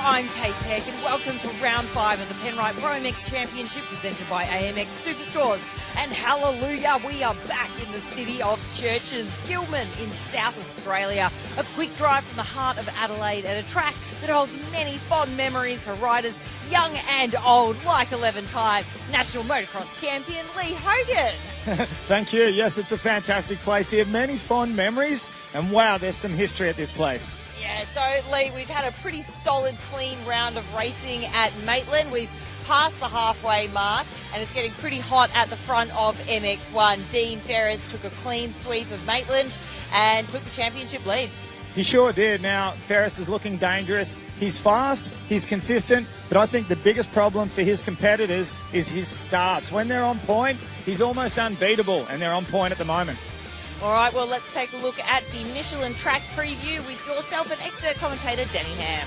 I'm Kate Peck and welcome to round 5 of the Penrite ProMX Championship presented by AMX Superstores. And hallelujah, we are back in the city of churches, Gillman in South Australia. A quick drive from the heart of Adelaide at a track that holds many fond memories for riders young and old, like 11-time National Motocross Champion Lee Hogan. Thank you. Yes, it's a fantastic place here. Many fond memories, and wow, there's some history at this place. Yeah, so Lee, we've had a pretty solid, clean round of racing at Maitland. We've passed the halfway mark, and it's getting pretty hot at the front of MX1. Dean Ferris took a clean sweep of Maitland and took the championship lead. He sure did. Now, Ferris is looking dangerous. He's fast, he's consistent, but I think the biggest problem for his competitors is his starts. When they're on point, he's almost unbeatable, and they're on point at the moment. All right, well, let's take a look at the Michelin track preview with yourself and expert commentator Danny Ham.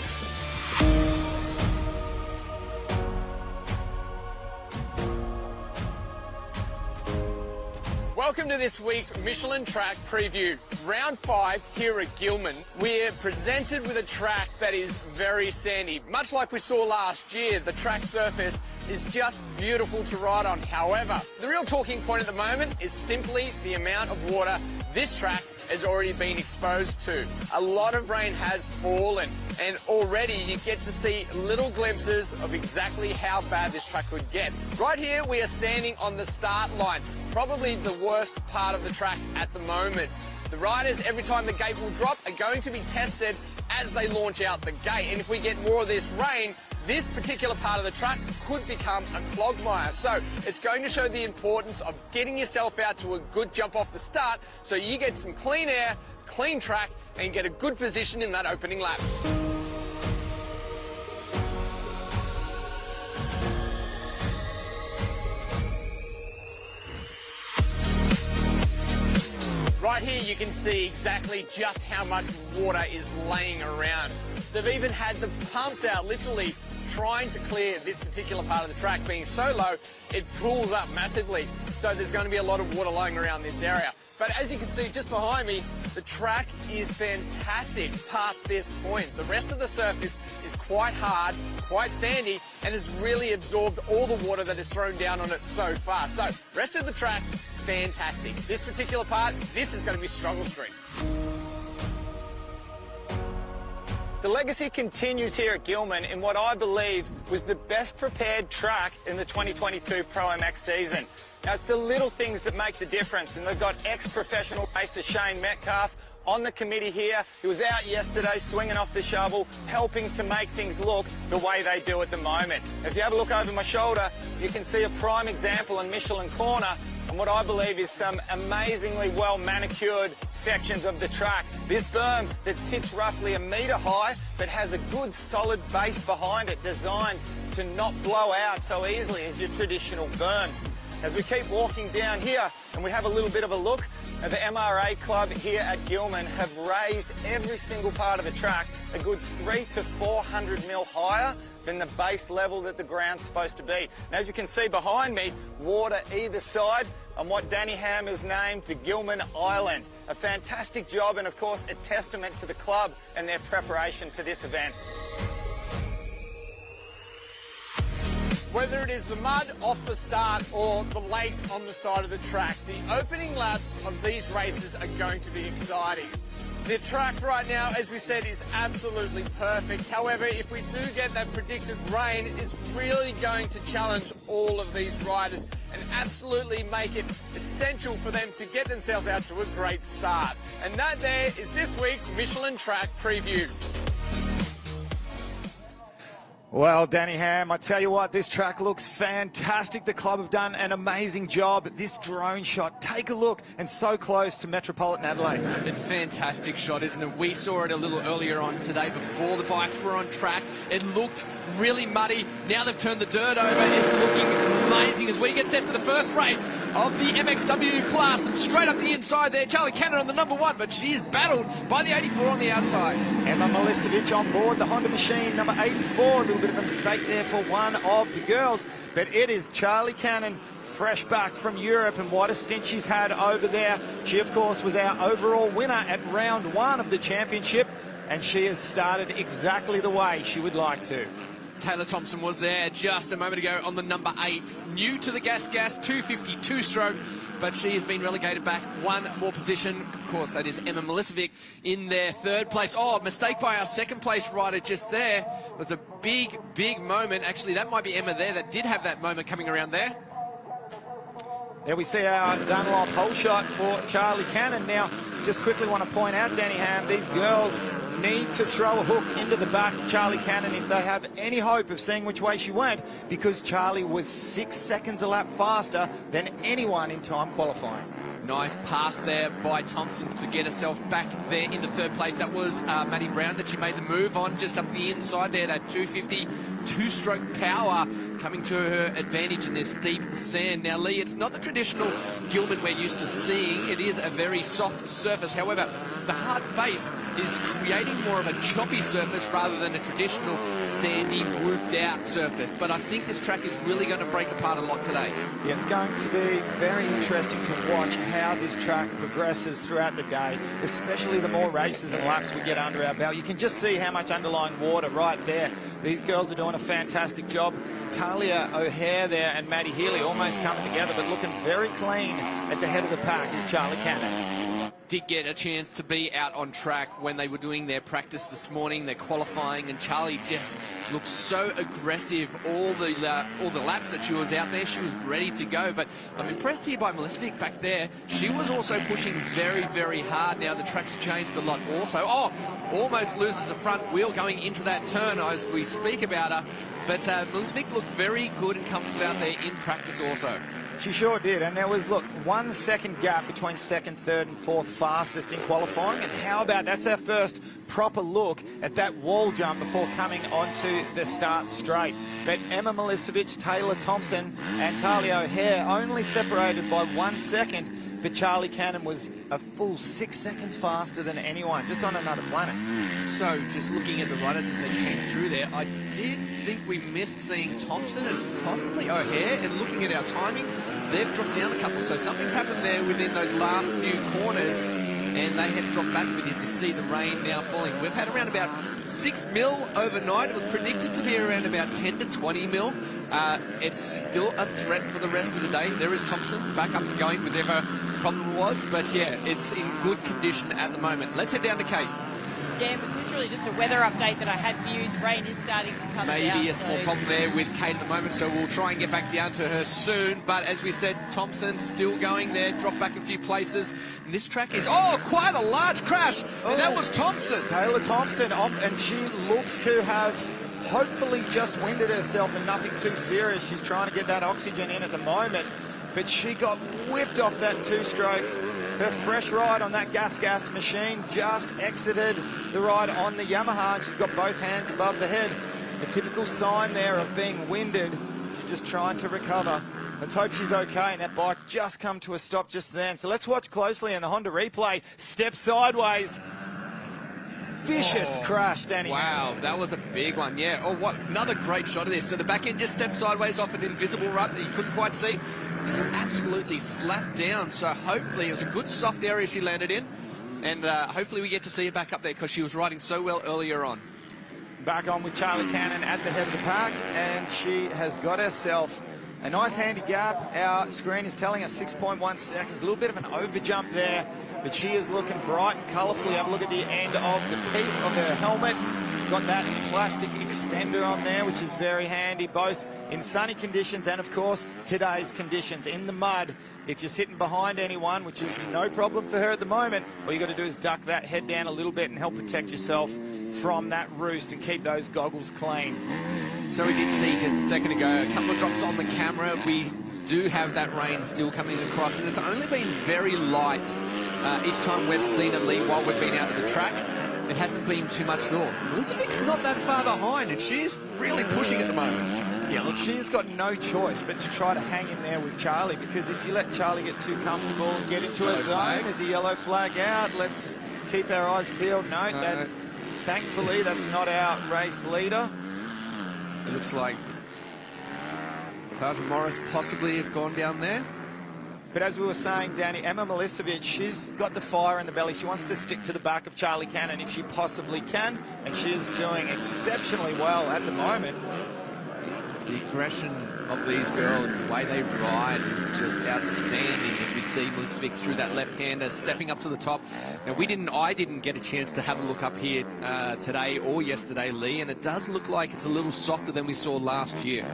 Welcome to this week's Michelin Track Preview. Round 5 here at Gillman. We're presented with a track that is very sandy. Much like we saw last year, the track surface is just beautiful to ride on. However, the real talking point at the moment is simply the amount of water this track has already been exposed to. A lot of rain has fallen, and already you get to see little glimpses of exactly how bad this track could get. Right here, we are standing on the start line, probably the worst part of the track at the moment. The riders, every time the gate will drop, are going to be tested as they launch out the gate, and if we get more of this rain, this particular part of the track could become a quagmire. So it's going to show the importance of getting yourself out to a good jump off the start so you get some clean air, clean track, and get a good position in that opening lap. Right here you can see exactly just how much water is laying around. They've even had the pumps out, literally trying to clear this particular part of the track. Being so low, it pools up massively. So there's going to be a lot of water lying around this area. But as you can see just behind me, the track is fantastic past this point. The rest of the surface is quite hard, quite sandy, and has really absorbed all the water that is thrown down on it so far. So rest of the track, fantastic. This particular part, this is going to be struggle street. The legacy continues here at Gillman in what I believe was the best prepared track in the 2022 ProMX season. Now, it's the little things that make the difference, and they've got ex-professional racer Shane Metcalf on the committee here. He was out yesterday swinging off the shovel, helping to make things look the way they do at the moment. If you have a look over my shoulder, you can see a prime example in Michelin Corner and what I believe is some amazingly well manicured sections of the track. This berm that sits roughly a metre high but has a good solid base behind it, designed to not blow out so easily as your traditional berms. As we keep walking down here and we have a little bit of a look, the MRA club here at Gillman have raised every single part of the track a good 300 to 400 mil higher than the base level that the ground's supposed to be. And as you can see behind me, water either side on what Danny Ham has named the Gillman Island. A fantastic job, and of course a testament to the club and their preparation for this event. Whether it is the mud off the start or the lakes on the side of the track, the opening laps of these races are going to be exciting. The track right now, as we said, is absolutely perfect. However, if we do get that predicted rain, it's really going to challenge all of these riders and absolutely make it essential for them to get themselves out to a great start. And that there is this week's Michelin Track Preview. Well, Danny Ham, I tell you what, this track looks fantastic. The club have done an amazing job. This drone shot, take a look, and so close to Metropolitan Adelaide. It's a fantastic shot, isn't it? We saw it a little earlier on today before the bikes were on track. It looked really muddy. Now they've turned the dirt over. It's looking amazing as we get set for the first race of the MXW class. And straight up the inside there, Charlie Cannon on the number 1, but she is battled by the 84 on the outside. Emma Milicevic on board the Honda machine, number 84. A little bit of a mistake there for one of the girls, but it is Charlie Cannon fresh back from Europe, and what a stint she's had over there. She, of course, was our overall winner at round 1 of the championship, and she has started exactly the way she would like to. Taylor Thompson was there just a moment ago on the number 8. New to the gas, 252 stroke, but she has been relegated back one more position. Of course, that is Emma Milicevic in their 3rd place. Oh, mistake by our 2nd place rider just there. It was a big, big moment. Actually, that might be Emma there that did have that moment coming around there. There we see our Dunlop hole shot for Charlie Cannon. Now, just quickly want to point out, Danny Ham, these girls need to throw a hook into the back of Charlie Cannon if they have any hope of seeing which way she went, because Charlie was 6 seconds a lap faster than anyone in time qualifying. Nice pass there by Thompson to get herself back there into 3rd place. That was Maddie Brown that she made the move on just up the inside there. That 250 two-stroke power coming to her advantage in this deep sand. Now, Lee, it's not the traditional Gillman we're used to seeing. It is a very soft surface. However, the hard base is creating more of a choppy surface rather than a traditional sandy, whooped-out surface. But I think this track is really going to break apart a lot today. Yeah, it's going to be very interesting to watch how this track progresses throughout the day, especially the more races and laps we get under our belt. You can just see how much underlying water right there. These girls are doing a fantastic job. Talia O'Hare there and Maddie Healy almost coming together, but looking very clean at the head of the pack is Charlie Cannon. Did get a chance to be out on track when they were doing their practice this morning, their qualifying, and Charlie just looked so aggressive all the laps that she was out there. She was ready to go, but I'm impressed here by Milicevic back there. She was also pushing very, very hard. Now the track's changed a lot also. Oh, almost loses the front wheel going into that turn as we speak about her, but Milicevic looked very good and comfortable out there in practice also. She sure did, and there was, look, 1 second gap between 2nd, 3rd and 4th fastest in qualifying, and how about that's our first proper look at that wall jump before coming onto the start straight. But Emma Milicevic, Taylor Thompson and Talia O'Hare only separated by 1 second, but Charlie Cannon was a full 6 seconds faster than anyone, just on another planet. So, just looking at the riders as they came through there, I did think we missed seeing Thompson and possibly O'Hare, and looking at our timing, they've dropped down a couple, so something's happened there within those last few corners, and they have dropped back a bit as you see the rain now falling. We've had around about 6 mil overnight. It was predicted to be around about 10 to 20 mil. It's still a threat for the rest of the day. There is Thompson back up and going, whatever problem was, but yeah, it's in good condition at the moment. Let's head down to Kate. Yeah, it was literally just a weather update that I had for you. The rain is starting to come down. Maybe a small problem there with Kate at the moment, so we'll try and get back down to her soon. But as we said, Thompson still going there, dropped back a few places. And this track is, quite a large crash. And that was Thompson. Taylor Thompson, and she looks to have hopefully just winded herself and nothing too serious. She's trying to get that oxygen in at the moment, but she got whipped off that two-stroke. Her fresh ride on that gas machine just exited the ride on the Yamaha. She's got both hands above the head. A typical sign there of being winded. She's just trying to recover. Let's hope she's okay, and that bike just come to a stop just then. So let's watch closely in the Honda replay. Step sideways. Vicious crash, Danny. Wow, that was a big one. Yeah. Oh, what another great shot of this. So the back end just stepped sideways off an invisible rut that you couldn't quite see. Just absolutely slapped down. So hopefully it was a good soft area she landed in, and hopefully we get to see her back up there because she was riding so well earlier on. Back on with Charlie Cannon at the head of the pack, and she has got herself a nice handy gap. Our screen is telling us 6.1 seconds. A little bit of an over jump there, but she is looking bright and colourful. Have a look at the end of the peak of her helmet. Got that plastic extender on there, which is very handy, both in sunny conditions and, of course, today's conditions. In the mud, if you're sitting behind anyone, which is no problem for her at the moment, all you got to do is duck that head down a little bit and help protect yourself from that roost and keep those goggles clean. So we did see just a second ago a couple of drops on the camera. We do have that rain still coming across, and it's only been very light each time we've seen it, Lee, while we've been out of the track. It hasn't been too much at all. Milicevic's not that far behind, and she's really pushing at the moment. Yeah, look, she's got no choice but to try to hang in there with Charlie, because if you let Charlie get too comfortable and get into her zone, there's a yellow flag out. Let's keep our eyes peeled. No, thankfully, that's not our race leader. It looks like Taja Morris possibly have gone down there. But as we were saying, Danny, Emma Milicevic, she's got the fire in the belly. She wants to stick to the back of Charlie Cannon if she possibly can, and she is doing exceptionally well at the moment. The aggression of these girls, the way they ride is just outstanding as we see Milicevic through that left-hander stepping up to the top. Now I didn't get a chance to have a look up here today or yesterday, Lee, and it does look like it's a little softer than we saw last year.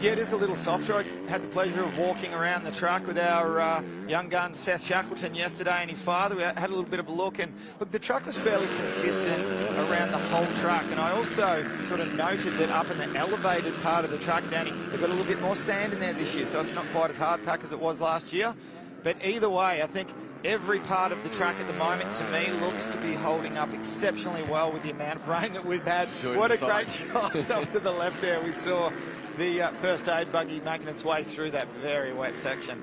Yeah, it is a little softer. I had the pleasure of walking around the track with our young gun Seth Shackleton yesterday and his father. We had a little bit of a look, and look, the track was fairly consistent around the whole track. And I also sort of noted that up in the elevated part of the track, Danny, they've got a little bit more sand in there this year, so it's not quite as hard pack as it was last year. But either way, I think every part of the track at the moment, to me, looks to be holding up exceptionally well with the amount of rain that we've had. What a great shot off to the left there. We saw the first aid buggy making its way through that very wet section.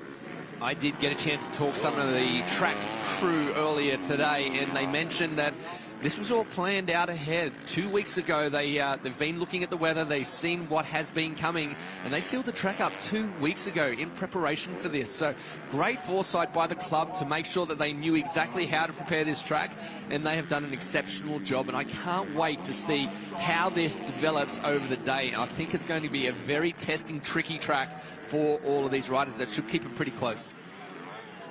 I did get a chance to talk to some of the track crew earlier today, and they mentioned that this was all planned out ahead. 2 weeks ago, they've been looking at the weather, they've seen what has been coming, and they sealed the track up 2 weeks ago in preparation for this. So great foresight by the club to make sure that they knew exactly how to prepare this track, and they have done an exceptional job, and I can't wait to see how this develops over the day. I think it's going to be a very testing, tricky track for all of these riders that should keep it pretty close.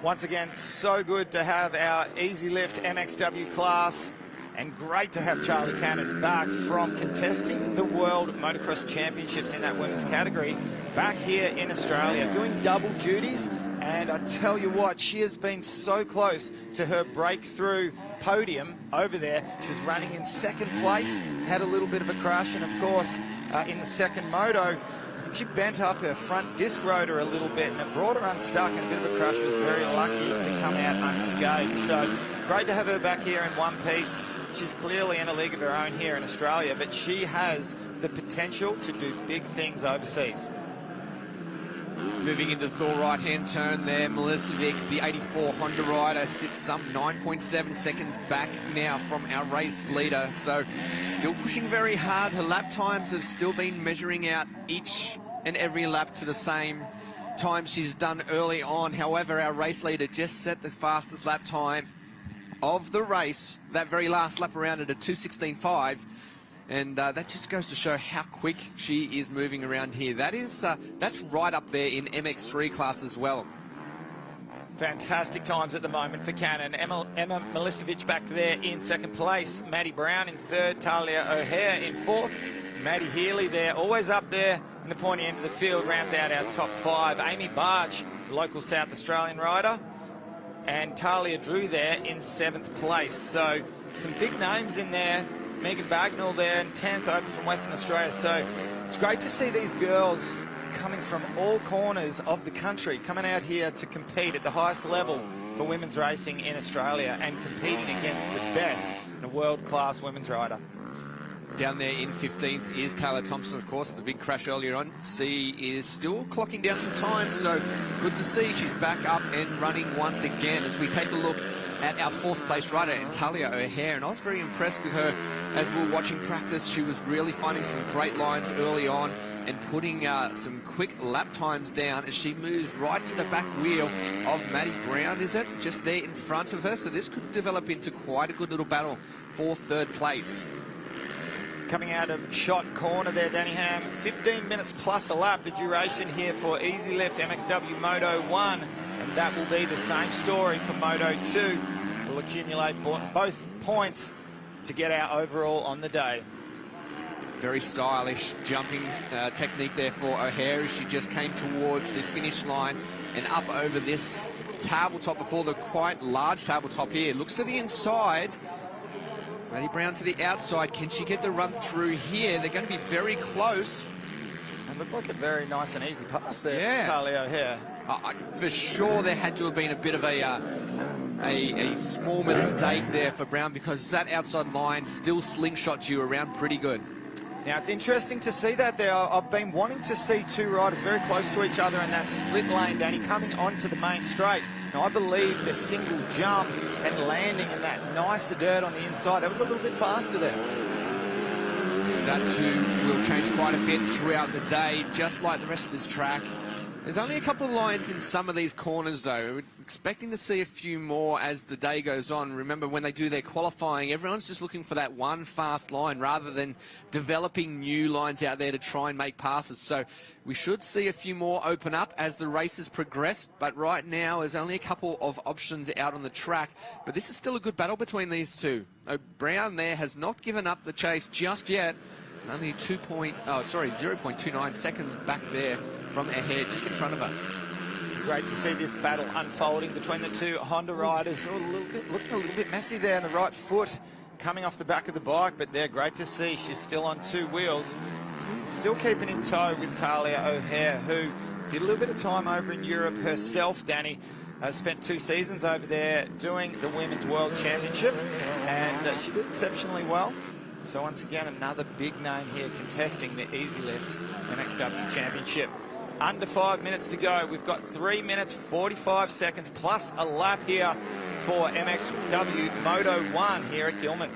Once again, so good to have our Easy Lift MXW class, and great to have Charlie Cannon back from contesting the World Motocross Championships in that women's category back here in Australia, doing double duties. And I tell you what, she has been so close to her breakthrough podium over there. She was running in second place, had a little bit of a crash, and of course, in the second moto, I think she bent up her front disc rotor a little bit, and it brought her unstuck, and a bit of a crash. Was very lucky to come out unscathed. So great to have her back here in one piece. She's clearly in a league of her own here in Australia, but she has the potential to do big things overseas. Moving into the right-hand turn there, Milicevic, the 84 Honda rider, sits some 9.7 seconds back now from our race leader. So still pushing very hard. Her lap times have still been measuring out each and every lap to the same time she's done early on. However, our race leader just set the fastest lap time of the race, that very last lap around at a 2:16.5, and that just goes to show how quick she is moving around here. That's right up there in MX3 class as well. Fantastic times at the moment for Cannon. Emma Milicevic back there in second place, Maddie Brown in third, Talia O'Hare in fourth, Maddie Healy there, always up there in the pointy end of the field, rounds out our top five. Amy Barge, local South Australian rider, and Talia Drew there in seventh place. So some big names in there. Megan Bagnall there in 10th, over from Western Australia. So it's great to see these girls coming from all corners of the country, coming out here to compete at the highest level for women's racing in Australia and competing against the best in a world-class women's rider. Down there in 15th is Taylor Thompson, of course. The big crash earlier on. She is still clocking down some time, so good to see she's back up and running once again as we take a look at our fourth place rider, Talia O'Hare. And I was very impressed with her as we were watching practice. She was really finding some great lines early on and putting some quick lap times down as she moves right to the back wheel of Maddie Brown, is it? Just there in front of her. So this could develop into quite a good little battle for third place. Coming out of shot corner there, Danny Ham. 15 minutes plus a lap, the duration here for Easy Lift MXW Moto 1. And that will be the same story for Moto 2. We'll accumulate both points to get our overall on the day. Very stylish jumping technique there for O'Hare as she just came towards the finish line and up over this tabletop before the quite large tabletop here. Looks to the inside. Maddie Brown to the outside. Can she get the run through here? They're going to be very close. And looked like a very nice and easy pass there, yeah. Talia O'Hare. For sure there had to have been a bit of a small mistake there for Brown, because that outside line still slingshots you around pretty good. Now, it's interesting to see that there. I've been wanting to see two riders very close to each other in that split lane, Danny, coming onto the main straight. Now, I believe the single jump and landing in that nicer dirt on the inside, that was a little bit faster there. That too will change quite a bit throughout the day, just like the rest of this track. There's only a couple of lines in some of these corners, though. We're expecting to see a few more as the day goes on. Remember, when they do their qualifying, everyone's just looking for that one fast line rather than developing new lines out there to try and make passes. So we should see a few more open up as the races progress. But right now, there's only a couple of options out on the track. But this is still a good battle between these two. Brown there has not given up the chase just yet. Only 0.29 seconds back there from ahead, just in front of her. Great to see this battle unfolding between the two Honda riders. Looking a little bit messy there on the right foot, coming off the back of the bike, but they're great to see. She's still on two wheels. Still keeping in tow with Talia O'Hare, who did a little bit of time over in Europe herself, Danny. Spent 2 seasons over there doing the Women's World Championship, and she did exceptionally well. So once again, another big name here contesting the Easy Lift MXW Championship. Under 5 minutes to go. We've got 3 minutes, 45 seconds, plus a lap here for MXW Moto 1 here at Gillman.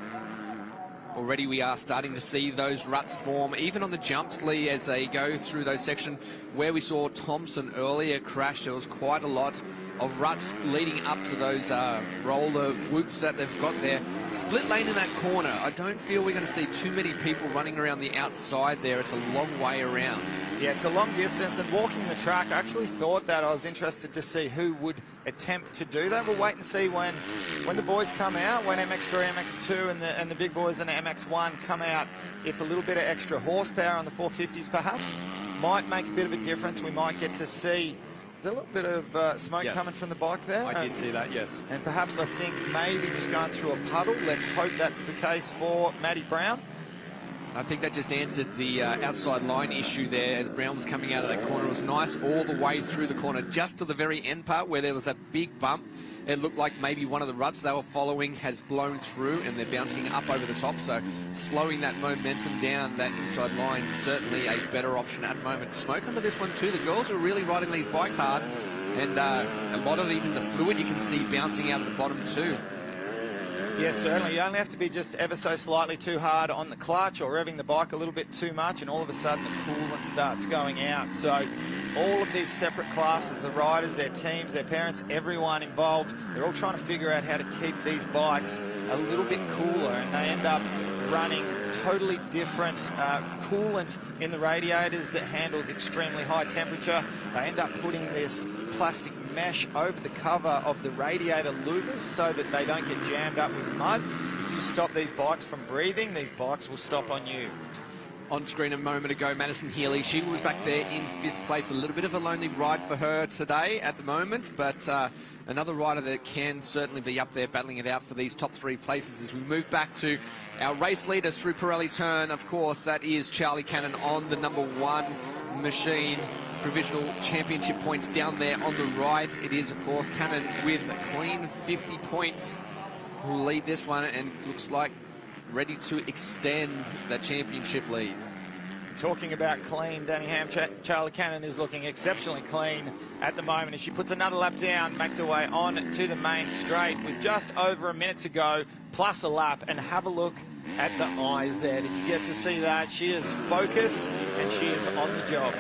Already we are starting to see those ruts form, even on the jumps, Lee, as they go through those sections where we saw Thompson earlier crash. There was quite a lot of ruts leading up to those roller whoops that they've got there. Split lane in that corner. I don't feel we're going to see too many people running around the outside there. It's a long way around. Yeah, it's a long distance, and walking the track, I actually thought that. I was interested to see who would attempt to do that. We'll wait and see when the boys come out, when MX3, MX2 and the big boys in MX1 come out. If a little bit of extra horsepower on the 450s perhaps might make a bit of a difference. We might get to see. There's a little bit of smoke coming from the bike there. I did see that, yes. And perhaps I think maybe just going through a puddle. Let's hope that's the case for Maddie Brown. I think that just answered the outside line issue there as Brown was coming out of that corner. It was nice all the way through the corner, just to the very end part where there was that big bump. It looked like maybe one of the ruts they were following has blown through and they're bouncing up over the top. So slowing that momentum down, that inside line, certainly a better option at the moment. Smoke under this one too. The girls are really riding these bikes hard. And a lot of even the fluid you can see bouncing out of the bottom too. Yes, certainly. You only have to be just ever so slightly too hard on the clutch or revving the bike a little bit too much, and all of a sudden the coolant starts going out. So all of these separate classes, the riders, their teams, their parents, everyone involved, they're all trying to figure out how to keep these bikes a little bit cooler, and they end up running totally different coolant in the radiators that handles extremely high temperature. They end up putting this plastic mesh over the cover of the radiator louvers so that they don't get jammed up with mud. If you stop these bikes from breathing, these bikes will stop on you. On screen a moment ago, Madison Healy, she was back there in 5th place. A little bit of a lonely ride for her today at the moment, but another rider that can certainly be up there battling it out for these top 3 places as we move back to our race leader through Pirelli Turn. Of course, that is Charlie Cannon on the number 1 machine. Provisional championship points down there on the right. It is, of course, Cannon with a clean 50 points who will lead this one and looks like ready to extend that championship lead. Talking about clean, Danny Ham, Charlie Cannon is looking exceptionally clean at the moment as she puts another lap down, makes her way on to the main straight with just over a minute to go, plus a lap. And have a look at the eyes there. Did you get to see that? She is focused and she is on the job.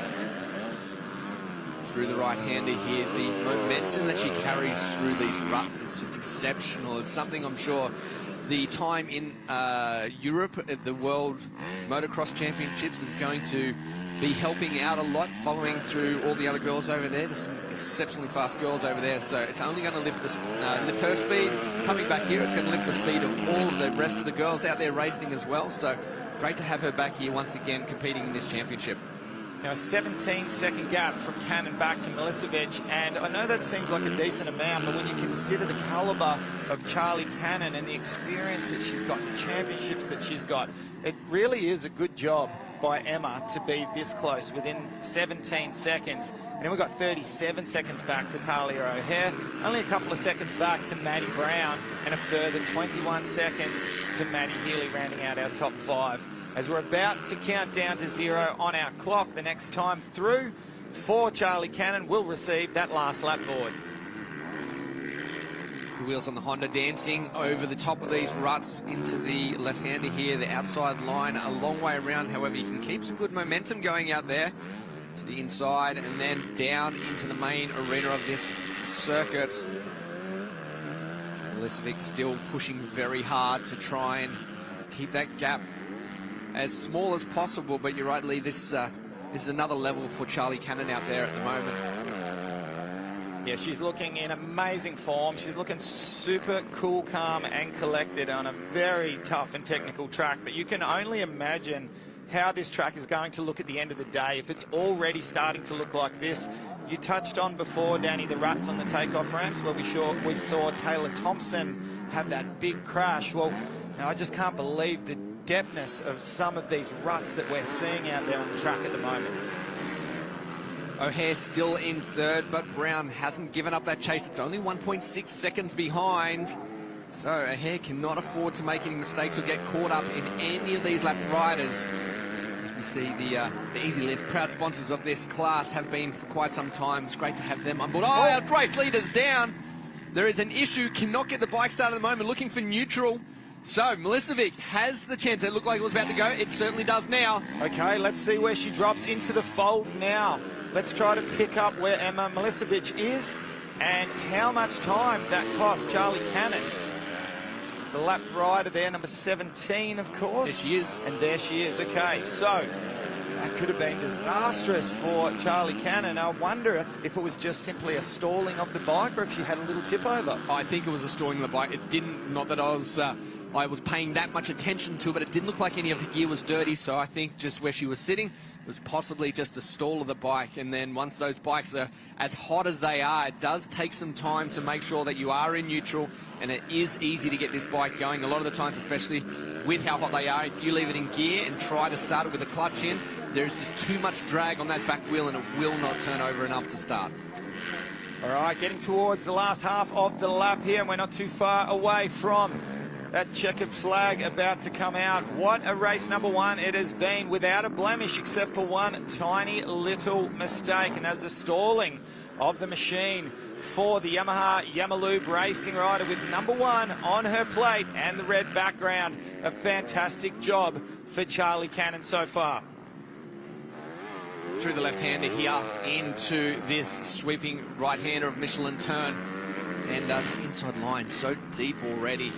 Through the right-hander here, the momentum that she carries through these ruts is just exceptional. It's something I'm sure the time in Europe at the World Motocross Championships is going to be helping out a lot, following through all the other girls over there. There's some exceptionally fast girls over there, so it's only going to lift her speed. Coming back here, it's going to lift the speed of all of the rest of the girls out there racing as well. So great to have her back here once again competing in this championship. Now, a 17-second gap from Cannon back to Milicevic, and I know that seems like a decent amount, but when you consider the caliber of Charlie Cannon and the experience that she's got, the championships that she's got, it really is a good job by Emma to be this close within 17 seconds. And then we've got 37 seconds back to Talia O'Hare, only a couple of seconds back to Maddie Brown, and a further 21 seconds to Maddie Healy, rounding out our top 5. As we're about to count down to 0 on our clock, the next time through for Charlie Cannon will receive that last lap board. The wheels on the Honda dancing over the top of these ruts into the left-hander here, the outside line, a long way around. However, you can keep some good momentum going out there to the inside and then down into the main arena of this circuit. Milicevic still pushing very hard to try and keep that gap as small as possible, but you're right, Lee, this is another level for Charlie Cannon out there at the moment. Yeah, she's looking in amazing form. She's looking super cool, calm and collected on a very tough and technical track. But you can only imagine how this track is going to look at the end of the day if it's already starting to look like this. You touched on before, Danny, the ruts on the takeoff ramps where we saw Taylor Thompson have that big crash. Well, I just can't believe the depthness of some of these ruts that we're seeing out there on the track at the moment. O'Hare still in third, but Brown hasn't given up that chase. It's only 1.6 seconds behind. So O'Hare cannot afford to make any mistakes or get caught up in any of these lap riders. As we see the Easy Lift, proud sponsors of this class, have been for quite some time. It's great to have them on board. Oh, our race leader's down. There is an issue, cannot get the bike started at the moment, looking for neutral. So Milicevic has the chance. It looked like it was about to go. It certainly does now. Okay, let's see where she drops into the fold now. Let's try to pick up where Emma Milicevic is and how much time that cost Charlie Cannon. The lap rider there, number 17, of course. There she is. And there she is. Okay, so that could have been disastrous for Charlie Cannon. I wonder if it was just simply a stalling of the bike or if she had a little tip over. I think it was a stalling of the bike. It didn't, not that I was paying that much attention to it, but it didn't look like any of the gear was dirty, so I think just where she was sitting was possibly just a stall of the bike. And then once those bikes are as hot as they are, it does take some time to make sure that you are in neutral, and it is easy to get this bike going. A lot of the times, especially with how hot they are, if you leave it in gear and try to start it with the clutch in, there's just too much drag on that back wheel and it will not turn over enough to start. All right, getting towards the last half of the lap here, and we're not too far away from that checkered flag about to come out. What a race number one it has been, without a blemish except for one tiny little mistake, and that's a stalling of the machine for the Yamaha Yamalube racing rider with number one on her plate and the red background. A fantastic job for Charlie Cannon so far. Through the left-hander here into this sweeping right-hander of Michelin turn, and the inside line so deep already.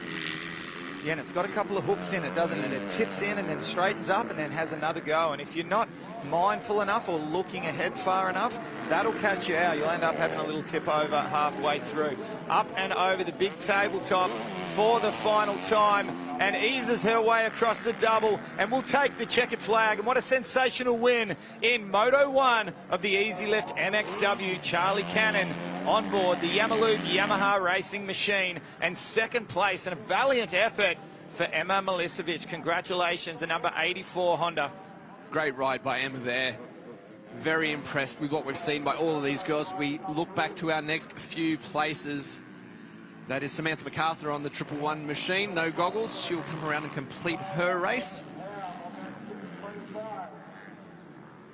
Yeah, and it's got a couple of hooks in it, doesn't it? It tips in and then straightens up and then has another go. And if you're not mindful enough or looking ahead far enough, that'll catch you out. You'll end up having a little tip over halfway through. Up and over the big tabletop for the final time, and eases her way across the double and will take the checkered flag. And what a sensational win in Moto 1 of the Easy Lift MXW. Charlie Cannon on board the Yamalube Yamaha racing machine, and second place, and a valiant effort for Emma Milicevic. Congratulations, the number 84 Honda. Great ride by Emma there. Very impressed with what we've seen by all of these girls. We look back to our next few places. That is Samantha MacArthur on the 111 machine. No goggles. She'll come around and complete her race.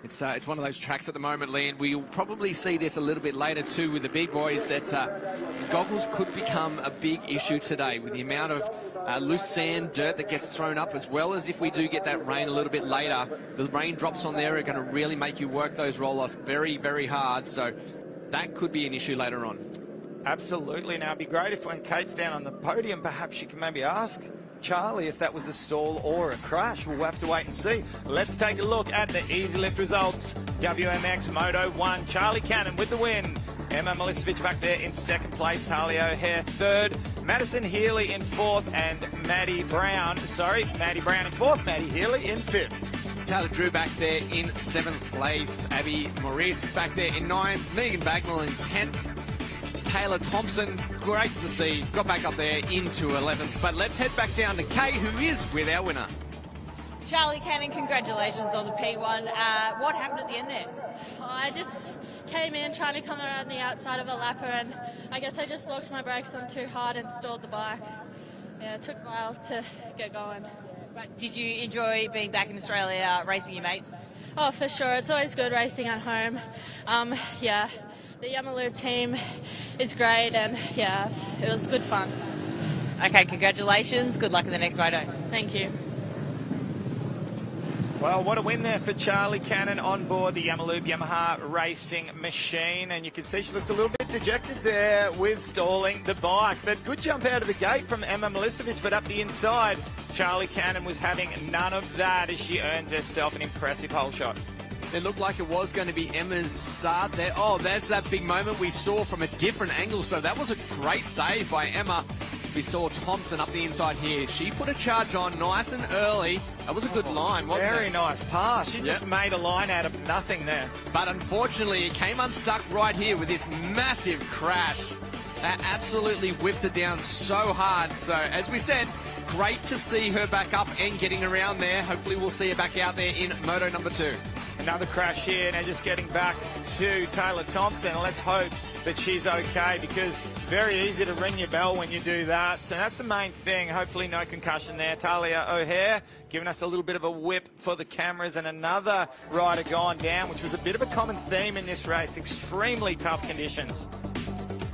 It's one of those tracks at the moment, Lee, and we'll probably see this a little bit later too with the big boys, that goggles could become a big issue today with the amount of loose sand, dirt that gets thrown up, as well as if we do get that rain a little bit later. The raindrops on there are going to really make you work those roll-offs very, very hard, so that could be an issue later on. Absolutely. Now, it'd be great if when Kate's down on the podium, perhaps she can maybe ask Charlie if that was a stall or a crash. We'll have to wait and see. Let's take a look at the Easy Lift results. WMX Moto 1, Charlie Cannon with the win. Emma Milicevic back there in second place. Talia O'Hare third. Madison Healy in fourth, and Maddie Brown in fourth. Maddie Healy in fifth. Taylor Drew back there in seventh place. Abby Maurice back there in ninth. Megan Bagnall in 10th. Taylor Thompson, great to see, got back up there into 11th. But let's head back down to Kay, who is with our winner. Charlie Cannon, congratulations on the P1. What happened at the end there? I just came in trying to come around the outside of a lapper, and I guess I just locked my brakes on too hard and stalled the bike. Yeah, it took a while to get going. Right. Did you enjoy being back in Australia racing your mates? Oh, for sure. It's always good racing at home. Yeah, The Yamalu team is great, and yeah, it was good fun. Okay, congratulations. Good luck in the next moto. Thank you. Well, what a win there for Charlie Cannon on board the Yamaha racing machine. And you can see she looks a little bit dejected there with stalling the bike. But good jump out of the gate from Emma Milicevic. But up the inside, Charlie Cannon was having none of that as she earns herself an impressive hole shot. It looked like it was going to be Emma's start there. Oh, there's that big moment we saw from a different angle. So that was a great save by Emma. We saw Thompson up the inside here. She put a charge on nice and early. That was a good line, wasn't it? Very nice pass. She just made a line out of nothing there. But unfortunately, it came unstuck right here with this massive crash. That absolutely whipped it down so hard. So, as we said, great to see her back up and getting around there. Hopefully we'll see her back out there in Moto number 2. Another crash here. Now just getting back to Taylor Thompson. Let's hope that she's okay, because very easy to ring your bell when you do that. So that's the main thing. Hopefully no concussion there. Talia O'Hare giving us a little bit of a whip for the cameras, and another rider gone down, which was a bit of a common theme in this race. Extremely tough conditions.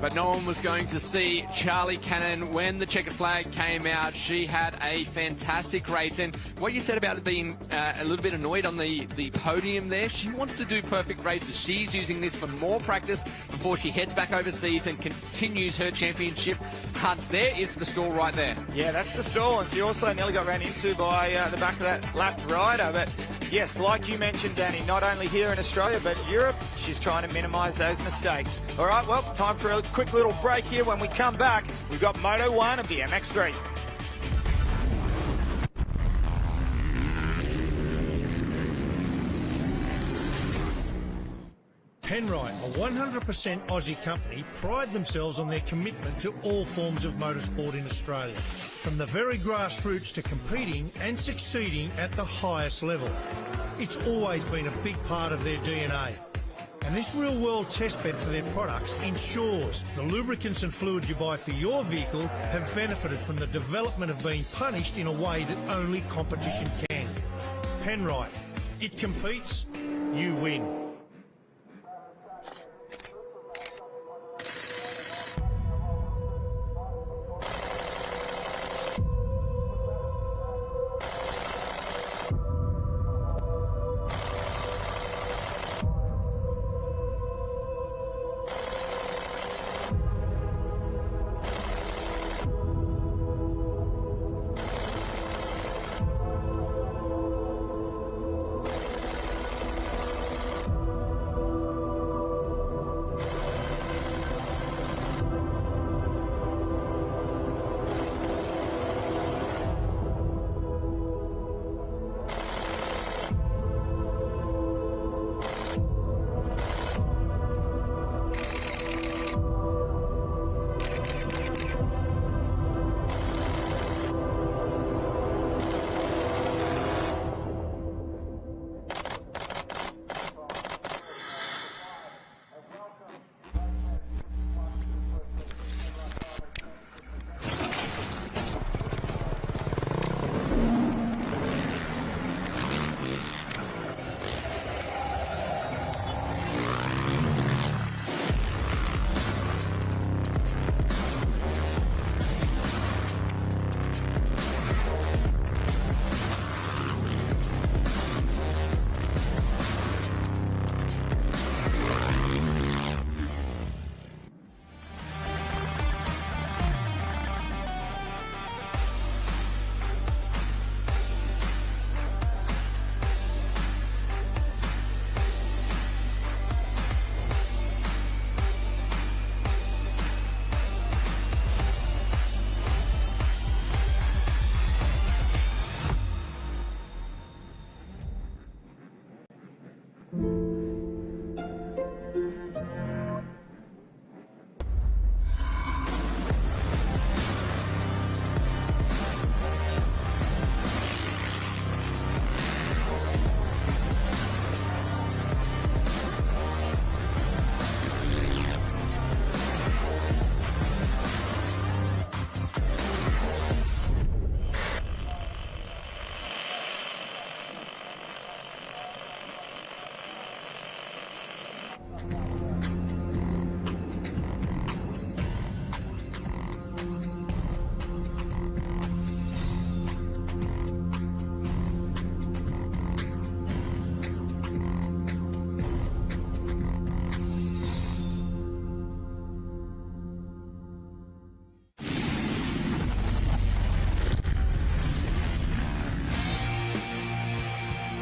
But no one was going to see Charlie Cannon when the checkered flag came out. She had a fantastic race. And what you said about it being a little bit annoyed on the podium there, she wants to do perfect races. She's using this for more practice before she heads back overseas and continues her championship hunt. There is the stall right there. Yeah, that's the stall. And she also nearly got ran into by the back of that lapped rider. But yes, like you mentioned, Danny, not only here in Australia, but Europe, she's trying to minimise those mistakes. All right, well, time for a quick little break here. When we come back, we've got Moto 1 of the MX3. Penrite, a 100% Aussie company, pride themselves on their commitment to all forms of motorsport in Australia, from the very grassroots to competing and succeeding at the highest level. It's always been a big part of their DNA. And this real-world testbed for their products ensures the lubricants and fluids you buy for your vehicle have benefited from the development of being punished in a way that only competition can. Penrite, it competes, you win.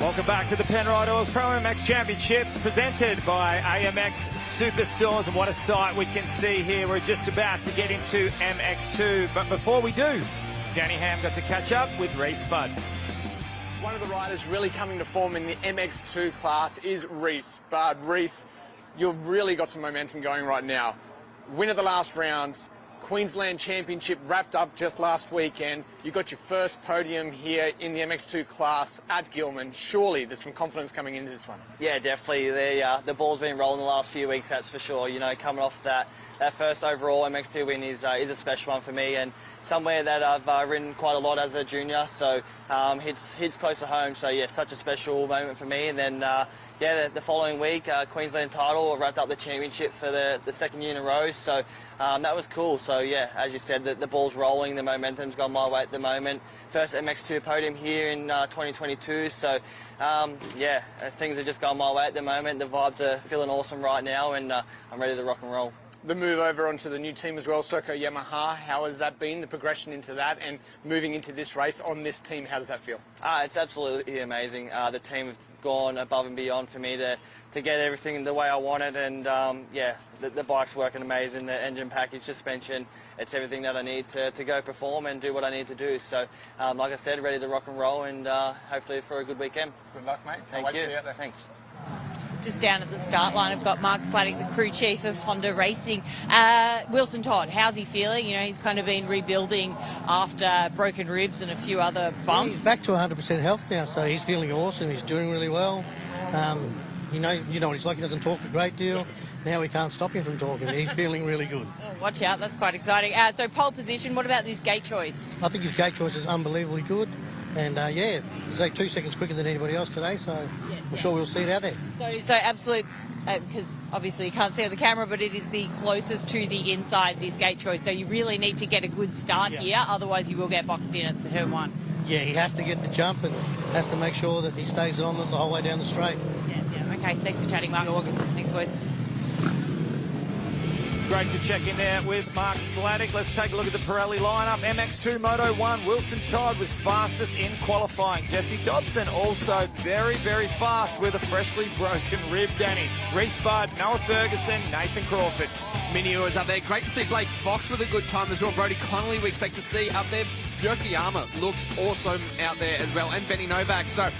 Welcome back to the Penrite Oils ProMX Championships presented by AMX Superstores. And what a sight we can see here. We're just about to get into MX2. But before we do, Danny Ham got to catch up with Reece Budd. One of the riders really coming to form in the MX2 class is Reece Budd. Reece, you've really got some momentum going right now. Win of the last round. Queensland Championship wrapped up just last weekend. You got your first podium here in the MX2 class at Gillman. Surely there's some confidence coming into this one. Yeah, definitely. The ball's been rolling the last few weeks, that's for sure. You know, coming off that first overall MX2 win is a special one for me, and somewhere that I've ridden quite a lot as a junior, so hits close to home. So yeah, such a special moment for me. And then the following week, Queensland title, wrapped up the championship for the second year in a row. So that was cool. So yeah, as you said, the ball's rolling, the momentum's gone my way at the moment. First MX2 podium here in 2022. So yeah, things are just going my way at the moment. The vibes are feeling awesome right now, and I'm ready to rock and roll. The move over onto the new team as well, Serco Yamaha, how has that been, the progression into that and moving into this race on this team, how does that feel? It's absolutely amazing. The team have gone above and beyond for me to get everything the way I wanted, and yeah, the bike's working amazing, the engine package, suspension, it's everything that I need to go perform and do what I need to do. So like I said, ready to rock and roll, and hopefully for a good weekend. Good luck, mate. Thank you. See you out there. Thanks. Just down at the start line, I've got Mark Sladdick, the crew chief of Honda Racing. Wilson Todd, how's he feeling? You know, he's kind of been rebuilding after broken ribs and a few other bumps. He's back to 100% health now, so he's feeling awesome. He's doing really well. You know what he's like. He doesn't talk a great deal. Now we can't stop him from talking. He's feeling really good. Oh, watch out, that's quite exciting. So pole position, what about this gate choice? I think his gate choice is unbelievably good. And yeah, he's like 2 seconds quicker than anybody else today, so I'm sure we'll see it out there. So absolute, because obviously you can't see on the camera, but it is the closest to the inside, this gate choice. So you really need to get a good start here, otherwise you will get boxed in at the turn one. Yeah, he has to get the jump and has to make sure that he stays on the whole way down the straight. Yeah. Okay, thanks for chatting, Mark. You're welcome. Thanks, boys. Great to check in there with Mark Sladdick. Let's take a look at the Pirelli lineup. MX2 Moto 1, Wilson Todd was fastest in qualifying. Jesse Dobson also very, very fast with a freshly broken rib, Danny. Reece Budd, Noah Ferguson, Nathan Crawford. Mini was up there. Great to see Blake Fox with a good time as well. Brody Connolly we expect to see up there. Yokoyama looks awesome out there as well, and Benny Novak. So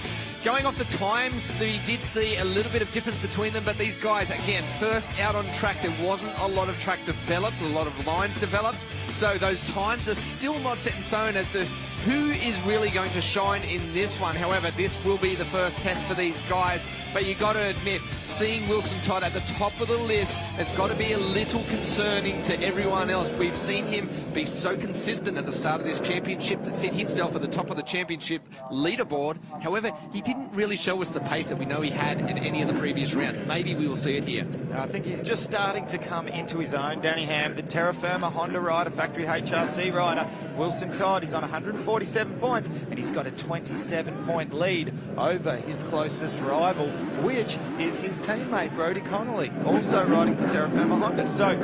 going off the times, we did see a little bit of difference between them, but these guys, again, first out on track, there wasn't a lot of track developed, a lot of lines developed, so those times are still not set in stone as to who is really going to shine in this one. However, this will be the first test for these guys, but you got to admit, seeing Wilson Todd at the top of the list has got to be a little concerning to everyone else. We've seen him be so consistent at the start of this championship to sit himself at the top of the championship leaderboard. However, he didn't really show us the pace that we know he had in any of the previous rounds. Maybe we will see it here. I think he's just starting to come into his own, Danny Ham, the Terra Firma Honda rider, factory HRC rider. Wilson Todd, he's on 147 points, and he's got a 27-point lead over his closest rival, which is his teammate, Brody Connolly, also riding for Terra Firma Honda. So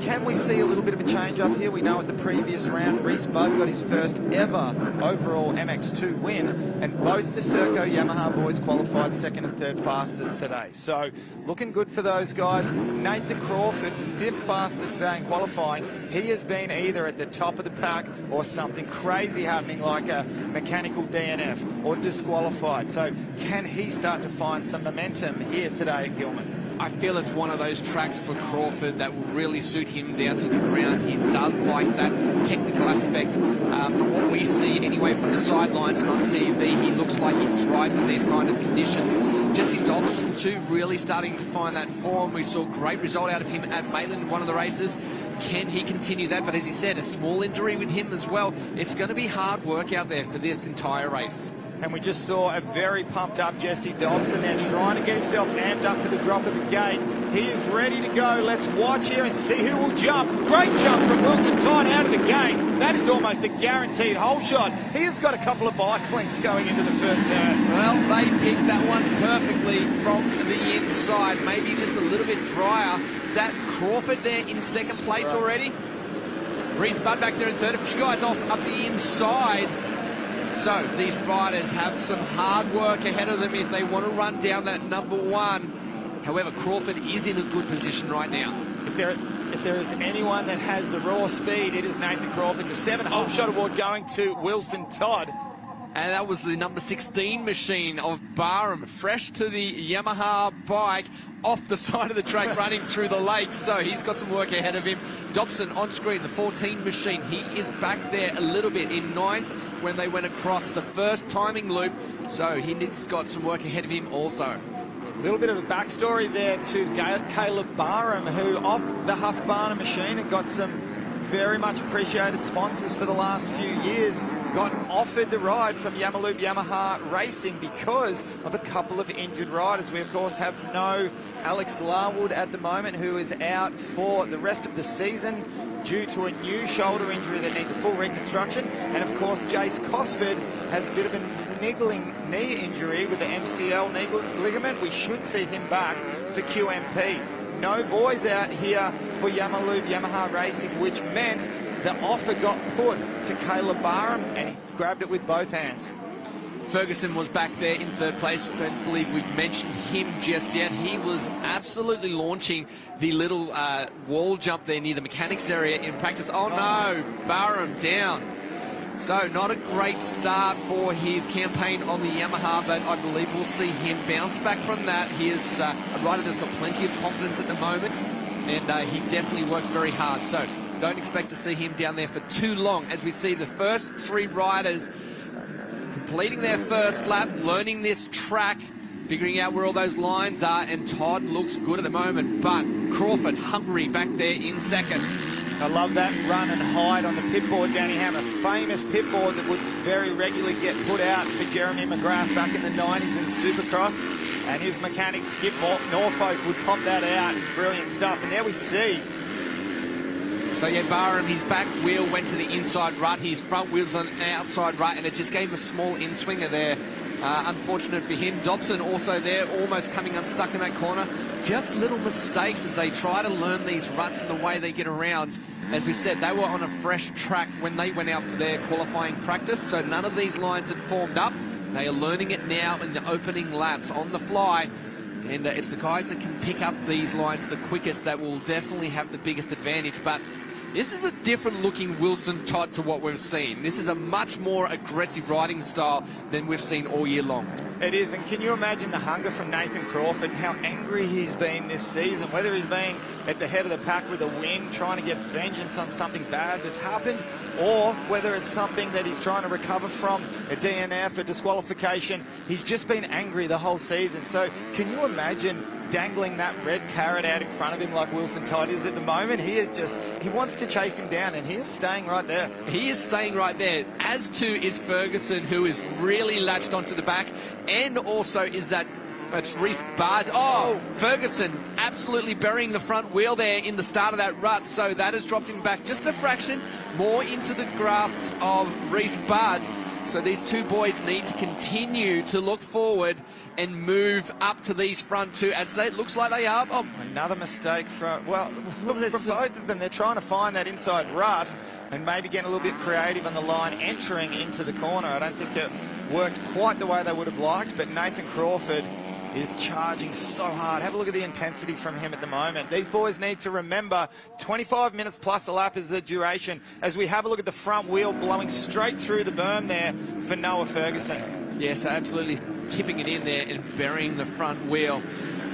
can we see a little bit of a change up here? We know at the previous round, Reece Budd got his first ever overall MX2 win, and both the Serco Yamaha boys qualified second and third fastest today. So looking good for those guys. Nathan Crawford, 5th fastest today in qualifying. He has been either at the top of the pack or something crazy happening like a mechanical DNF or disqualified. So can he start to find some momentum here today at Gillman? I feel it's one of those tracks for Crawford that will really suit him down to the ground. He does like that technical aspect. From what we see anyway from the sidelines and on TV, he looks like he thrives in these kind of conditions. Jesse Dobson too, really starting to find that form. We saw a great result out of him at Maitland in one of the races. Can he continue that? But as you said, a small injury with him as well. It's going to be hard work out there for this entire race. And we just saw a very pumped up Jesse Dobson there trying to get himself amped up for the drop of the gate. He is ready to go. Let's watch here and see who will jump. Great jump from Wilson Todd out of the gate. That is almost a guaranteed hole shot. He has got a couple of bike lengths going into the first turn. Well, they picked that one perfectly from the inside. Maybe just a little bit drier. Is that Crawford there in second place already? Reece Budd back there in third. A few guys off up the inside. So these riders have some hard work ahead of them if they want to run down that number one. However, Crawford is in a good position right now. If there is anyone that has the raw speed, it is Nathan Crawford. The 7-hole shot award going to Wilson Todd. And that was the number 16 machine of Barham, fresh to the Yamaha bike, off the side of the track, running through the lake. So he's got some work ahead of him. Dobson on screen, the 14 machine. He is back there a little bit in 9th when they went across the first timing loop. So he's got some work ahead of him also. A little bit of a backstory there to Caleb Barham, who off the Husqvarna machine had got some very much appreciated sponsors for the last few years, got offered the ride from Yamaloop Yamaha Racing because of a couple of injured riders. We, of course, have no Alex Larwood at the moment, who is out for the rest of the season due to a new shoulder injury that needs a full reconstruction. And, of course, Jace Cosford has a bit of a niggling knee injury with the MCL knee ligament. We should see him back for QMP. No boys out here for Yamaloop Yamaha Racing, which meant the offer got put to Caleb Barham, and he grabbed it with both hands. Ferguson was back there in 3rd place. I don't believe we've mentioned him just yet. He was absolutely launching the little wall jump there near the mechanics area in practice. Oh no, Barham down. So not a great start for his campaign on the Yamaha, but I believe we'll see him bounce back from that. He is a rider that's got plenty of confidence at the moment, and he definitely works very hard. So don't expect to see him down there for too long, as we see the first 3 riders completing their first lap, learning this track, figuring out where all those lines are, and Todd looks good at the moment, but Crawford hungry back there in 2nd. I love that run and hide on the pit board, Danny Ham, a famous pit board that would very regularly get put out for Jeremy McGrath back in the 90s in Supercross, and his mechanic Skip Norfolk would pop that out. Brilliant stuff. And there we see. So yeah, Barham, his back wheel went to the inside rut, his front wheel's on the outside rut, and it just gave him a small in-swinger there. Unfortunate for him. Dobson also there, almost coming unstuck in that corner. Just little mistakes as they try to learn these ruts and the way they get around. As we said, they were on a fresh track when they went out for their qualifying practice, so none of these lines had formed up. They are learning it now in the opening laps on the fly. And it's the guys that can pick up these lines the quickest that will definitely have the biggest advantage. But this is a different looking Wilson Todd to what we've seen. This is a much more aggressive riding style than we've seen all year long. It is, and can you imagine the hunger from Nathan Crawford and how angry he's been this season, whether he's been at the head of the pack with a win, trying to get vengeance on something bad that's happened, or whether it's something that he's trying to recover from, a DNF, a disqualification. He's just been angry the whole season. So can you imagine dangling that red carrot out in front of him like Wilson Todd is at the moment? He wants to chase him down, and he is staying right there. He is staying right there, as too is Ferguson, who is really latched onto the back, and also is that it's Reese Budd. Oh, Ferguson absolutely burying the front wheel there in the start of that rut, so that has dropped him back just a fraction more into the grasps of Reese Budd. So these two boys need to continue to look forward and move up to these front two, as it looks like they are. Oh, another mistake from both of them. They're trying to find that inside rut and maybe get a little bit creative on the line entering into the corner. I don't think it worked quite the way they would have liked, but Nathan Crawford is charging so hard. Have a look at the intensity from him at the moment. These boys need to remember 25 minutes plus a lap is the duration, as we have a look at the front wheel blowing straight through the berm there for Noah Ferguson. Yes, absolutely tipping it in there and burying the front wheel.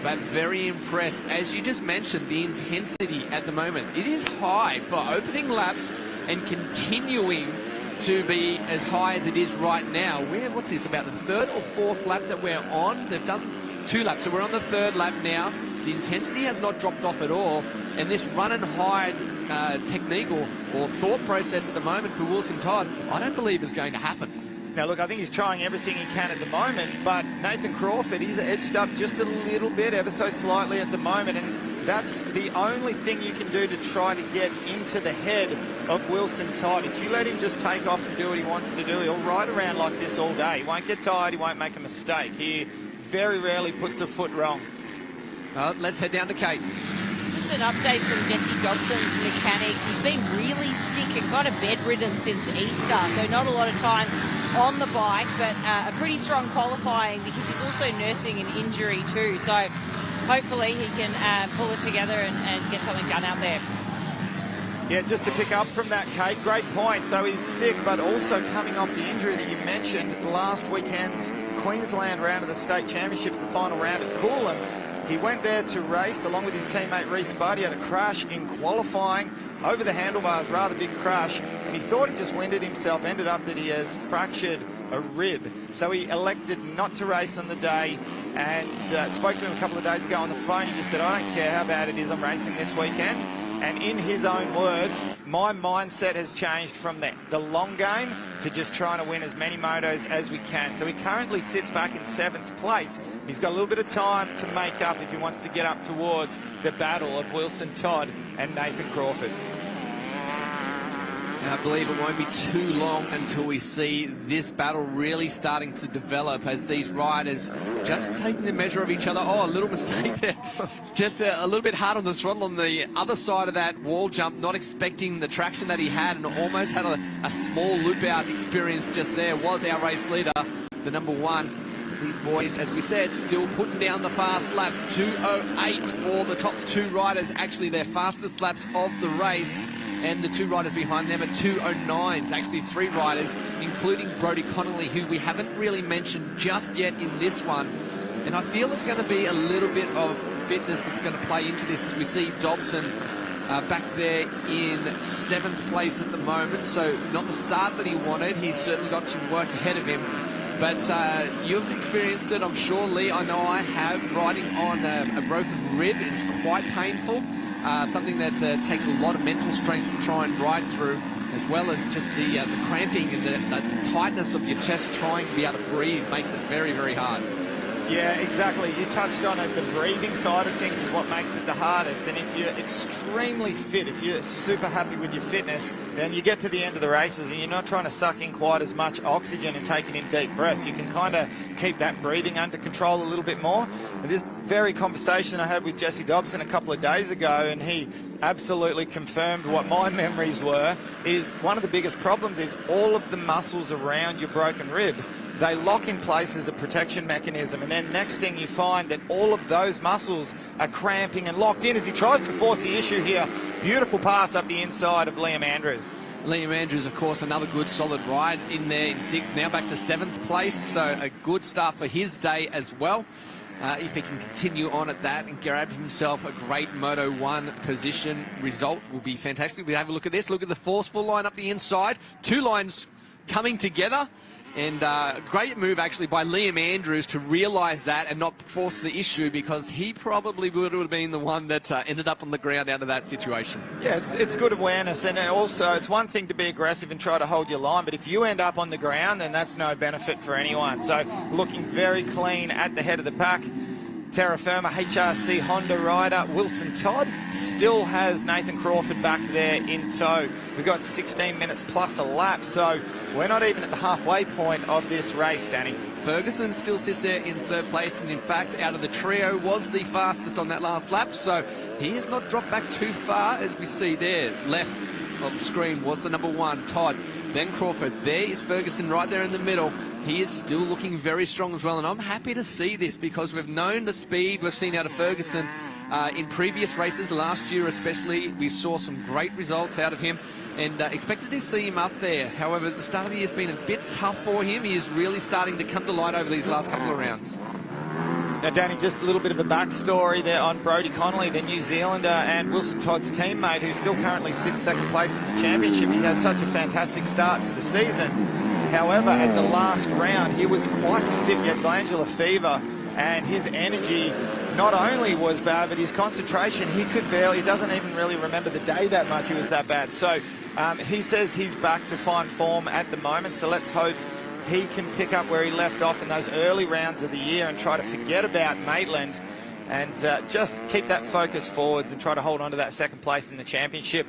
But very impressed. As you just mentioned, the intensity at the moment, it is high for opening laps and continuing to be as high as it is right now. What's this, about the third or fourth lap that we're on? They've done 2 laps, so we're on the 3rd lap now. The intensity has not dropped off at all, and this run and hide technique or thought process at the moment for Wilson Todd, I don't believe is going to happen. Now, look, I think he's trying everything he can at the moment, but Nathan Crawford, he's edged up just a little bit, ever so slightly at the moment, and that's the only thing you can do to try to get into the head of Wilson Todd. If you let him just take off and do what he wants to do, he'll ride around like this all day. He won't get tired, he won't make a mistake. He very rarely puts a foot wrong. Let's head down to Kate. Just an update from Jesse Dobson's mechanic. He's been really sick and kind of bedridden since Easter, so not a lot of time on the bike, but a pretty strong qualifying because he's also nursing an injury too. So hopefully he can pull it together and get something done out there. Yeah, just to pick up from that, Kate, great point. So he's sick, but also coming off the injury that you mentioned last weekend's Queensland round of the state championships, the final round at Coolum. He went there to race along with his teammate Reece Budd. He had a crash in qualifying over the handlebars, rather big crash, and he thought he just winded himself. Ended up that he has fractured a rib. So he elected not to race on the day, and spoke to him a couple of days ago on the phone. He just said, I don't care how bad it is, I'm racing this weekend. And in his own words, my mindset has changed from the long game to just trying to win as many motos as we can. So he currently sits back in 7th place. He's got a little bit of time to make up if he wants to get up towards the battle of Wilson Todd and Nathan Crawford. I believe it won't be too long until we see this battle really starting to develop as these riders just taking the measure of each other. Oh, a little mistake there. Just a little bit hard on the throttle on the other side of that wall jump, not expecting the traction that he had, and almost had a small loop out experience just there. Was our race leader, the number 1. These boys, as we said, still putting down the fast laps. 2:08 for the top 2 riders, actually their fastest laps of the race. And the 2 riders behind them are 2:09s. Actually 3 riders, including Brodie Connolly, who we haven't really mentioned just yet in this one. And I feel it's going to be a little bit of fitness that's going to play into this as we see Dobson back there in 7th place at the moment. So not the start that he wanted. He's certainly got some work ahead of him. But you've experienced it, I'm sure, Lee. I know I have. Riding on a broken rib is quite painful. Something that takes a lot of mental strength to try and ride through, as well as just the cramping and the tightness of your chest trying to be able to breathe makes it very, very hard. Yeah, exactly. You touched on it. The breathing side of things is what makes it the hardest. And if you're extremely fit, if you're super happy with your fitness, then you get to the end of the races and you're not trying to suck in quite as much oxygen and taking in deep breaths. You can kind of keep that breathing under control a little bit more. And this very conversation I had with Jesse Dobson a couple of days ago, and he absolutely confirmed what my memories were, is one of the biggest problems is all of the muscles around your broken rib. They lock in place as a protection mechanism, and then next thing you find that all of those muscles are cramping and locked in as he tries to force the issue here. Beautiful pass up the inside of Liam Andrews. Liam Andrews, of course, another good solid ride in there in 6th, now back to 7th place, so a good start for his day as well. If he can continue on at that and grab himself a great Moto 1 position, result will be fantastic. We have a look at this. Look at the forceful line up the inside. 2 lines coming together. And great move, actually, by Liam Andrews to realise that and not force the issue, because he probably would have been the one that ended up on the ground out of that situation. Yeah, it's good awareness, and also it's one thing to be aggressive and try to hold your line, but if you end up on the ground, then that's no benefit for anyone. So looking very clean at the head of the pack. Terra Firma HRC Honda rider Wilson Todd still has Nathan Crawford back there in tow. We've got 16 minutes plus a lap, so we're not even at the halfway point of this race, Danny. Ferguson still sits there in 3rd place, and in fact, out of the trio, was the fastest on that last lap, so he has not dropped back too far, as we see there. Left of the screen was the number 1, Todd, then Crawford. There is Ferguson right there in the middle. He is still looking very strong as well, and I'm happy to see this because we've known the speed we've seen out of Ferguson in previous races. Last year especially, we saw some great results out of him and expected to see him up there. However, the start of the year has been a bit tough for him. He is really starting to come to light over these last couple of rounds. Now, Danny, just a little bit of a backstory there on Brodie Connolly, the New Zealander and Wilson Todd's teammate, who still currently sits 2nd place in the championship. He had such a fantastic start to the season. However, at the last round, he was quite sick, he had glandular fever, and his energy not only was bad, but his concentration, he doesn't even really remember the day that much, he was that bad. So he says he's back to fine form at the moment, so let's hope he can pick up where he left off in those early rounds of the year and try to forget about Maitland and just keep that focus forwards and try to hold on to that 2nd place in the championship.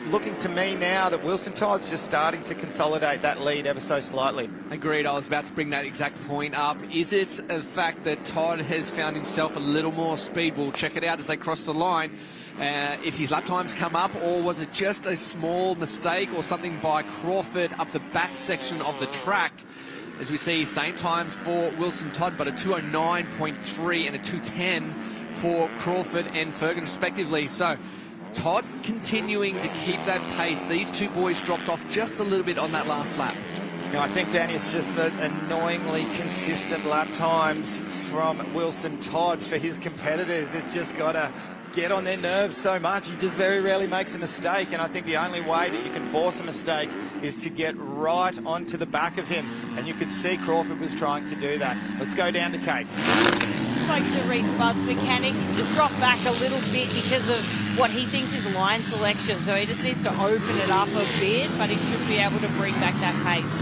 Looking to me now that Wilson Todd's just starting to consolidate that lead ever so slightly. Agreed. I was about to bring that exact point up. Is it the fact that Todd has found himself a little more speed? We'll check it out as they cross the line. if his lap times come up, or was it just a small mistake or something by Crawford up the back section of the track? As we see, same times for Wilson Todd, but a 209.3 and a 210 for Crawford and Ferguson respectively. So Todd continuing to keep that pace. These two boys dropped off just a little bit on that last lap. I think, Danny, it's just the annoyingly consistent lap times from Wilson Todd for his competitors. It's just got to get on their nerves so much. He just very rarely makes a mistake, and I think the only way that you can force a mistake is to get right onto the back of him, and you could see Crawford was trying to do that. Let's go down to Kate. Spoke to Reece Budd's mechanic. He's just dropped back a little bit because of what he thinks is line selection, so he just needs to open it up a bit, but he should be able to bring back that pace.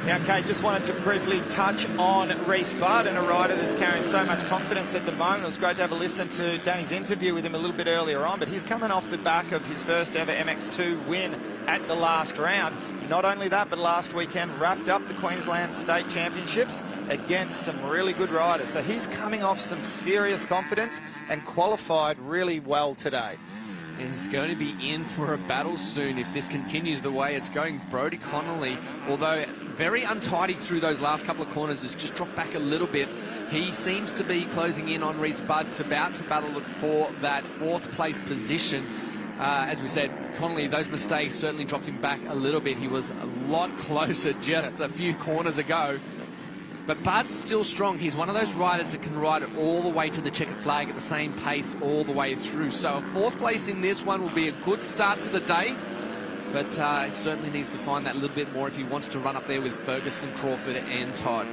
Now, Kate, just wanted to briefly touch on Reece Budd, and a rider that's carrying so much confidence at the moment. It was great to have a listen to Danny's interview with him a little bit earlier on, but he's coming off the back of his first ever MX2 win at the last round. Not only that, but last weekend wrapped up the Queensland State Championships against some really good riders. So he's coming off some serious confidence and qualified really well today. And he's going to be in for a battle soon if this continues the way it's going. Brodie Connolly, although very untidy through those last couple of corners, has just dropped back a little bit. He seems to be closing in on Reece Budd, about to battle for that fourth place position. As we said, Connolly, those mistakes certainly dropped him back a little bit. He was a lot closer just a few corners ago. But Budd's still strong. He's one of those riders that can ride it all the way to the checkered flag at the same pace all the way through. So a fourth place in this one will be a good start to the day. But he certainly needs to find that a little bit more if he wants to run up there with Ferguson, Crawford and Todd.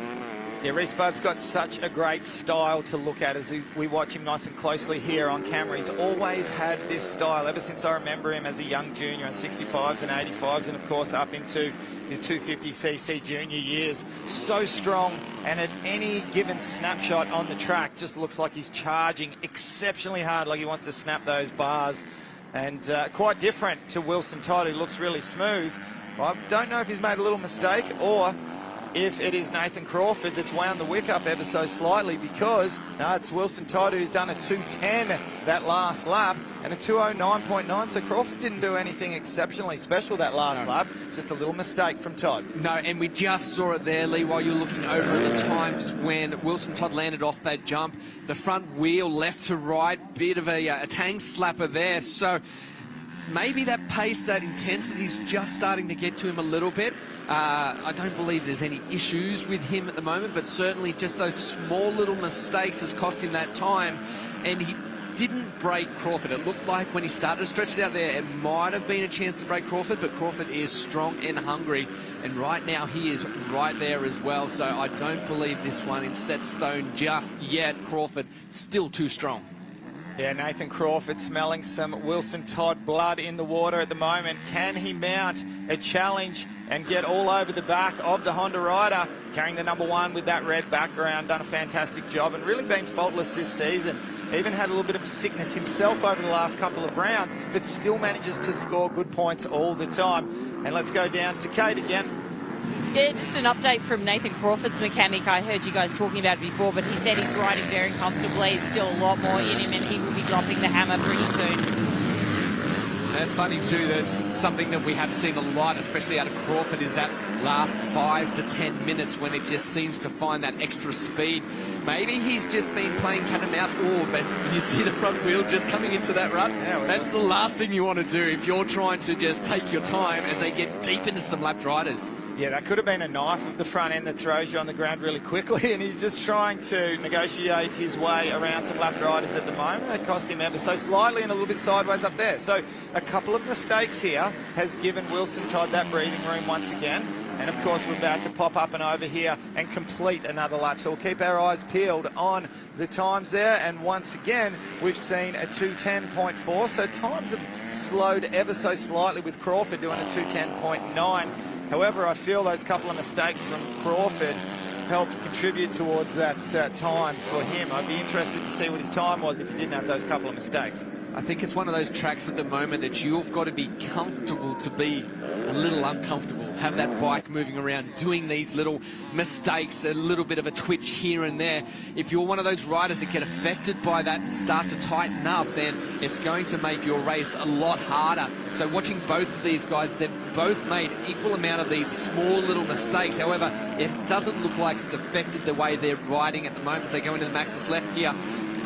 Yeah, Reece Budd's got such a great style to look at as we watch him nice and closely here on camera. He's always had this style ever since I remember him as a young junior on 65s and 85s, and of course up into his 250cc junior years. So strong, and at any given snapshot on the track just looks like he's charging exceptionally hard, like he wants to snap those bars. And quite different to Wilson Todd, who looks really smooth. I don't know if he's made a little mistake or if it is Nathan Crawford that's wound the wick up ever so slightly, because no, it's Wilson Todd who's done a 210 that last lap and a 209.9, so Crawford didn't do anything exceptionally special that last lap, just a little mistake from Todd. No, and we just saw it there, Lee, while you're looking over at the times when Wilson Todd landed off that jump. The front wheel left to right, bit of a tang slapper there, so maybe that pace, that intensity is just starting to get to him a little bit. I don't believe there's any issues with him at the moment, but certainly just those small little mistakes has cost him that time, and he didn't break Crawford. It looked like when he started to stretch it out there, it might have been a chance to break Crawford, but Crawford is strong and hungry, and right now he is right there as well, so I don't believe this one is set stone just yet. Crawford still too strong. Yeah, Nathan Crawford smelling some Wilson Todd blood in the water at the moment. Can he mount a challenge and get all over the back of the Honda rider, carrying the #1 with that red background? Done a fantastic job and really been faultless this season. Even had a little bit of sickness himself over the last couple of rounds, but still manages to score good points all the time. And let's go down to Kate again. Yeah, just an update from Nathan Crawford's mechanic. I heard you guys talking about it before, but he said he's riding very comfortably. There's still a lot more in him, and he will be dropping the hammer pretty soon. That's funny too. That's something that we have seen a lot, especially out of Crawford, is that last 5 to 10 minutes when it just seems to find that extra speed. Maybe he's just been playing cat and mouse. Oh, but you see the front wheel just coming into that rut? Yeah, that's the last thing you want to do if you're trying to just take your time as they get deep into some lapped riders. Yeah, that could have been a knife at the front end that throws you on the ground really quickly, and he's just trying to negotiate his way around some lapped riders at the moment. They cost him ever so slightly and a little bit sideways up there. So a couple of mistakes here has given Wilson Todd that breathing room once again. And of course, we're about to pop up and over here and complete another lap. So we'll keep our eyes peeled on the times there. And once again, we've seen a 210.4. So times have slowed ever so slightly with Crawford doing a 210.9. However, I feel those couple of mistakes from Crawford helped contribute towards that time for him. I'd be interested to see what his time was if he didn't have those couple of mistakes. I think it's one of those tracks at the moment that you've got to be comfortable to be a little uncomfortable. Have that bike moving around, doing these little mistakes, a little bit of a twitch here and there. If you're one of those riders that get affected by that and start to tighten up, then it's going to make your race a lot harder. So watching both of these guys, they've both made equal amount of these small little mistakes. However, it doesn't look like it's affected the way they're riding at the moment. So they go into the Max's left here.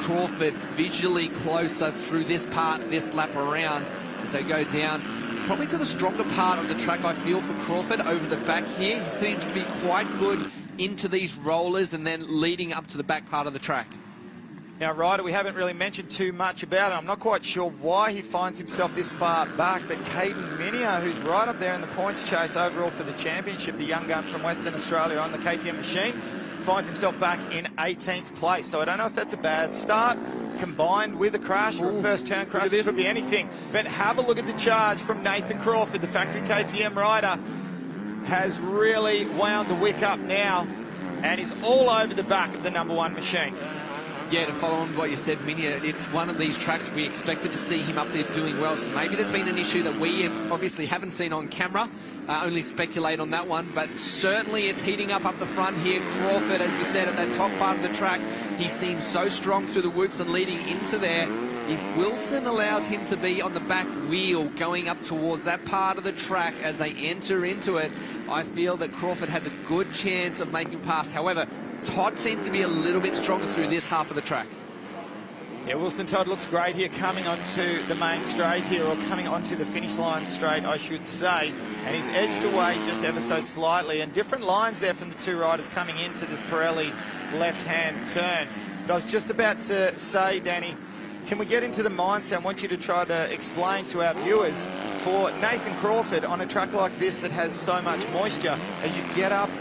Crawford visually closer through this part, this lap around, as they go down probably to the stronger part of the track, I feel, for Crawford over the back here. He seems to be quite good into these rollers and then leading up to the back part of the track. Now, Ryder, we haven't really mentioned too much about it. I'm not quite sure why he finds himself this far back, but Caden Minia, who's right up there in the points chase overall for the championship, the young gun from Western Australia on the KTM machine, finds himself back in 18th place. So I don't know if that's a bad start, combined with a crash or a first turn crash. It could be anything. But have a look at the charge from Nathan Crawford. The factory KTM rider has really wound the wick up now and is all over the back of the #1 machine. Yeah, to follow on what you said, Minia, it's one of these tracks we expected to see him up there doing well. So maybe there's been an issue that we obviously haven't seen on camera. Only speculate on that one. But certainly it's heating up the front here. Crawford, as we said, at that top part of the track, he seems so strong through the woods and leading into there. If Wilson allows him to be on the back wheel going up towards that part of the track as they enter into it, I feel that Crawford has a good chance of making past. However, Todd seems to be a little bit stronger through this half of the track. Yeah, Wilson Todd looks great here, coming onto the main straight here, or coming onto the finish line straight, I should say. And he's edged away just ever so slightly. And different lines there from the two riders coming into this Pirelli left-hand turn. But I was just about to say, Danny, can we get into the mindset? I want you to try to explain to our viewers, for Nathan Crawford on a track like this that has so much moisture, as you get up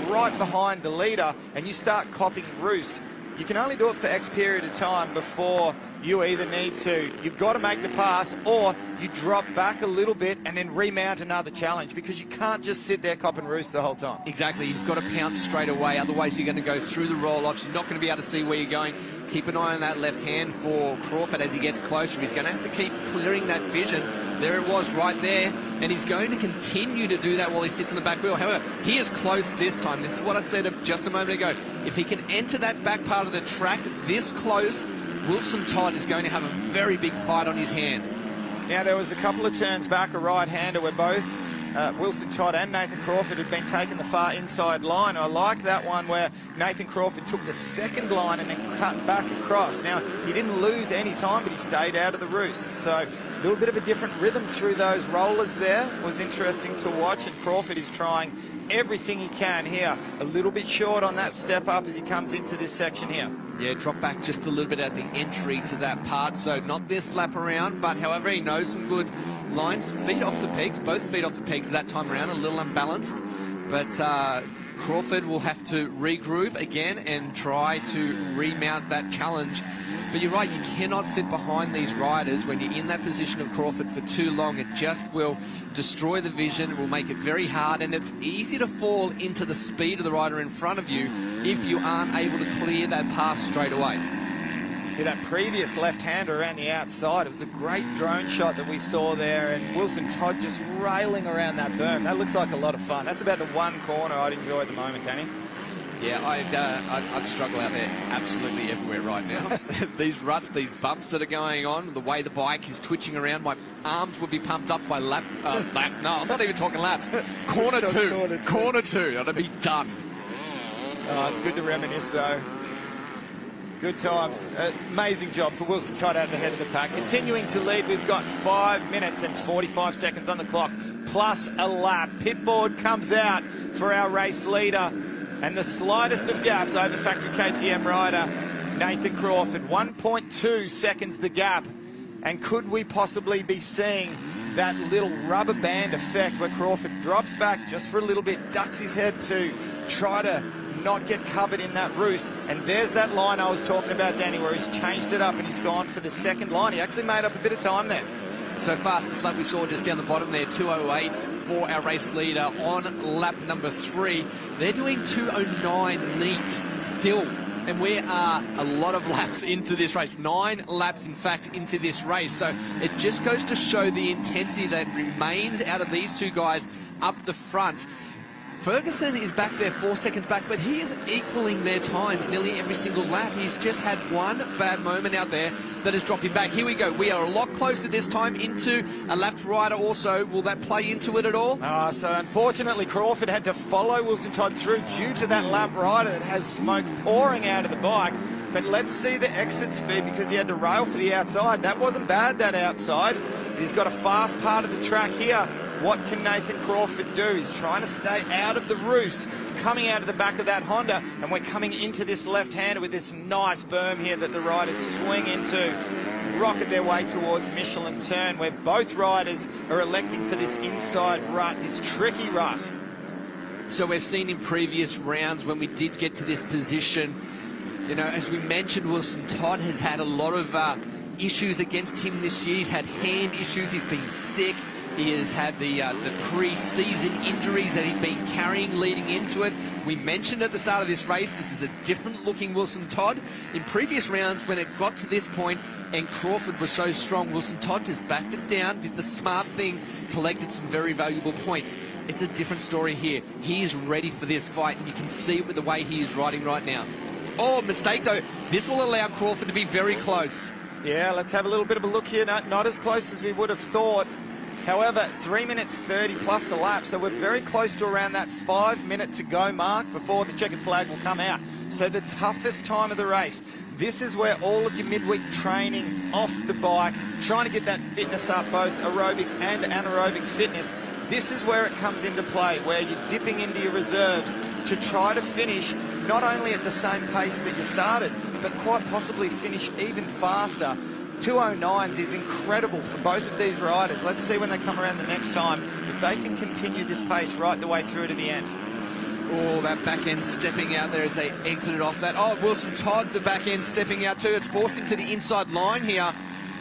right behind the leader and you start copping roost, you can only do it for X period of time before you either need to, you've got to make the pass, or you drop back a little bit and then remount another challenge, because you can't just sit there cop and roost the whole time. Exactly, you've got to pounce straight away, otherwise you're going to go through the roll-offs. You're not going to be able to see where you're going. Keep an eye on that left hand for Crawford as he gets closer. He's going to have to keep clearing that vision. There it was right there, and he's going to continue to do that while he sits in the back wheel. However, he is close this time. This is what I said just a moment ago. If he can enter that back part of the track this close, Wilson Todd is going to have a very big fight on his hand. Now, there was a couple of turns back, a right-hander, where both Wilson Todd and Nathan Crawford had been taking the far inside line. I like that one where Nathan Crawford took the second line and then cut back across. Now, he didn't lose any time, but he stayed out of the roost. So a little bit of a different rhythm through those rollers there. It was interesting to watch, and Crawford is trying everything he can here. A little bit short on that step up as he comes into this section here. Yeah, drop back just a little bit at the entry to that part, so not this lap around, but however, he knows some good lines. Feet off the pegs, both feet off the pegs that time around, a little unbalanced, but Crawford will have to regroup again and try to remount that challenge. But you're right, you cannot sit behind these riders when you're in that position of Crawford for too long. It just will destroy the vision, it will make it very hard, and it's easy to fall into the speed of the rider in front of you if you aren't able to clear that pass straight away. Yeah, that previous left-hander around the outside, it was a great drone shot that we saw there, and Wilson Todd just railing around that berm. That looks like a lot of fun. That's about the one corner I'd enjoy at the moment, Danny. Yeah, I'd struggle out there absolutely everywhere right now. These ruts, these bumps that are going on, the way the bike is twitching around, my arms would be pumped up by lap. No, I'm not even talking laps. Corner two, I'd be done. Oh, it's good to reminisce, though. Good times. Amazing job for Wilson Todd at the head of the pack. Continuing to lead, we've got 5 minutes and 45 seconds on the clock, plus a lap. Pitboard comes out for our race leader, and the slightest of gaps over factory KTM rider Nathan Crawford. 1.2 seconds the gap. And could we possibly be seeing that little rubber band effect where Crawford drops back just for a little bit, ducks his head to try to not get covered in that roost? And there's that line I was talking about, Danny, where he's changed it up and he's gone for the second line. He actually made up a bit of time there. So fastest lap we saw just down the bottom there, 2:08 for our race leader on lap number 3. They're doing 2:09 neat still And we are a lot of laps into this race. 9 laps, in fact, into this race. So it just goes to show the intensity that remains out of these two guys up the front. Ferguson is back there 4 seconds back, but he is equaling their times nearly every single lap. He's just had one bad moment out there that has dropped him back. Here we go. We are a lot closer this time into a lapped rider also. Will that play into it at all? So unfortunately, Crawford had to follow Wilson Todd through due to that lap rider that has smoke pouring out of the bike. But let's see the exit speed, because he had to rail for the outside. That wasn't bad, that outside. He's got a fast part of the track here. What can Nathan Crawford do? He's trying to stay out of the roost, coming out of the back of that Honda, and we're coming into this left-hander with this nice berm here that the riders swing into, rocket their way towards Michelin turn, where both riders are electing for this inside rut, this tricky rut. So we've seen in previous rounds when we did get to this position, you know, as we mentioned, Wilson Todd has had a lot of issues against him this year. He's had hand issues, he's been sick. He has had the pre-season injuries that he'd been carrying leading into it. We mentioned at the start of this race, this is a different looking Wilson Todd. In previous rounds, when it got to this point and Crawford was so strong, Wilson Todd just backed it down, did the smart thing, collected some very valuable points. It's a different story here. He is ready for this fight, and you can see it with the way he is riding right now. Oh, mistake though. This will allow Crawford to be very close. Yeah, let's have a little bit of a look here. Not as close as we would have thought. However, 3 minutes 30 plus a lap, so we're very close to around that 5 minute to go mark before the checkered flag will come out. So the toughest time of the race. This is where all of your midweek training off the bike, trying to get that fitness up, both aerobic and anaerobic fitness. This is where it comes into play, where you're dipping into your reserves to try to finish not only at the same pace that you started, but quite possibly finish even faster. 209s is incredible for both of these riders. Let's see when they come around the next time if they can continue this pace right the way through to the end. Oh, that back end stepping out there as they exited off that. Oh, Wilson Todd, the back end stepping out too. It's forced him to the inside line here.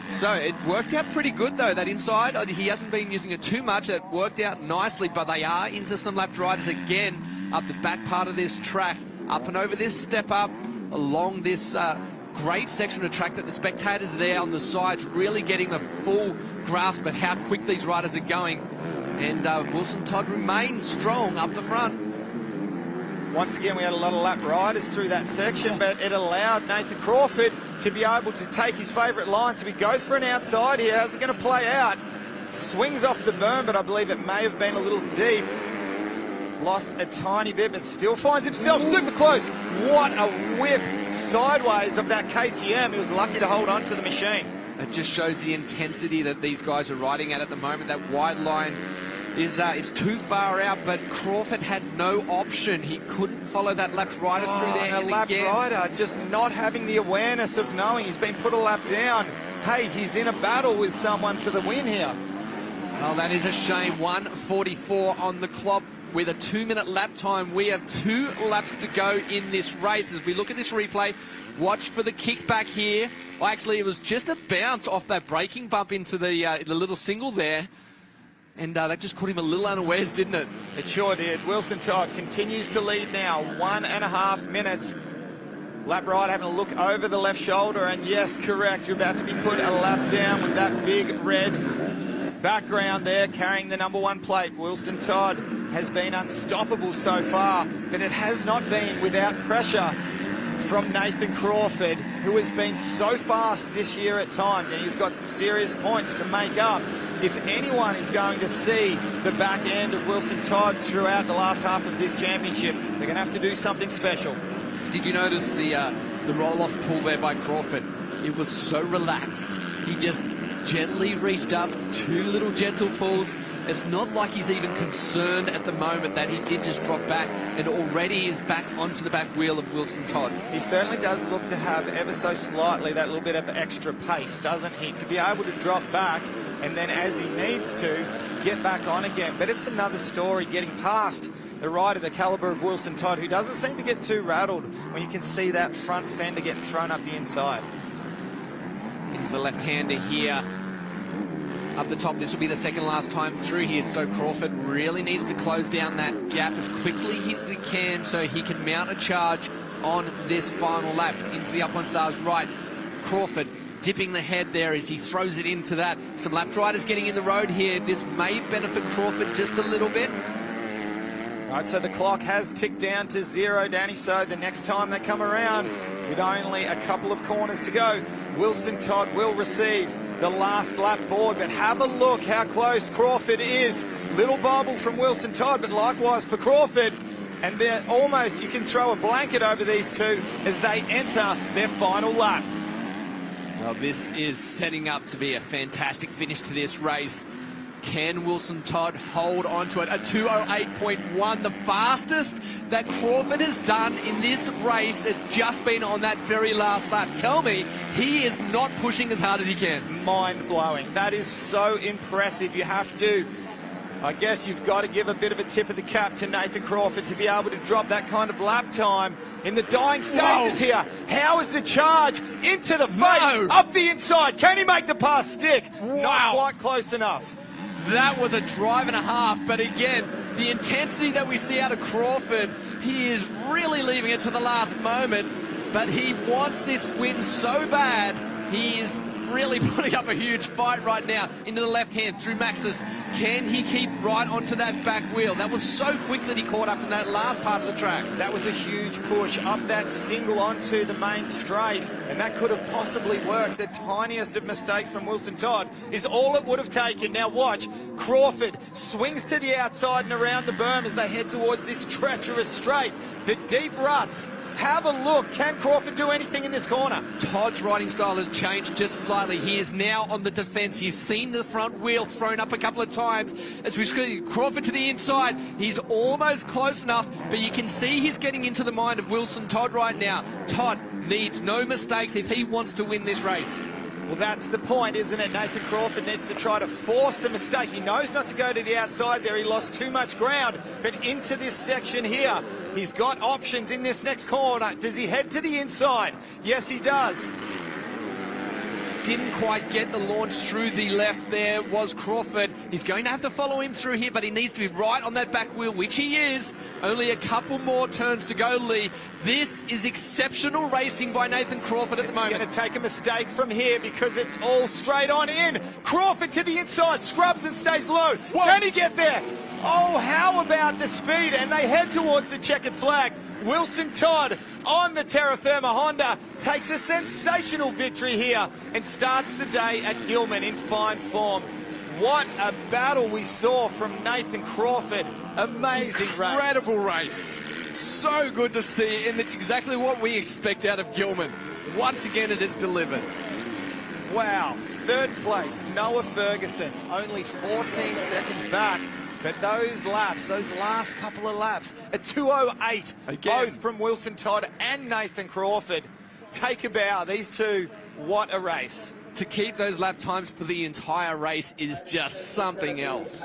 So it worked out pretty good though, that inside. He hasn't been using it too much. It worked out nicely, but they are into some lapped riders again up the back part of this track, up and over this step up along this great section of track that the spectators there on the sides really getting a full grasp of how quick these riders are going. And Wilson Todd remains strong up the front. Once again, we had a lot of lap riders through that section, but it allowed Nathan Crawford to be able to take his favourite line. So he goes for an outside here. How's it going to play out? Swings off the berm, but I believe it may have been a little deep. Lost a tiny bit, but still finds himself super close. What a whip sideways of that KTM. He was lucky to hold on to the machine. It just shows the intensity that these guys are riding at the moment. That wide line is too far out, but Crawford had no option. He couldn't follow that lap rider through there. And a lap rider just not having the awareness of knowing he's been put a lap down. Hey, he's in a battle with someone for the win here. Well, that is a shame. 1:44 on the clock. With a 2 minute lap time, we have 2 laps to go in this race. As we look at this replay, watch for the kickback here. Well, actually, it was just a bounce off that braking bump into the little single there. And that just caught him a little unawares, didn't it? It sure did. Wilson Todd continues to lead now, 1.5 minutes. Lap rider having a look over the left shoulder, and yes, correct, you're about to be put a lap down with that big red background there carrying the #1 plate. Wilson Todd has been unstoppable so far, but it has not been without pressure from Nathan Crawford, who has been so fast this year at times, and he's got some serious points to make up. If anyone is going to see the back end of Wilson Todd throughout the last half of this championship, they're going to have to do something special. Did you notice the roll-off pull there by Crawford? It was so relaxed. He just gently reached up, 2 little gentle pulls. It's not like he's even concerned at the moment that he did just drop back and already is back onto the back wheel of Wilson Todd. He certainly does look to have ever so slightly that little bit of extra pace, doesn't he? To be able to drop back and then as he needs to, get back on again. But it's another story getting past the rider the calibre of Wilson Todd, who doesn't seem to get too rattled when you can see that front fender getting thrown up the inside. Into the left-hander here. Up the top, this will be the second last time through here, so Crawford really needs to close down that gap as quickly as he can so he can mount a charge on this final lap. Into the up one star's right. Crawford dipping the head there as he throws it into that. Some lap riders getting in the road here. This may benefit Crawford just a little bit. Right, so the clock has ticked down to 0, Danny, so the next time they come around with only a couple of corners to go, Wilson Todd will receive the last lap board. But have a look how close Crawford is. Little bobble from Wilson Todd, but likewise for Crawford. And they're almost, you can throw a blanket over these two as they enter their final lap. Well, this is setting up to be a fantastic finish to this race. Can Wilson Todd hold on to it? A 2:08.1, the fastest that Crawford has done in this race has just been on that very last lap. Tell me he is not pushing as hard as he can. Mind-blowing. That is so impressive. You have to, I guess you've got to give a bit of a tip of the cap to Nathan Crawford to be able to drop that kind of lap time in the dying stages here. How is the charge into the face, up the inside? Can he make the pass stick? Wow. Not quite close enough. That was a drive and a half, but again, the intensity that we see out of Crawford, he is really leaving it to the last moment, but he wants this win so bad. He is really putting up a huge fight right now into the left hand through Maxis. Can he keep right onto that back wheel? That was so quick that he caught up in that last part of the track. That was a huge push up that single onto the main straight, and that could have possibly worked. The tiniest of mistakes from Wilson Todd is all it would have taken. Now watch, Crawford swings to the outside and around the berm as they head towards this treacherous straight. The deep ruts. Have a look. Can Crawford do anything in this corner? Todd's riding style has changed just slightly. He is now on the defense. He's seen the front wheel thrown up a couple of times. As we see Crawford to the inside, he's almost close enough, but you can see he's getting into the mind of Wilson Todd right now. Todd needs no mistakes if he wants to win this race. Well, that's the point, isn't it? Nathan Crawford needs to try to force the mistake. He knows not to go to the outside there. He lost too much ground. But into this section here, he's got options in this next corner. Does he head to the inside? Yes, he does. Didn't quite get the launch through the left there was Crawford. He's going to have to follow him through here, but he needs to be right on that back wheel, which he is. Only a couple more turns to go, Lee. This is exceptional racing by Nathan Crawford at the moment. He's going to take a mistake from here because it's all straight on in. Crawford to the inside, scrubs and stays low. Whoa. Can he get there? Oh, how about the speed? And they head towards the checkered flag. Wilson Todd on the Terra Firma Honda takes a sensational victory here and starts the day at Gillman in fine form. What a battle we saw from Nathan Crawford. Amazing race. Incredible race. So good to see, and it's exactly what we expect out of Gillman. Once again, it is delivered. Wow. Third place, Noah Ferguson, only 14 seconds back. But those laps, those last couple of laps, a 2:08, again, both from Wilson Todd and Nathan Crawford. Take a bow. These two, what a race. To keep those lap times for the entire race is just something else.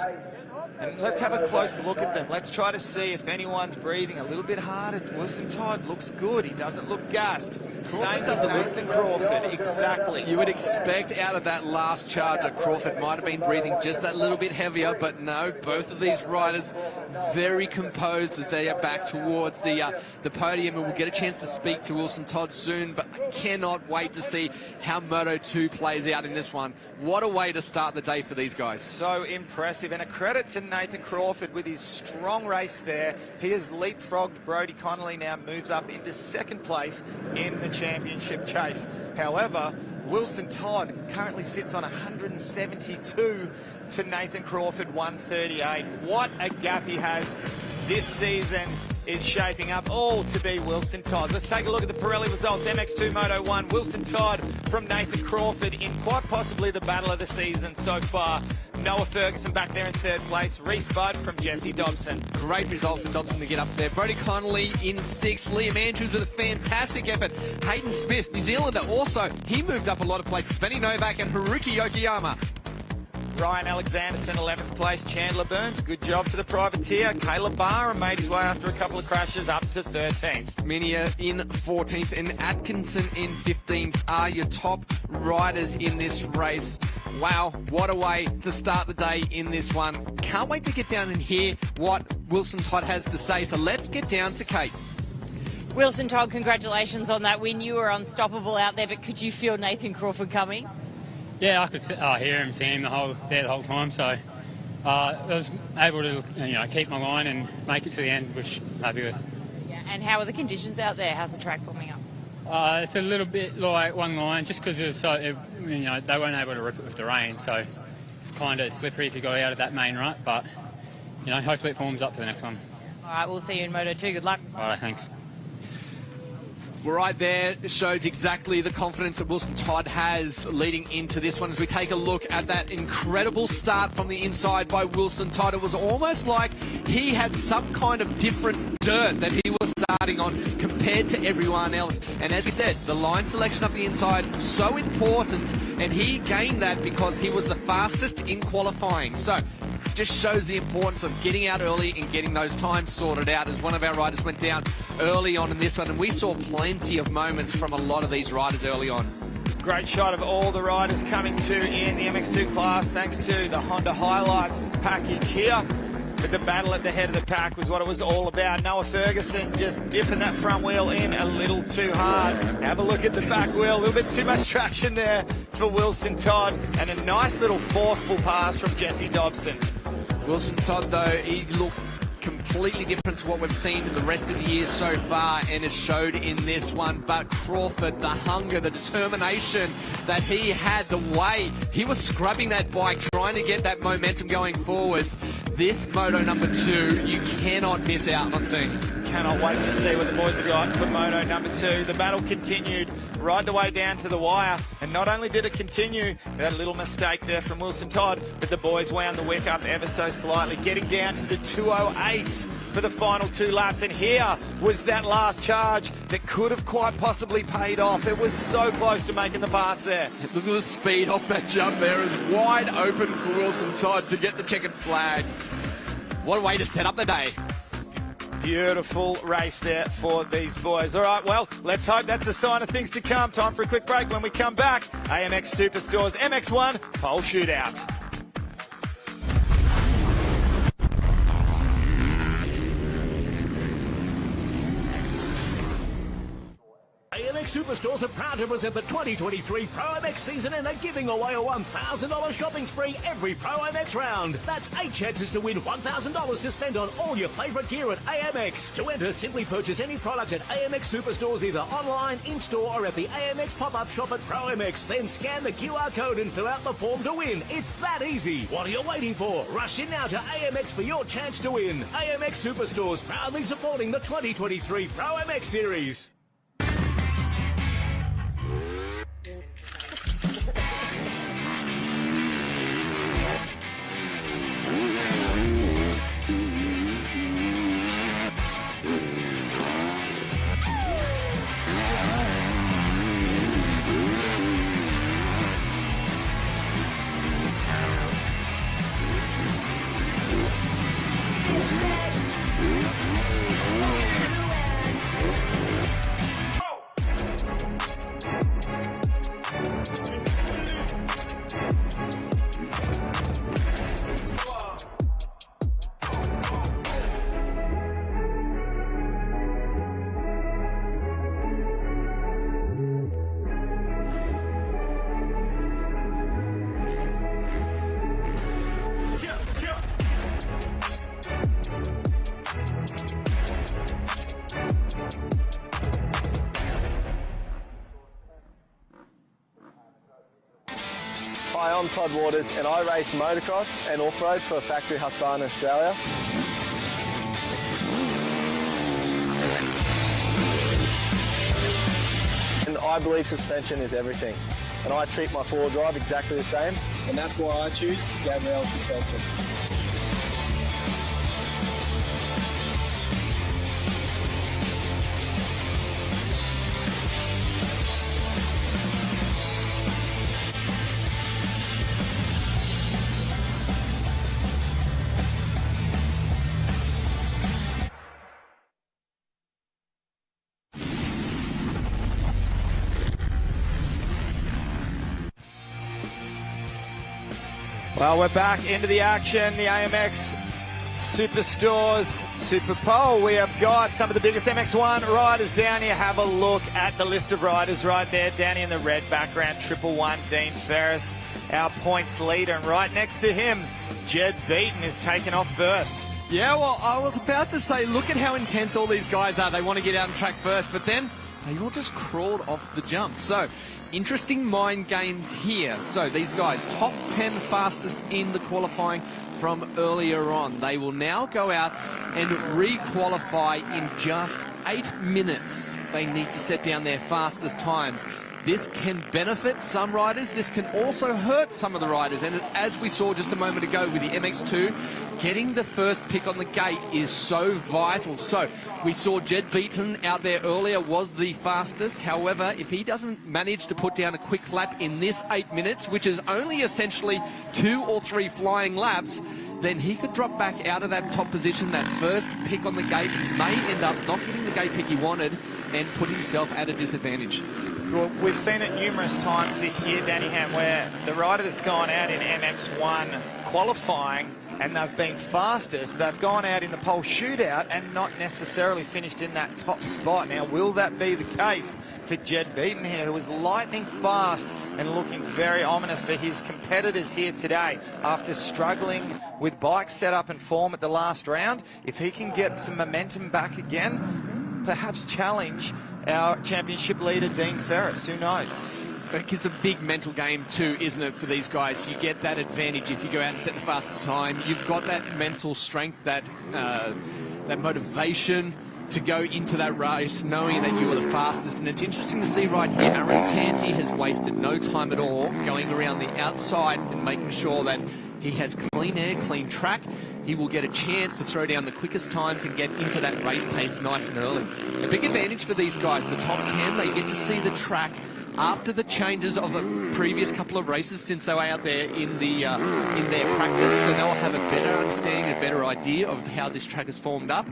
And let's have a closer look at them. Let's try to see if anyone's breathing a little bit harder. Wilson Todd looks good. He doesn't look gassed. Same as Nathan Crawford. Exactly. You would expect out of that last charge that Crawford might have been breathing just that little bit heavier, but no, both of these riders very composed as they are back towards the podium, and we'll get a chance to speak to Wilson Todd soon, but I cannot wait to see how Moto2 plays out in this one. What a way to start the day for these guys. So impressive, and a credit to Nathan Crawford with his strong race there. He has leapfrogged Brodie Connolly, now moves up into second place in the championship chase. However, Wilson Todd currently sits on 172 to Nathan Crawford 138. What a gap he has. This season is shaping up all to be Wilson Todd. Let's take a look at the Pirelli results. MX2 Moto 1, Wilson Todd from Nathan Crawford in quite possibly the battle of the season so far. Noah Ferguson back there in third place. Reese Budd from Jesse Dobson. Great result for Dobson to get up there. Brodie Connolly in sixth. Liam Andrews with a fantastic effort. Hayden Smith, New Zealander, also, he moved up a lot of places. Benny Novak and Haruki Yokoyama. Ryan Alexanderson, 11th place. Chandler Burns, good job for the privateer. Caleb Barham made his way after a couple of crashes up to 13th. Minia in 14th and Atkinson in 15th are your top riders in this race. Wow, what a way to start the day in this one. Can't wait to get down and hear what Wilson Todd has to say, so let's get down to Kate. Wilson Todd, congratulations on that win. You were unstoppable out there, but could you feel Nathan Crawford coming? Yeah, I could hear him, see him the whole time. So I was able to keep my line and make it to the end, which I'm happy with. Yeah, and how are the conditions out there? How's the track forming up? It's a little bit like one line, just because they weren't able to rip it with the rain, so it's kind of slippery if you go out of that main rut. But hopefully it forms up for the next one. All right, we'll see you in Moto 2. Good luck. All right, thanks. Well, right there shows exactly the confidence that Wilson Todd has leading into this one. As we take a look at that incredible start from the inside by Wilson Todd, it was almost like he had some kind of different dirt that he was starting on compared to everyone else. And as we said, the line selection up the inside, so important, and he gained that because he was the fastest in qualifying. So just shows the importance of getting out early and getting those times sorted out, as one of our riders went down early on in this one, and we saw plenty of moments from a lot of these riders early on. Great shot of all the riders coming to in the MX2 class, thanks to the Honda Highlights package here. But the battle at the head of the pack was what it was all about. Noah Ferguson just dipping that front wheel in a little too hard. Have a look at the back wheel, a little bit too much traction there for Wilson Todd, and a nice little forceful pass from Jesse Dobson. Wilson Todd, though, he looks completely different to what we've seen in the rest of the year so far, and it showed in this one. But Crawford, the hunger, the determination that he had, the way he was scrubbing that bike, trying to get that momentum going forwards. This Moto number 2, you cannot miss out on seeing. Cannot wait to see what the boys have got for Moto number 2. The battle continued right the way down to the wire, and not only did it continue, that little mistake there from Wilson Todd, but the boys wound the wick up ever so slightly, getting down to the 208s for the final 2 laps. And here was that last charge that could have quite possibly paid off. It was so close to making the pass there. Look at the speed off that jump there. Is wide open for Wilson Todd to get the checkered flag. What a way to set up the day. Beautiful race there for these boys. All right, well, let's hope that's a sign of things to come. Time for a quick break. When we come back, AMX Superstores MX1 pole shootout. AMX Superstores are proud to present the 2023 ProMX season and are giving away a $1,000 shopping spree every ProMX round. That's 8 chances to win $1,000 to spend on all your favourite gear at AMX. To enter, simply purchase any product at AMX Superstores, either online, in-store, or at the AMX pop-up shop at ProMX. Then scan the QR code and fill out the form to win. It's that easy. What are you waiting for? Rush in now to AMX for your chance to win. AMX Superstores, proudly supporting the 2023 ProMX series. Hi, I'm Todd Waters and I race motocross and off-road for Factory Husqvarna Australia. And I believe suspension is everything. And I treat my four-wheel drive exactly the same. And that's why I choose Gabrielle suspension. Well, we're back into the action. The AMX Superstores Super Pole. We have got some of the biggest MX1 riders down here. Have a look at the list of riders right there. Down here in the red background, 111 Dean Ferris, our points leader. And right next to him, Jed Beaton is taken off first. Yeah, well, I was about to say, look at how intense all these guys are. They want to get out on track first, but then they all just crawled off the jump. So, interesting mind games here. So, these guys, top 10 fastest in the qualifying from earlier on. They will now go out and re-qualify in just 8 minutes. They need to set down their fastest times. This can benefit some riders. This can also hurt some of the riders. And as we saw just a moment ago with the MX2, getting the first pick on the gate is so vital. So we saw Jed Beaton out there earlier was the fastest. However, if he doesn't manage to put down a quick lap in this 8 minutes, which is only essentially 2 or 3 flying laps, then he could drop back out of that top position. That first pick on the gate may end up not getting the gate pick he wanted and put himself at a disadvantage. Well, we've seen it numerous times this year, Danny Ham, where the rider that's gone out in MX1 qualifying and they've been fastest, they've gone out in the pole shootout and not necessarily finished in that top spot. Now, will that be the case for Jed Beaton here, who was lightning fast and looking very ominous for his competitors here today after struggling with bike setup and form at the last round? If he can get some momentum back again, perhaps challenge our championship leader, Dean Ferris. Who knows? It's a big mental game too, isn't it, for these guys? You get that advantage if you go out and set the fastest time. You've got that mental strength, that motivation to go into that race knowing that you are the fastest. And it's interesting to see right here, Aaron Tanti has wasted no time at all going around the outside and making sure that he has clean air, clean track. He will get a chance to throw down the quickest times and get into that race pace nice and early. A big advantage for these guys, the top 10, they get to see the track after the changes of the previous couple of races since they were out there in their practice, so they'll have a better understanding, a better idea of how this track is formed up.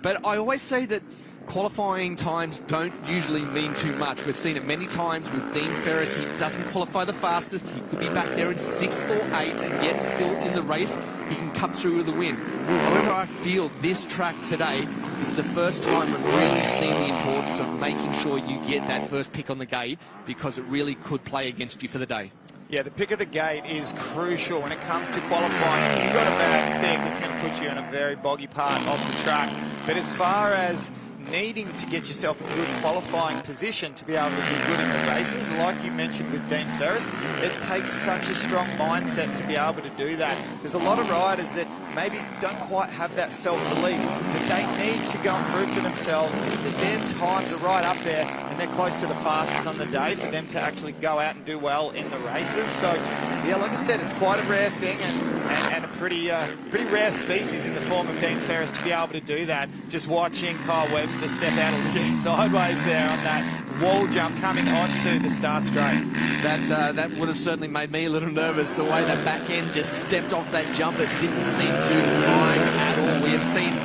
But I always say that qualifying times don't usually mean too much. We've seen it many times with Dean Ferris. He doesn't qualify the fastest. He could be back there in 6th or 8th, and yet still in the race, he can come through with a win. However, I feel this track today is the first time we've really seen the importance of making sure you get that first pick on the gate, because it really could play against you for the day. Yeah, the pick of the gate is crucial when it comes to qualifying. If you've got a bad pick, it's going to put you in a very boggy part of the track. But as far as needing to get yourself a good qualifying position to be able to be good in the races, like you mentioned with Dean Ferris, it takes such a strong mindset to be able to do that. There's a lot of riders that maybe don't quite have that self-belief, that they need to go and prove to themselves that their times are right up there and they're close to the fastest on the day for them to actually go out and do well in the races. So, yeah, like I said, it's quite a rare thing and a pretty rare species in the form of Dean Ferris to be able to do that. Just watching Kyle Webster step out a little bit sideways there on that wall jump coming onto the start straight. That would have certainly made me a little nervous, the way that back end just stepped off that jump. It didn't seem to mind at all. We have seen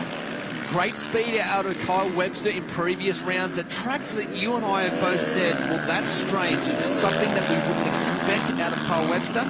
great speed out of Kyle Webster in previous rounds at tracks that you and I have both said, well, that's strange. It's something that we wouldn't expect out of Kyle Webster.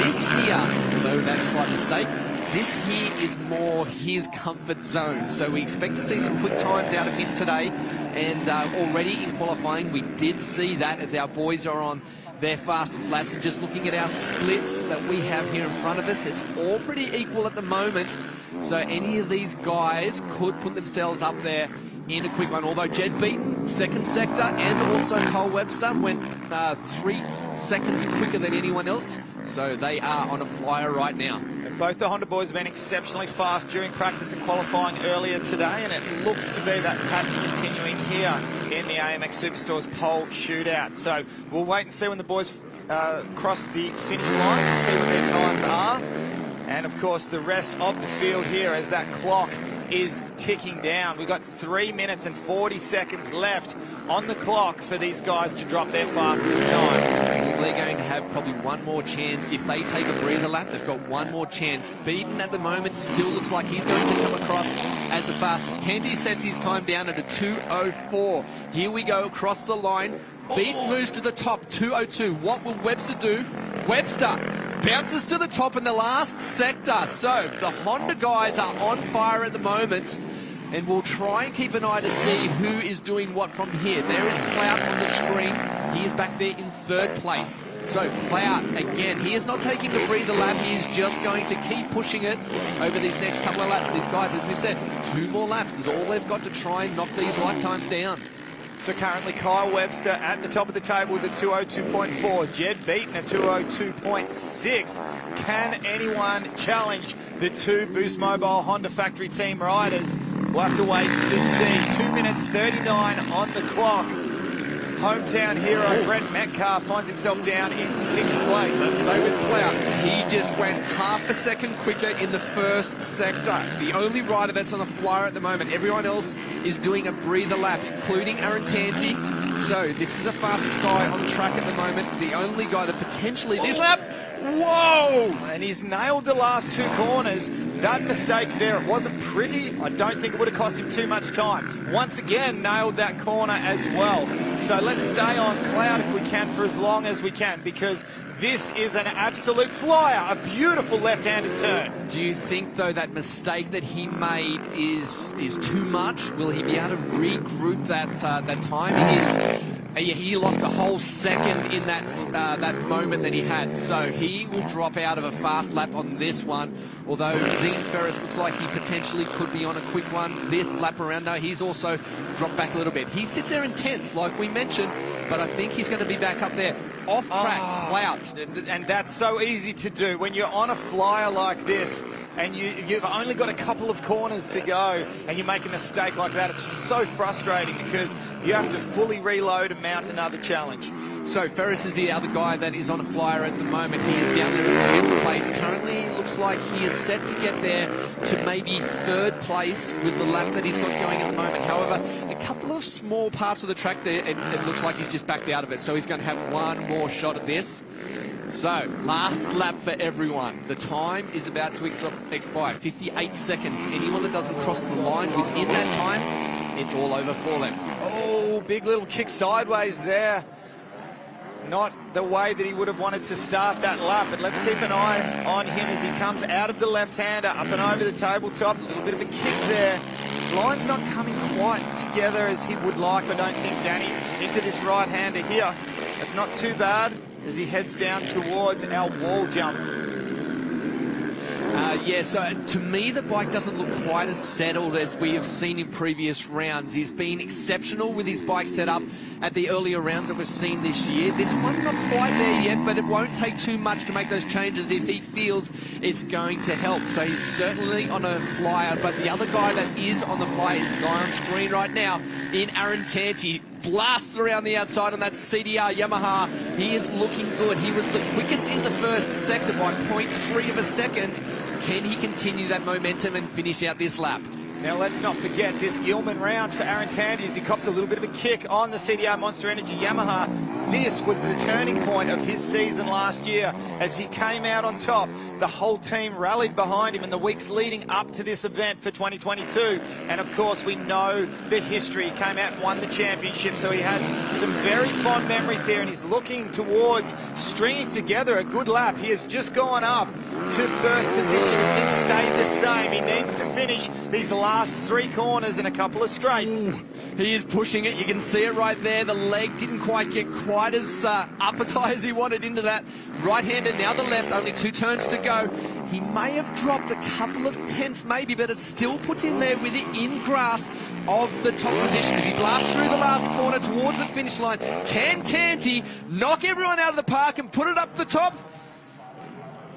This here, although that's a slight mistake, this here is more his comfort zone. So we expect to see some quick times out of him today. And already in qualifying, we did see that as our boys are on their fastest laps. And just looking at our splits that we have here in front of us, it's all pretty equal at the moment. So any of these guys could put themselves up there in a quick one. Although Jed Beaton, second sector, and also Kyle Webster went 3 seconds quicker than anyone else. So they are on a flyer right now. Both the Honda boys have been exceptionally fast during practice and qualifying earlier today, and it looks to be that pattern continuing here in the AMX Superstores pole shootout. So we'll wait and see when the boys cross the finish line to see what their times are. And of course the rest of the field here as that clock is ticking down. We've got 3 minutes and 40 seconds left on the clock for these guys to drop their fastest time. Well, they're going to have probably one more chance. If they take a breather lap, they've got one more chance. Beaton at the moment still looks like he's going to come across as the fastest. Tanti sets his time down at a 2:04. Here we go across the line. Beaton moves to the top, 2:02. What will Webster do? Webster bounces to the top in the last sector. So the Honda guys are on fire at the moment, and we'll try and keep an eye to see who is doing what from here. There is Cloud on the screen. He is back there in third place. So Cloud, again, he is not taking a breather lap. He is just going to keep pushing it over these next couple of laps. These guys, as we said, 2 more laps is all they've got to try and knock these lap times down. So currently Kyle Webster at the top of the table with a 202.4. Jed Beaton a 202.6. Can anyone challenge the 2 Boost Mobile Honda factory team riders? We'll have to wait to see. 2 minutes 39 on the clock. Hometown hero Brett Metcalf finds himself down in 6th place. Let's stay with Cloud. He just went half a second quicker in the first sector. The only rider that's on the flyer at the moment. Everyone else is doing a breather lap, including Aaron Tanti. So this is the fastest guy on the track at the moment. The only guy that potentially this lap. Whoa! And he's nailed the last 2 corners. That mistake there, it wasn't pretty. I don't think it would have cost him too much time. Once again, nailed that corner as well. So let's stay on Cloud if we can for as long as we can, because this is an absolute flyer, a beautiful left-handed turn. Do you think, though, that mistake that he made is too much? Will he be able to regroup that time? He lost a whole second in that moment that he had. So he will drop out of a fast lap on this one. Although Dean Ferris looks like he potentially could be on a quick one this lap around. No, he's also dropped back a little bit. He sits there in 10th, like we mentioned, but I think he's going to be back up there. Off track, Cloud. And that's so easy to do. When you're on a flyer like this and you've only got a couple of corners to go and you make a mistake like that, it's so frustrating because you have to fully reload and mount another challenge. So Ferris is the other guy that is on a flyer at the moment. He is down there in 10th place. Currently looks like he is set to get there to maybe 3rd place with the lap that he's got going at the moment. However, a couple of small parts of the track there, it looks like he's just backed out of it. So he's going to have one more shot at this. So, last lap for everyone. The time is about to expire. 58 seconds. Anyone that doesn't cross the line within that time, it's all over for them. Oh, big little kick sideways there. Not the way that he would have wanted to start that lap, but let's keep an eye on him as he comes out of the left-hander, up and over the tabletop. A little bit of a kick there. His line's not coming quite together as he would like, I don't think, Danny, into this right-hander here. That's not too bad as he heads down towards our wall jump. Yeah, so to me, the bike doesn't look quite as settled as we have seen in previous rounds. He's been exceptional with his bike setup at the earlier rounds that we've seen this year. This one not quite there yet, but it won't take too much to make those changes if he feels it's going to help. So he's certainly on a flyer, but the other guy that is on the flyer is the guy on screen right now in Aaron Tanti. Blasts around the outside on that CDR Yamaha. He is looking good. He was the quickest in the first sector by 0.3 of a second. Can he continue that momentum and finish out this lap? Now, let's not forget this Gillman round for Aaron Tanti as he cops a little bit of a kick on the CDR Monster Energy Yamaha. This was the turning point of his season last year as he came out on top. The whole team rallied behind him in the weeks leading up to this event for 2022. And, of course, we know the history. He came out and won the championship, so he has some very fond memories here, and he's looking towards stringing together a good lap. He has just gone up to first position. If things stay the same, he needs to finish these last 3 corners and a couple of straights. Ooh, he is pushing it. You can see it right there. The leg didn't quite get quite as up as high as he wanted into that right-hander. Now the left, only 2 turns to go. He may have dropped a couple of tenths maybe, but it still puts him there with it in grasp of the top position as he blasts through the last corner towards the finish line. Can Tanti knock everyone out of the park and put it up the top?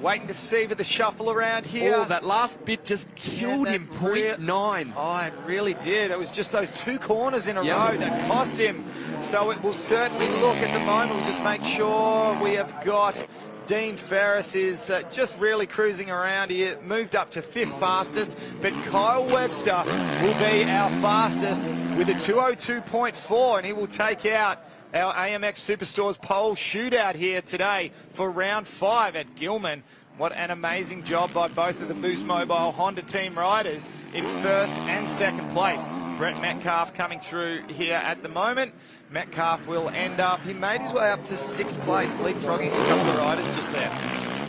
Waiting to see with the shuffle around here. Oh, that last bit just killed him, 0.9. Oh, it really did. It was just those 2 corners in a row that cost him. So it will certainly look at the moment. We'll just make sure we have got Dean Ferris is just really cruising around here, moved up to 5th fastest, but Kyle Webster will be our fastest with a 202.4, and he will take out our AMX Superstores pole shootout here today for round 5 at Gillman. What an amazing job by both of the Boost Mobile Honda team riders in 1st and 2nd place. Brett Metcalf coming through here at the moment. Metcalf will end up, he made his way up to 6th place, leapfrogging a couple of riders just there.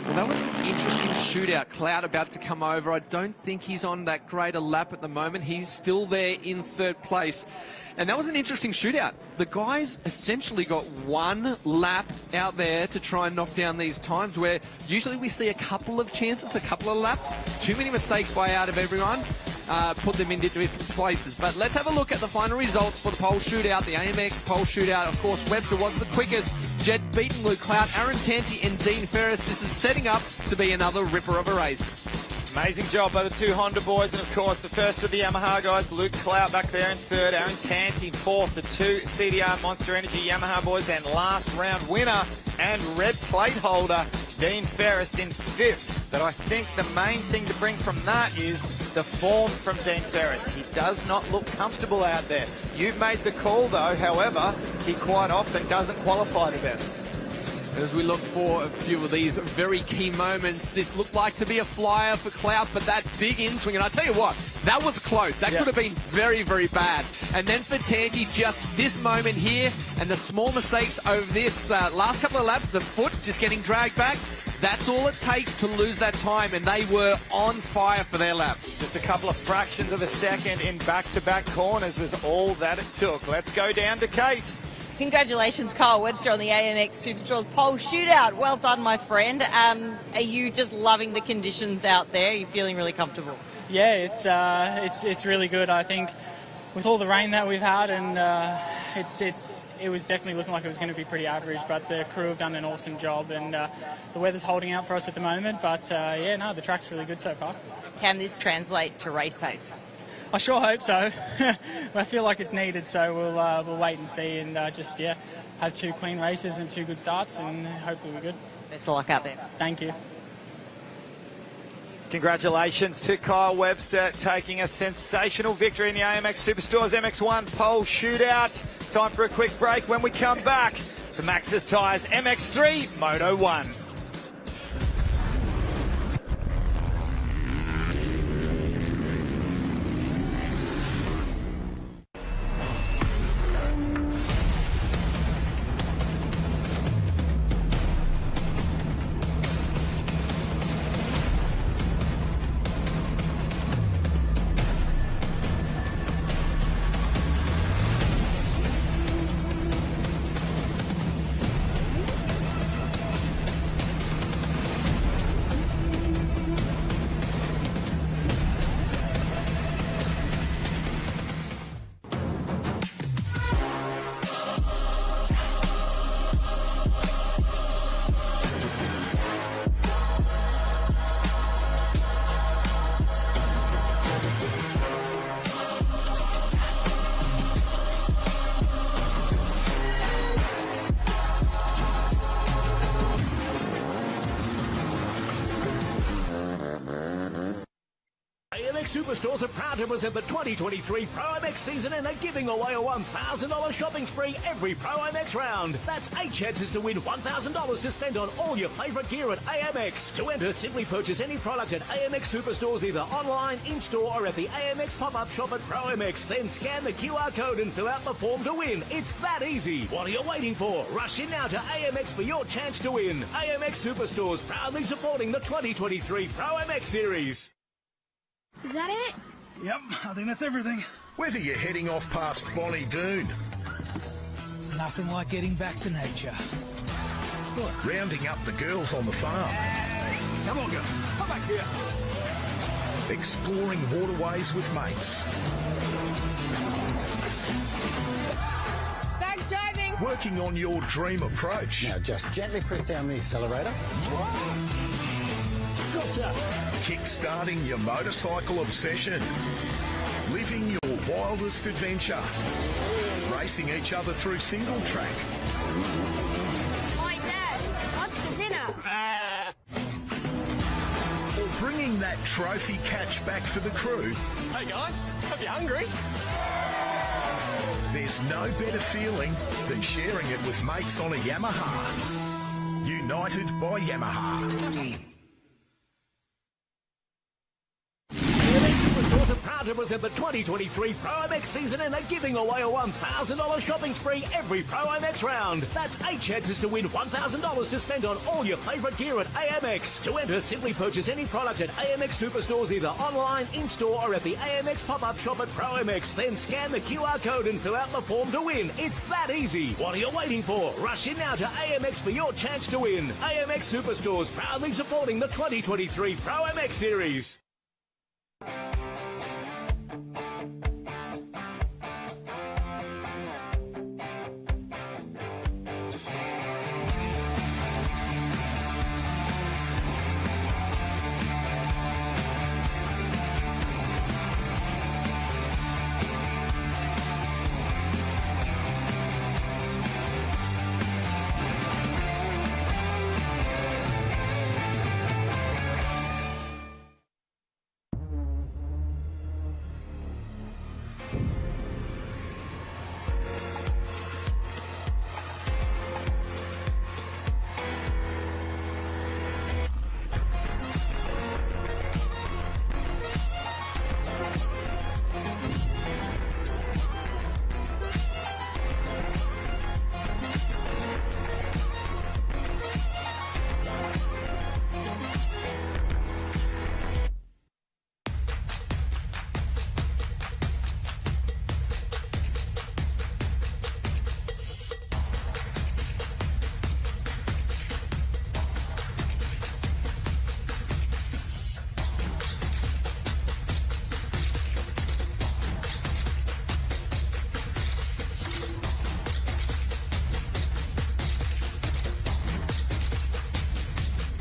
Well, that was an interesting shootout. Cloud about to come over. I don't think he's on that great a lap at the moment. He's still there in third place. And that was an interesting shootout. The guys essentially got one lap out there to try and knock down these times, where usually we see a couple of chances, a couple of laps. Too many mistakes by out of everyone. Put them in different places. But let's have a look at the final results for the pole shootout, the AMX pole shootout. Of course, Webster was the quickest. Jed beaten Luke Cloud, Aaron Tanti and Dean Ferris. This is setting up to be another ripper of a race. Amazing job by the two Honda boys, and of course the first of the Yamaha guys, Luke Clout back there in third, Aaron Tanti in fourth, the two CDR Monster Energy Yamaha boys, and last round winner and red plate holder Dean Ferris in fifth. But I think the main thing to bring from that is the form from Dean Ferris. He does not look comfortable out there. You've made the call though, however, he quite often doesn't qualify the best. As we look for a few of these very key moments, this looked like to be a flyer for Clout, but that big in-swing, and I tell you what, that was close. That could have been very, very bad. And then for Tanti, just this moment here, and the small mistakes over this last couple of laps, the foot just getting dragged back, that's all it takes to lose that time, and they were on fire for their laps. Just a couple of fractions of a second in back-to-back corners was all that it took. Let's go down to Kate. Congratulations, Kyle Webster, on the AMX Superstores pole shootout. Well done, my friend. Are you just loving the conditions out there? Are you feeling really comfortable? Yeah, it's really good. I think with all the rain that we've had, and it was definitely looking like it was going to be pretty average. But the crew have done an awesome job, and the weather's holding out for us at the moment. But the track's really good so far. Can this translate to race pace? I sure hope so. I feel like it's needed, so we'll wait and see, and have two clean races and two good starts, and hopefully we're good. Best of luck out there. Thank you. Congratulations to Kyle Webster taking a sensational victory in the AMX Superstores MX1 pole shootout. Time for a quick break. When we come back, to Maxxis Tyres MX3 Moto 1. AMX Superstores are proud to present the 2023 ProMX season and are giving away a $1,000 shopping spree every ProMX round. That's 8 chances to win $1,000 to spend on all your favourite gear at AMX. To enter, simply purchase any product at AMX Superstores, either online, in-store, or at the AMX pop-up shop at ProMX. Then scan the QR code and fill out the form to win. It's that easy. What are you waiting for? Rush in now to AMX for your chance to win. AMX Superstores, proudly supporting the 2023 ProMX series. Is that it? Yep, I think that's everything. Whether you're heading off past Bonnie Doon, It's nothing like getting back to nature. rounding up the girls on the farm, Come on, girl. Come back here. exploring waterways with mates, Thanks, driving. working on your dream approach. Now just gently press down the accelerator. Gotcha. Kick-starting your motorcycle obsession. Living your wildest adventure. Racing each other through single track. Hi, Dad. What's for dinner? Or bringing that trophy catch back for the crew. Hey guys, hope you're hungry. There's no better feeling than sharing it with mates on a Yamaha. United by Yamaha. AMX Superstores are proud proud to present the 2023 ProMX season and are giving away a $1,000 shopping spree every ProMX round. That's 8 chances to win $1,000 to spend on all your favourite gear at AMX. To enter, simply purchase any product at AMX Superstores, either online, in-store or at the AMX pop-up shop at ProMX. Then scan the QR code and fill out the form to win. It's that easy. What are you waiting for? Rush in now to AMX for your chance to win. AMX Superstores, proudly supporting the 2023 ProMX series.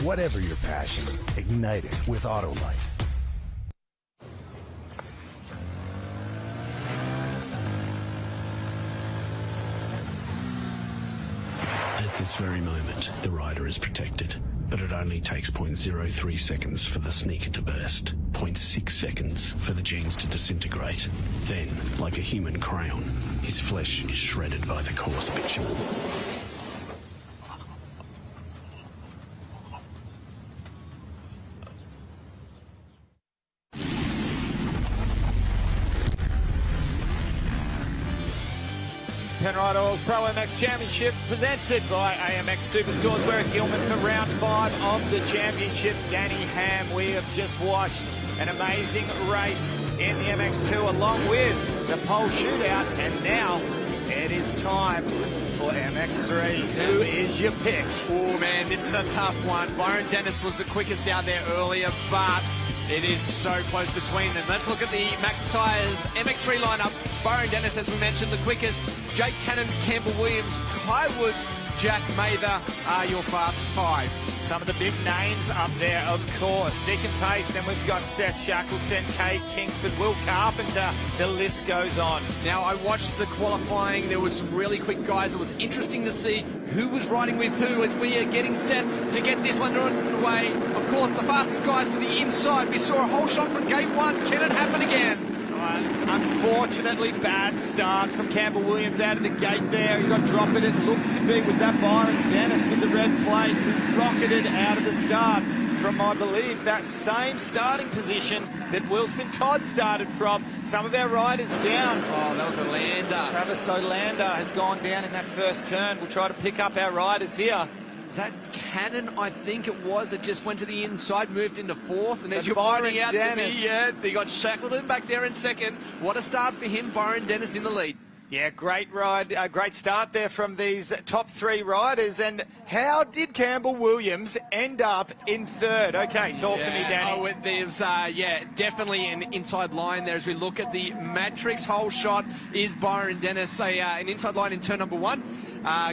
Whatever your passion, ignite it with Autolite. At this very moment, the rider is protected, but it only takes 0.03 seconds for the sneaker to burst, 0.6 seconds for the jeans to disintegrate. Then, like a human crayon, his flesh is shredded by the coarse bitumen. Penrite Oil's ProMX Championship presented by AMX Superstores. We're at Gillman for round 5 of the championship. Danny Ham, we have just watched an amazing race in the MX2 along with the pole shootout, and now it is time for MX3. Who is your pick? Oh man, this is a tough one. Byron Dennis was the quickest out there earlier, but it is so close between them. Let's look at the Maxxis Tyres MX3 lineup. Byron Dennis, as we mentioned, the quickest. Jake Cannon, Campbell Williams, Kai Woods, Jack Mather are your fastest 5. Some of the big names up there, of course. Nick and Pace, then we've got Seth Shackleton, Kate Kingsford, Will Carpenter. The list goes on. Now, I watched the qualifying. There was some really quick guys. It was interesting to see who was riding with who as we are getting set to get this one underway. Of course, the fastest guys to the inside. We saw a whole shot from gate 1. Can it happen again? Unfortunately, bad start from Campbell Williams out of the gate there. He got dropped. It looked to be, was that Byron Dennis with the red plate who rocketed out of the start from, I believe, that same starting position that Wilson Todd started from. Some of our riders down. Oh, that was a lander. Travis Olander has gone down in that first turn. We'll try to pick up our riders here. Is that Cannon, I think it was, that just went to the inside, moved into 4th, and as you're Byron pointing out Dennis. to me, they got Shackleton back there in 2nd. What a start for him, Byron Dennis in the lead. Yeah, great ride, great start there from these top 3 riders. And how did Campbell Williams end up in 3rd? Okay, talk to me, Danny. Oh, there's, definitely an inside line there as we look at the Matrix whole shot. Is Byron Dennis an inside line in turn number 1?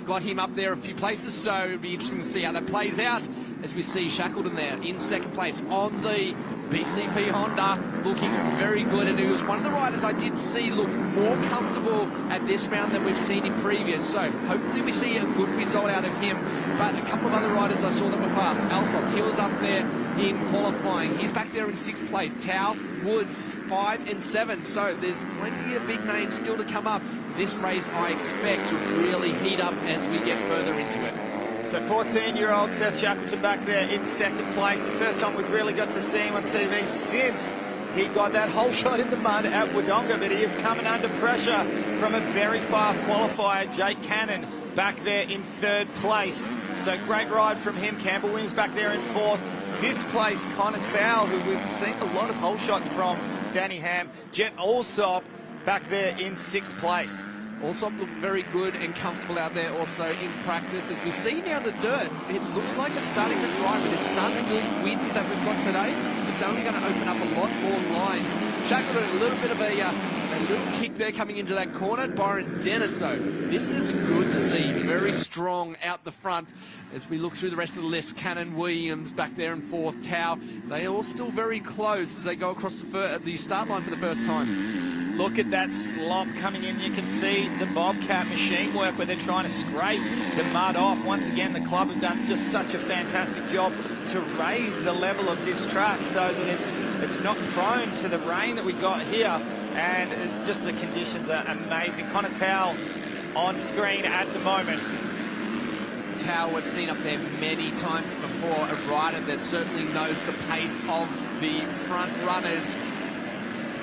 Got him up there a few places, so it'll be interesting to see how that plays out as we see Shackleton there in 2nd place on the BCP Honda, looking very good, and he was one of the riders I did see look more comfortable at this round than we've seen in previous, so hopefully we see a good result out of him. But a couple of other riders I saw that were fast. Alsop, he was up there in qualifying. He's back there in 6th place. Tao, Woods, 5 and 7, so there's plenty of big names still to come up. This race I expect to really heat up as we get further into it. So 14-year-old Seth Shackleton back there in 2nd place. The first time we've really got to see him on TV since He got that whole shot in the mud at Wodonga, but he is coming under pressure from a very fast qualifier, Jake Cannon, back there in 3rd place. So great ride from him. Campbell Williams back there in 4th. 5th place, Connor Towell, who we've seen a lot of whole shots from, Danny Ham. Jet Alsop back there in 6th place. Alsop looked very good and comfortable out there also in practice. As we see now the dirt, it looks like it's starting to dry with the sun and the wind that we've got today. It's only going to open up a lot more lines. Shackleton, a little bit of a little kick there coming into that corner. Byron Dennis, though, this is good to see. Very strong out the front. As we look through the rest of the list, Cannon, Williams back there in 4th, Tau. They are all still very close as they go across the start line for the first time. Look at that slop coming in. You can see the Bobcat machine work where they're trying to scrape the mud off. Once again, the club have done just such a fantastic job to raise the level of this track so that it's not prone to the rain that we got here. And just the conditions are amazing. Connor Towell on screen at the moment. Towell we've seen up there many times before, a rider that certainly knows the pace of the front runners.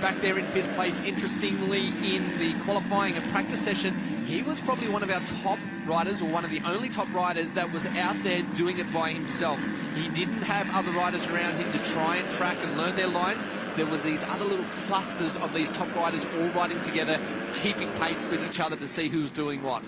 Back there in 5th place, interestingly, in the qualifying and practice session, he was probably one of our top riders, or one of the only top riders that was out there doing it by himself. He didn't have other riders around him to try and track and learn their lines. There was these other little clusters of these top riders all riding together, keeping pace with each other to see who's doing what.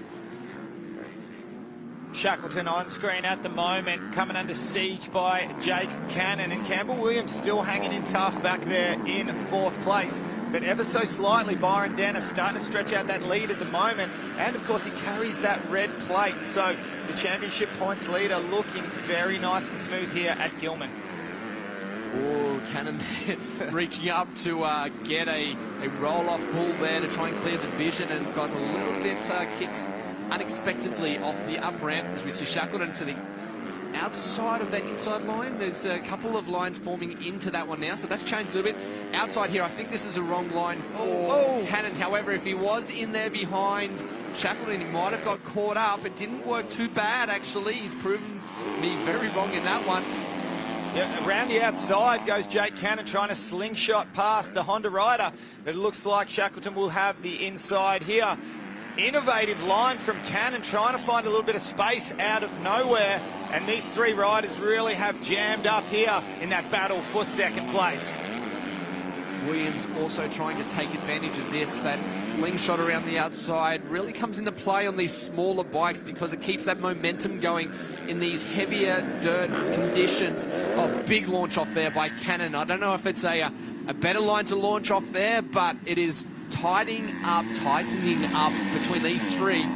Shackleton on screen at the moment, coming under siege by Jake Cannon, and Campbell Williams still hanging in tough back there in 4th place. But ever so slightly, Byron Dennis starting to stretch out that lead at the moment, and of course he carries that red plate. So the championship points leader looking very nice and smooth here at Gillman. Oh, Cannon reaching up to get a roll-off pull there to try and clear the vision, and got a little bit kicked unexpectedly off the up ramp as we see Shackleton to the outside of that inside line. There's a couple of lines forming into that one now, so that's changed a little bit. Outside here, I think this is a wrong line for Cannon. However, if he was in there behind Shackleton, he might have got caught up. It didn't work too bad, actually. He's proven me very wrong in that one. Yeah, around the outside goes Jake Cannon trying to slingshot past the Honda rider, but it looks like Shackleton will have the inside here. Innovative line from Cannon, trying to find a little bit of space out of nowhere, and these 3 riders really have jammed up here in that battle for 2nd place. Williams also trying to take advantage of this. That slingshot around the outside really comes into play on these smaller bikes because it keeps that momentum going in these heavier dirt conditions. Oh, big launch off there by Cannon. I don't know if it's a better line to launch off there, but it is tightening up between these 3.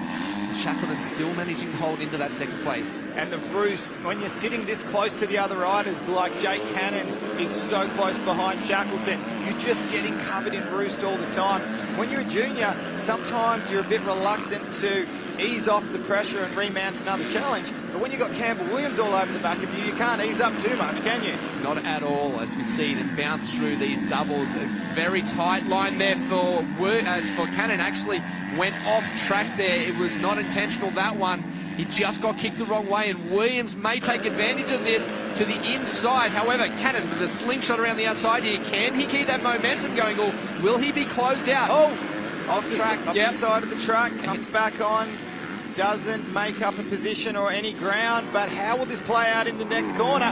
Shackleton still managing to hold into that 2nd place. And the roost, when you're sitting this close to the other riders, like Jake Cannon is so close behind Shackleton, you're just getting covered in roost all the time. When you're a junior, sometimes you're a bit reluctant to ease off the pressure and remount another challenge. But when you've got Campbell Williams all over the back of you, you can't ease up too much, can you? Not at all, as we see them bounce through these doubles. A very tight line there for Cannon. Actually went off track there. It was not intentional, that one. He just got kicked the wrong way, and Williams may take advantage of this to the inside. However, Cannon with a slingshot around the outside here. Can he keep that momentum going, or will he be closed out? Off track, off the side of the track, comes back on, doesn't make up a position or any ground, but how will this play out in the next corner?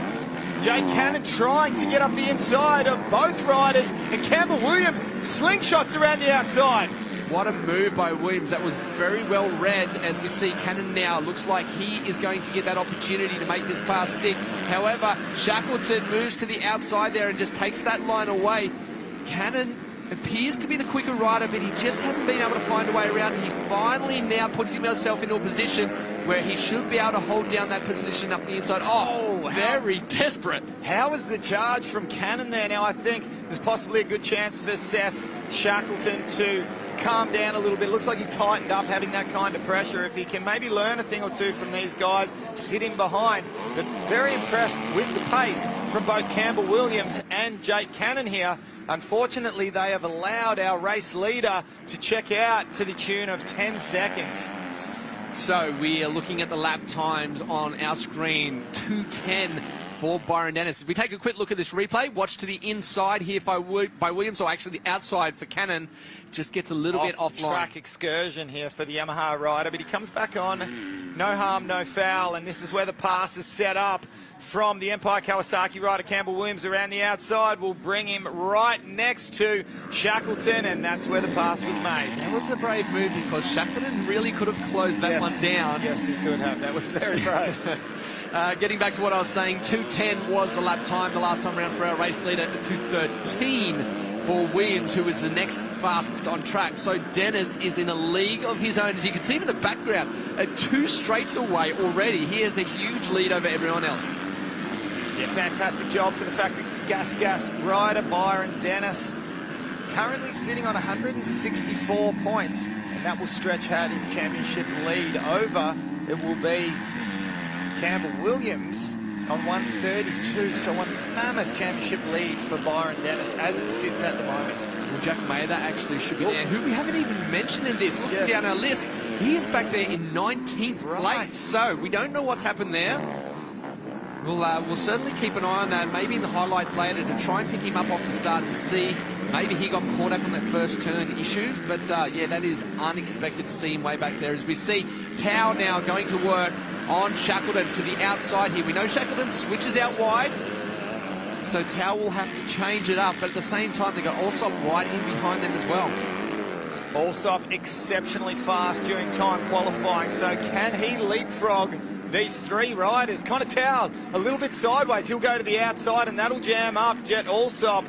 Jake Cannon trying to get up the inside of both riders, and Campbell Williams slingshots around the outside. What a move by Williams. That was very well read. As we see Cannon now, looks like he is going to get that opportunity to make this pass stick. However, Shackleton moves to the outside there and just takes that line away. Cannon appears to be the quicker rider, but he just hasn't been able to find a way around. He finally now puts himself into a position where he should be able to hold down that position up the inside. Very desperate. How is the charge from Cannon there? Now, I think there's possibly a good chance for Seth Shackleton to calm down a little bit. Looks like he tightened up having that kind of pressure. If he can maybe learn a thing or two from these guys, sit him behind. But very impressed with the pace from both Campbell Williams and Jake Cannon here. Unfortunately, they have allowed our race leader to check out to the tune of 10 seconds. So we are looking at the lap times on our screen. 2:10. for Byron Dennis. If we take a quick look at this replay, watch to the inside here by Williams, or actually the outside for Cannon. Just gets a little bit offline. Track excursion here for the Yamaha rider, but he comes back on. No harm, no foul, and this is where the pass is set up from the Empire Kawasaki rider Campbell Williams around the outside. Will bring him right next to Shackleton, and that's where the pass was made. That was a brave move because Shackleton really could have closed that one down. Yes, he could have. That was very brave. Getting back to what I was saying, 2:10 was the lap time the last time around for our race leader, 2:13 for Williams, who was the next fastest on track. So Dennis is in a league of his own. As you can see in the background, 2 straights away already. He has a huge lead over everyone else. Yeah, fantastic job for the Factory Gas rider Byron Dennis. Currently sitting on 164 points, and that will stretch out his championship lead over. It will be Campbell Williams on 132, so one mammoth championship lead for Byron Dennis as it sits at the moment. Well, Jack Mather actually should be there, who we haven't even mentioned in this. Looking down our list, he is back there in 19th place, so we don't know what's happened there. We'll certainly keep an eye on that, maybe in the highlights later, to try and pick him up off the start and see. Maybe he got caught up on that first turn issues, but yeah, that is unexpected to see him way back there. As we see Tao now going to work on Shackleton to the outside here. We know Shackleton switches out wide, so Tao will have to change it up, but at the same time they've got Allsop right in behind them as well. Allsop exceptionally fast during time qualifying, so can he leapfrog these 3 riders? Connor Tao a little bit sideways, he'll go to the outside and that'll jam up Jet Allsop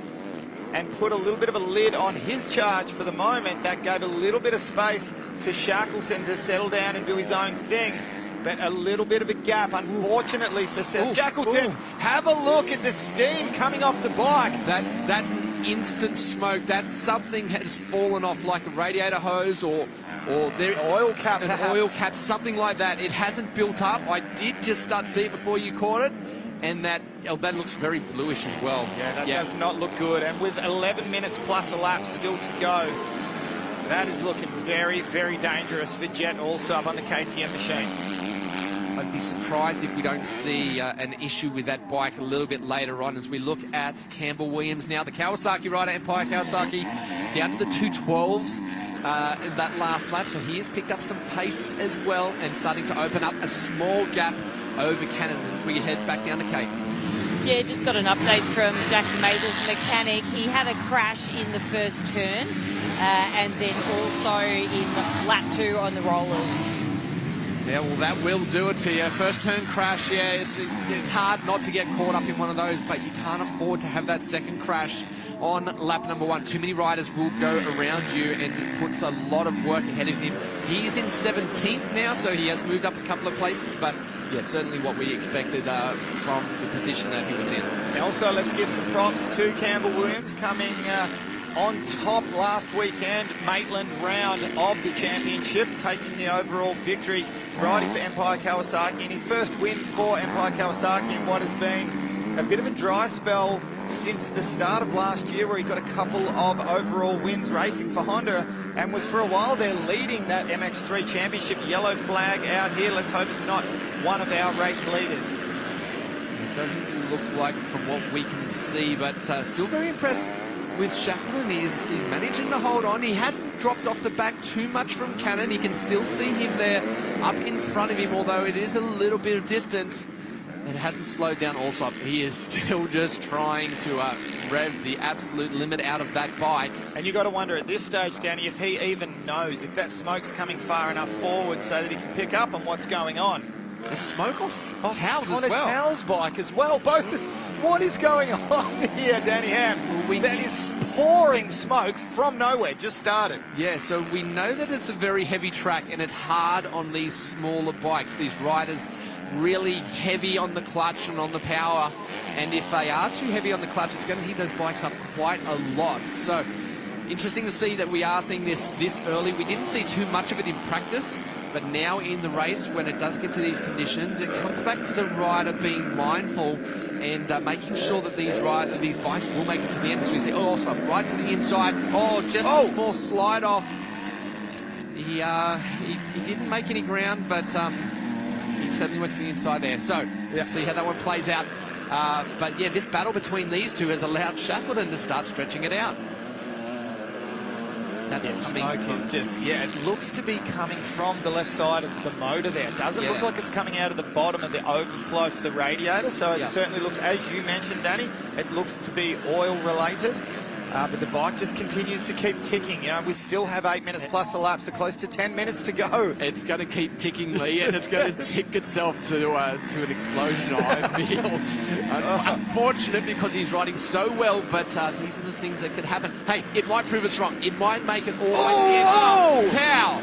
and put a little bit of a lid on his charge for the moment. That gave a little bit of space to Shackleton to settle down and do his own thing. But a little bit of a gap, unfortunately, for Seth Shackleton. Have a look at the steam coming off the bike. That's an instant smoke. That's something has fallen off, like a radiator hose or an oil cap, an oil cap, something like that. It hasn't built up. I did just start to see it before you caught it, and that looks very bluish as well. Yeah, that does not look good. And with 11 minutes plus a lap still to go, that is looking very, very dangerous for Jet Allsop on the KTM machine. I'd be surprised if we don't see an issue with that bike a little bit later on as we look at Campbell Williams now, the Kawasaki rider, Empire Kawasaki, down to the 212s in that last lap. So he has picked up some pace as well and starting to open up a small gap over Cannon. We head back down to Kate. Yeah, just got an update from Jackie Mather's mechanic. He had a crash in the first turn and then also in lap 2 on the rollers. Yeah, well, that will do it to you. First turn crash, yeah, it's hard not to get caught up in one of those, but you can't afford to have that second crash on lap number 1. Too many riders will go around you, and it puts a lot of work ahead of him. He's in 17th now, so he has moved up a couple of places, but yeah, certainly what we expected from the position that he was in. And also, let's give some props to Campbell Williams coming on top last weekend, Maitland round of the championship, taking the overall victory, riding for Empire Kawasaki, and his first win for Empire Kawasaki in what has been a bit of a dry spell since the start of last year, where he got a couple of overall wins racing for Honda and was for a while there leading that MX3 championship. Yellow flag out here. Let's hope it's not one of our race leaders. It doesn't look like from what we can see, but still very impressed with Shackleton. He's managing to hold on. He hasn't dropped off the back too much from Cannon. You can still see him there up in front of him, although it is a little bit of distance. It hasn't slowed down Allsop. He is still just trying to rev the absolute limit out of that bike. And you got to wonder at this stage, Danny, if he even knows if that smoke's coming far enough forward so that he can pick up on what's going on. The smoke off Tow's on as well. On a Tow's bike as well. Both. What is going on here, Danny Ham? That is pouring smoke from nowhere. Just started. Yeah, so we know that it's a very heavy track and it's hard on these smaller bikes. These riders really heavy on the clutch and on the power. And if they are too heavy on the clutch, it's going to heat those bikes up quite a lot. So interesting to see that we are seeing this early. We didn't see too much of it in practice. But now in the race, when it does get to these conditions, it comes back to the rider being mindful and making sure that these bikes will make it to the end. So we see, also right to the inside. Just a small slide off. He didn't make any ground, but he certainly went to the inside there. So let's see how that one plays out. But yeah, this battle between these two has allowed Shackleton to start stretching it out. That's smoke is just, it looks to be coming from the left side of the motor there. It doesn't look like it's coming out of the bottom of the overflow for the radiator, so it certainly looks, as you mentioned, Danny, it looks to be oil related. But the bike just continues to keep ticking. You know, we still have 8 minutes plus a lap, so close to 10 minutes to go. It's going to keep ticking, Lee, and it's going to tick itself to an explosion, I feel. Unfortunate because he's riding so well, but these are the things that could happen. Hey, it might prove us wrong. It might make it all the way to the end. Oh, Tao!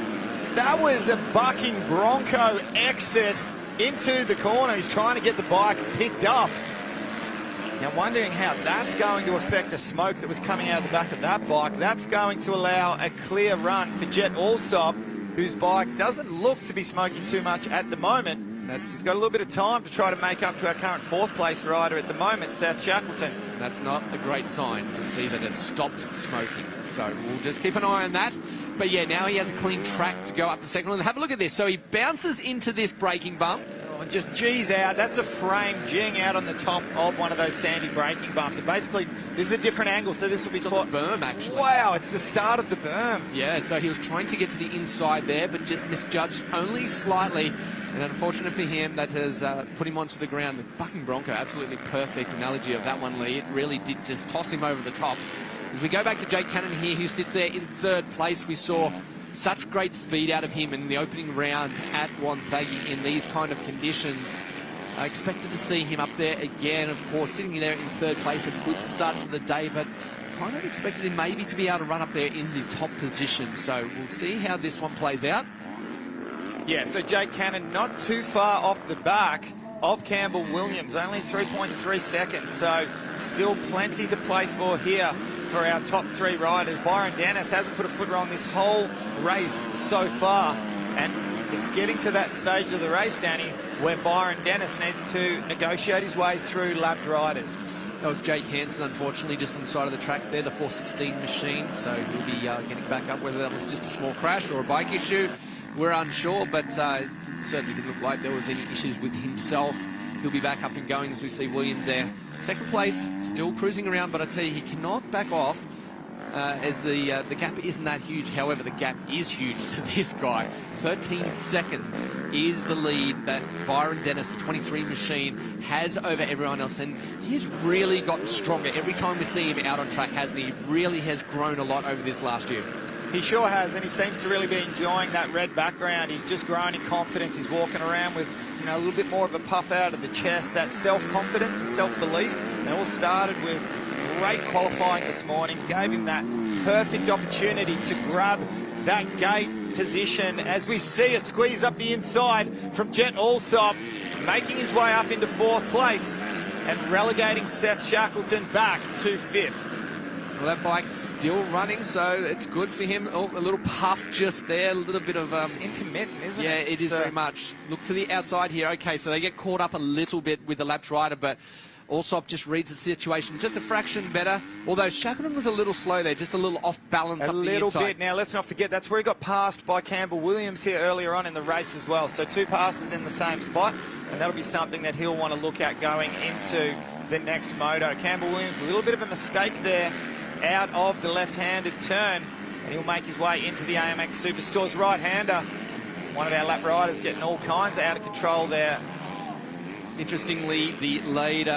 That was a bucking Bronco exit into the corner. He's trying to get the bike picked up. Now, wondering how that's going to affect the smoke that was coming out of the back of that bike. That's going to allow a clear run for Jet Alsop, whose bike doesn't look to be smoking too much at the moment. He's got a little bit of time to try to make up to our current fourth place rider at the moment, Seth Shackleton. That's not a great sign to see that it's stopped smoking. So we'll just keep an eye on that. But yeah, now he has a clean track to go up to second. And have a look at this. So he bounces into this braking bump. Just G's out. That's a frame G'ing out on the top of one of those sandy braking bumps. And basically, this is a different angle, so this will be caught. Berm, actually. Wow, it's the start of the berm. Yeah, so he was trying to get to the inside there, but just misjudged only slightly. And unfortunate for him, that has put him onto the ground. The bucking Bronco, absolutely perfect analogy of that one, Lee. It really did just toss him over the top. As we go back to Jake Cannon here, who sits there in third place, we saw such great speed out of him in the opening round at Wonthaggi in these kind of conditions. I expected to see him up there again, of course, sitting there in third place, a good start to the day, but kind of expected him maybe to be able to run up there in the top position. So we'll see how this one plays out. Yeah, so Jake Cannon not too far off the back of Campbell Williams, only 3.3 seconds, so still plenty to play for here for our top three riders. Byron Dennis hasn't put a footer on this whole race so far, and it's getting to that stage of the race, Danny, where Byron Dennis needs to negotiate his way through lapped riders. That was Jake Hansen, unfortunately, just on the side of the track there, the 416 machine, so he'll be getting back up. Whether that was just a small crash or a bike issue, we're unsure, but it certainly didn't look like there was any issues with himself. He'll be back up and going as we see Williams there. Second place, still cruising around, but I tell you, he cannot back off as the gap isn't that huge. However, the gap is huge to this guy. 13 seconds is the lead that Byron Dennis, the 23 machine, has over everyone else, and he's really gotten stronger every time we see him out on track, hasn't he? He really has grown a lot over this last year. He sure has, and he seems to really be enjoying that red background. He's just grown in confidence. He's walking around with, you know, a little bit more of a puff out of the chest, that self-confidence and self-belief. And it all started with great qualifying this morning, gave him that perfect opportunity to grab that gate position as we see a squeeze up the inside from Jet Alsop, making his way up into fourth place and relegating Seth Shackleton back to fifth. Well, that bike's still running, so it's good for him. Oh, a little puff just there, a little bit of... it's intermittent, isn't it? Yeah, it is very much. Look to the outside here. Okay, so they get caught up a little bit with the lapped rider, but Alsop just reads the situation just a fraction better. Although Shackleton was a little slow there, just a little off balance up the inside. A little bit. Now, let's not forget, that's where he got passed by Campbell Williams here earlier on in the race as well. So 2 passes in the same spot, and that'll be something that he'll want to look at going into the next moto. Campbell Williams, a little bit of a mistake there out of the left-handed turn, and he'll make his way into the AMX Superstores right-hander. One of our lap riders getting all kinds of out of control there. Interestingly, the leader,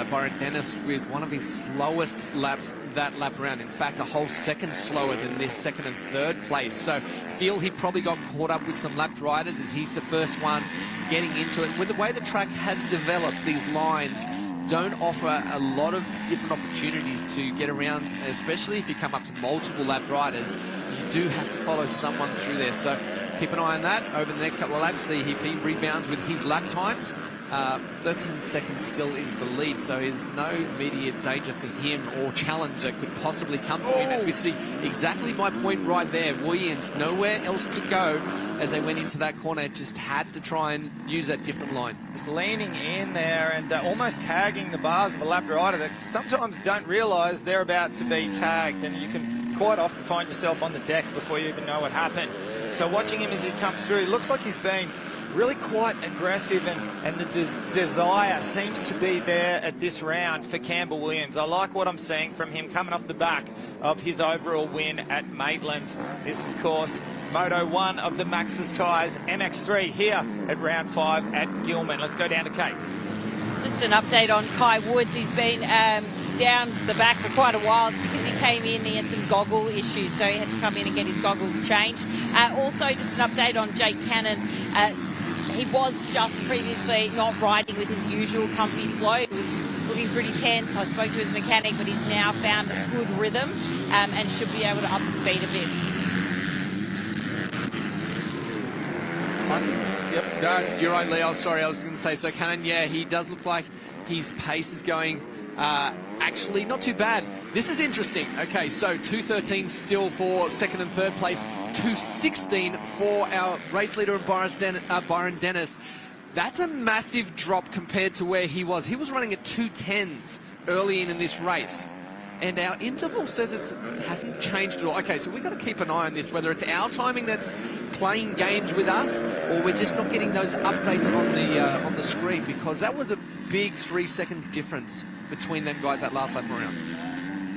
Byron Dennis, with one of his slowest laps that lap around. In fact, a whole second slower than this second and third place. So feel he probably got caught up with some lapped riders as he's the first one getting into it. With the way the track has developed, these lines don't offer a lot of different opportunities to get around, especially if you come up to multiple lapped riders. You do have to follow someone through there. So keep an eye on that over the next couple of laps, see if he rebounds with his lap times. 13 seconds still is the lead, so there's no immediate danger for him or challenge that could possibly come to him. As we see exactly my point right there, Williams nowhere else to go as they went into that corner, just had to try and use that different line. Just leaning in there and almost tagging the bars of a lap rider that sometimes don't realise they're about to be tagged, and you can quite often find yourself on the deck before you even know what happened. So watching him as he comes through, it looks like he's been really quite aggressive, and the desire seems to be there at this round for Campbell Williams. I like what I'm seeing from him coming off the back of his overall win at Maitland. This, of course, Moto 1 of the Maxxis tyres, MX3 here at round 5 at Gillman. Let's go down to Kate. Just an update on Kai Woods. He's been down the back for quite a while. It's because he came in, he had some goggle issues, so he had to come in and get his goggles changed. Also, just an update on Jake Cannon. He was just previously not riding with his usual comfy flow. It was looking pretty tense. I spoke to his mechanic, but he's now found a good rhythm and should be able to up the speed a bit. Yep, no, you're right, Leo. Sorry, I was going to say, so Cannon, yeah, he does look like his pace is going actually not too bad. This is interesting. Okay, so 2:13 still for second and third place, 2:16 for our race leader, Byron Dennis. That's a massive drop compared to where he was. He was running at 2:10s early in this race. And our interval says it hasn't changed at all. Okay, so we've got to keep an eye on this, whether it's our timing that's playing games with us, or we're just not getting those updates on the screen, because that was a big 3 seconds difference between them guys that last lap around.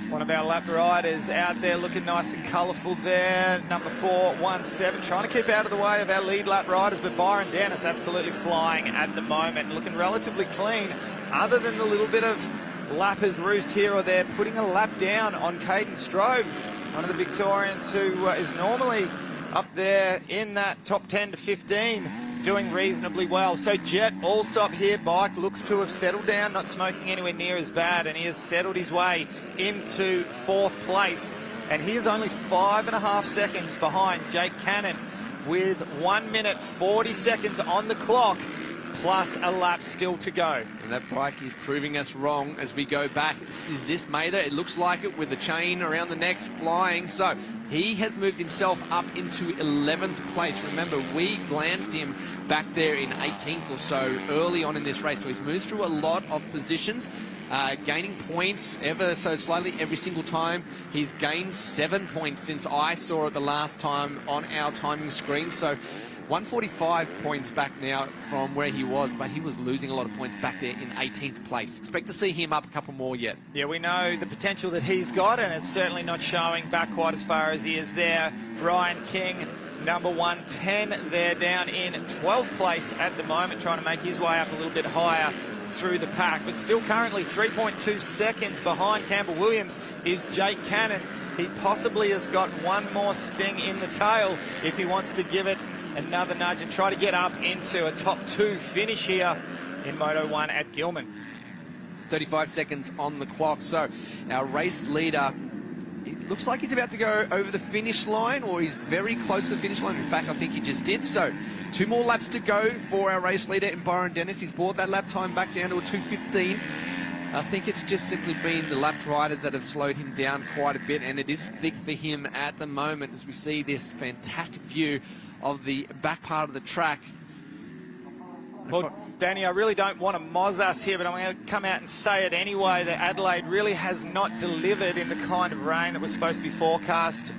One of our lap riders out there looking nice and colourful there, number 417, trying to keep out of the way of our lead lap riders, but Byron Dennis absolutely flying at the moment, looking relatively clean, other than the little bit of lappers roost here or there, putting a lap down on Caden Strobe, one of the Victorians who is normally up there in that top 10 to 15, doing reasonably well. So Jet Allsop here, bike looks to have settled down, not smoking anywhere near as bad, and he has settled his way into 4th place. And he is only 5.5 seconds behind Jake Cannon, with 1 minute 40 seconds on the clock, plus a lap still to go. And that bike is proving us wrong as we go back. Is this Mather? It looks like it, with the chain around the neck flying. So he has moved himself up into 11th place. Remember, we glanced him back there in 18th or so early on in this race. So he's moved through a lot of positions, gaining points ever so slightly every single time. He's gained 7 points since I saw it the last time on our timing screen. So 145 points back now from where he was, but he was losing a lot of points back there in 18th place. Expect to see him up a couple more yet. Yeah, we know the potential that he's got, and it's certainly not showing back quite as far as he is there. Ryan King, number 110, there down in 12th place at the moment, trying to make his way up a little bit higher through the pack, but still currently 3.2 seconds behind Campbell Williams is Jake Cannon. He possibly has got one more sting in the tail if he wants to give it another nudge and try to get up into a top 2 finish here in Moto 1 at Gillman. 35 seconds on the clock. So our race leader, it looks like he's about to go over the finish line, or he's very close to the finish line. In fact, I think he just did. So 2 more laps to go for our race leader in Byron Dennis. He's brought that lap time back down to a 2:15. I think it's just simply been the lap riders that have slowed him down quite a bit, and it is thick for him at the moment as we see this fantastic view of the back part of the track. Well, Danny, I really don't want to moz us here, but I'm going to come out and say it anyway, that Adelaide really has not delivered in the kind of rain that was supposed to be forecast,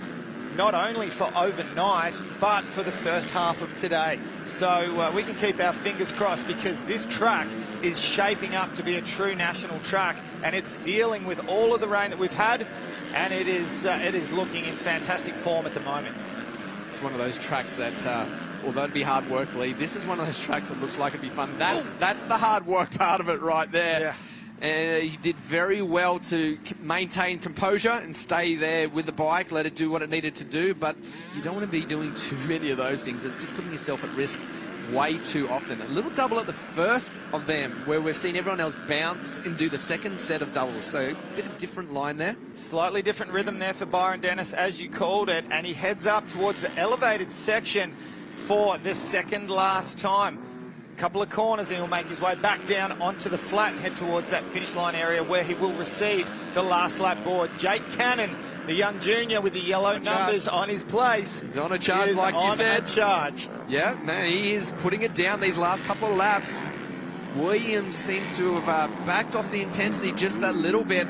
not only for overnight, but for the first half of today. So we can keep our fingers crossed, because this track is shaping up to be a true national track, and it's dealing with all of the rain that we've had, and it is looking in fantastic form at the moment. It's one of those tracks that, although it'd be hard work, Lee, this is one of those tracks that looks like it'd be fun. That's the hard work part of it right there. Yeah. And he did very well to maintain composure and stay there with the bike, let it do what it needed to do, but you don't want to be doing too many of those things. It's just putting yourself at risk way too often. A little double at the first of them, where we've seen everyone else bounce and do the second set of doubles. So a bit of different line there. Slightly different rhythm there for Byron Dennis, as you called it, and he heads up towards the elevated section for the second last time. Couple of corners, and he'll make his way back down onto the flat and head towards that finish line area where he will receive the last lap board. Jake Cannon, the young junior with the yellow numbers on his place. He's on a charge, like you said. On a charge. Yeah, man, he is putting it down these last couple of laps. Williams seems to have backed off the intensity just that little bit.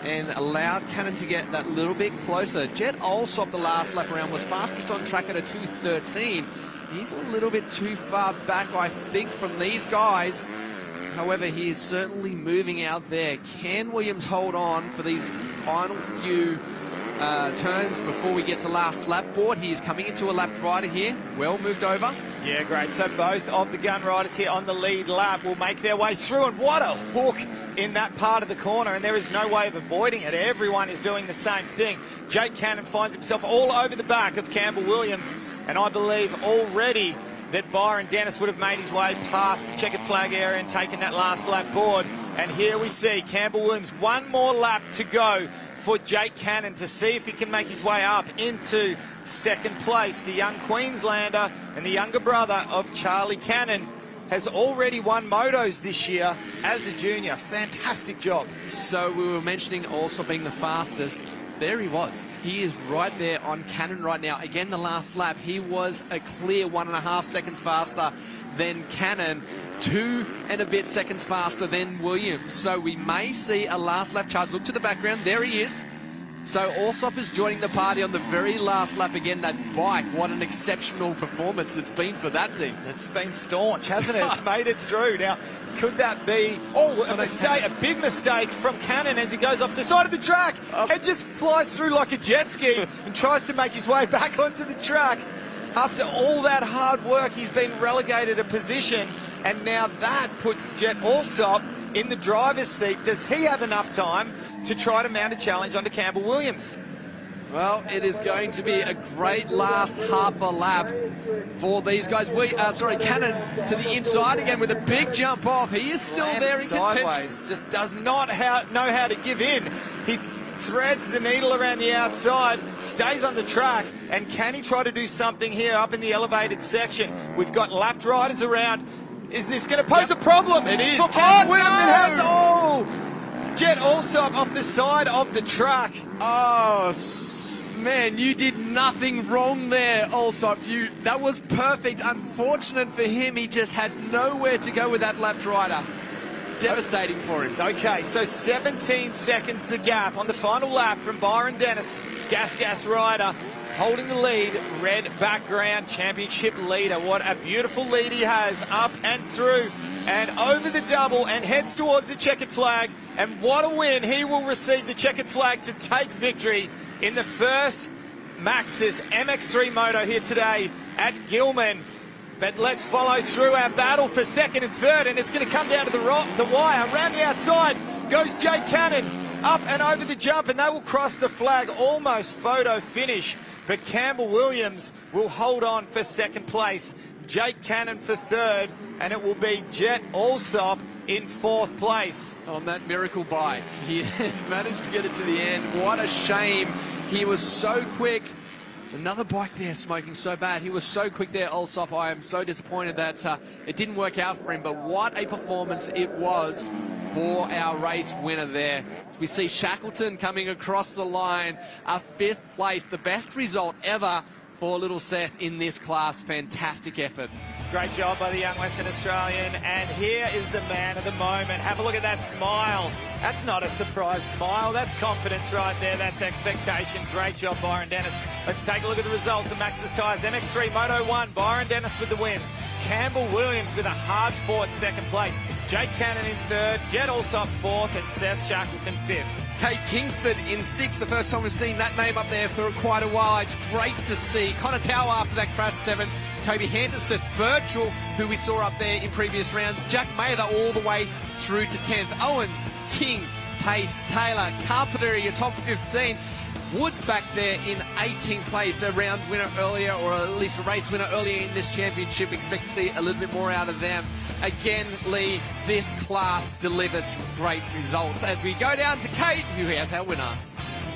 and allowed Cannon to get that little bit closer. Jet Allsop, the last lap around, was fastest on track at a 2:13. He's a little bit too far back, I think, from these guys. However, he is certainly moving out there. Can Williams hold on for these final few turns before we get to the last lap board? He is coming into a lapped rider here. Well moved over. Yeah, great. So both of the gun riders here on the lead lap will make their way through, and what a hook in that part of the corner, and there is no way of avoiding it. Everyone is doing the same thing. Jake Cannon finds himself all over the back of Campbell Williams, and I believe already that Byron Dennis would have made his way past the checkered flag area and taken that last lap board. And here we see Campbell Williams, one more lap to go for Jake Cannon to see if he can make his way up into second place. The young Queenslander and the younger brother of Charlie Cannon has already won motos this year as a junior. Fantastic job. So we were mentioning also being the fastest. There he was. He is right there on Cannon right now. Again, the last lap, he was a clear 1.5 seconds faster than Cannon, 2 and a bit seconds faster than Williams. So we may see a last lap charge. Look to the background. There he is. So Allsop is joining the party on the very last lap again. That bike, what an exceptional performance it's been for that thing. It's been staunch, hasn't it? It's made it through. Now, could that be a mistake, a big mistake from Cannon as he goes off the side of the track and just flies through like a jet ski and tries to make his way back onto the track. After all that hard work, he's been relegated a position, and now that puts Jet Allsop in the driver's seat. Does he have enough time to try to mount a challenge onto Campbell Williams? Well, it is going to be a great last half a lap for these guys. Cannon to the inside again with a big jump off. He is still there in contention. Just does not know how to give in. He threads the needle around the outside, stays on the track, and can he try to do something here up in the elevated section? We've got lapped riders around. Is this going to pose a problem? It is. Jet Allsop off the side of the track. Oh, man, you did nothing wrong there, Allsop. That was perfect. Unfortunate for him, he just had nowhere to go with that lapped rider. Devastating for him. Okay, so 17 seconds the gap on the final lap from Byron Dennis, Gas rider, holding the lead, red background, championship leader. What a beautiful lead he has, up and through and over the double, and heads towards the checkered flag. And what a win. He will receive the checkered flag to take victory in the first Maxxis MX3 moto here today at Gillman. But let's follow through our battle for second and third, and it's going to come down to the wire. Around the outside goes Jake Cannon, up and over the jump, and they will cross the flag, almost photo finish. But Campbell Williams will hold on for second place, Jake Cannon for third, and it will be Jet Allsop in fourth place. On that miracle bike, he has managed to get it to the end. What a shame. He was so quick. Another bike there smoking so bad. He was so quick there, Allsop. I am so disappointed that it didn't work out for him, but what a performance it was for our race winner there. We see Shackleton coming across the line, a fifth place, the best result ever for little Seth in this class. Fantastic effort. Great job by the young Western Australian, and here is the man of the moment. Have a look at that smile. That's not a surprise smile, that's confidence right there, that's expectation. Great job, Byron Dennis. Let's take a look at the results of Maxxis Tyres MX3 Moto 1. Byron Dennis with the win. Campbell Williams with a hard-fought second place. Jake Cannon in third, Jet Allsop fourth, and Seth Shackleton fifth. Kate Kingsford in sixth, the first time we've seen that name up there for quite a while. It's great to see. Connor Tower after that crash, seventh. Kobe Henderson, Birchall, who we saw up there in previous rounds. Jack Mather all the way through to 10th. Owens, King, Pace, Taylor, Carpenter, your top 15. Woods back there in 18th place, a round winner earlier, or at least a race winner earlier in this championship. Expect to see a little bit more out of them. Again, Lee, this class delivers great results. As we go down to Kate, who has our winner.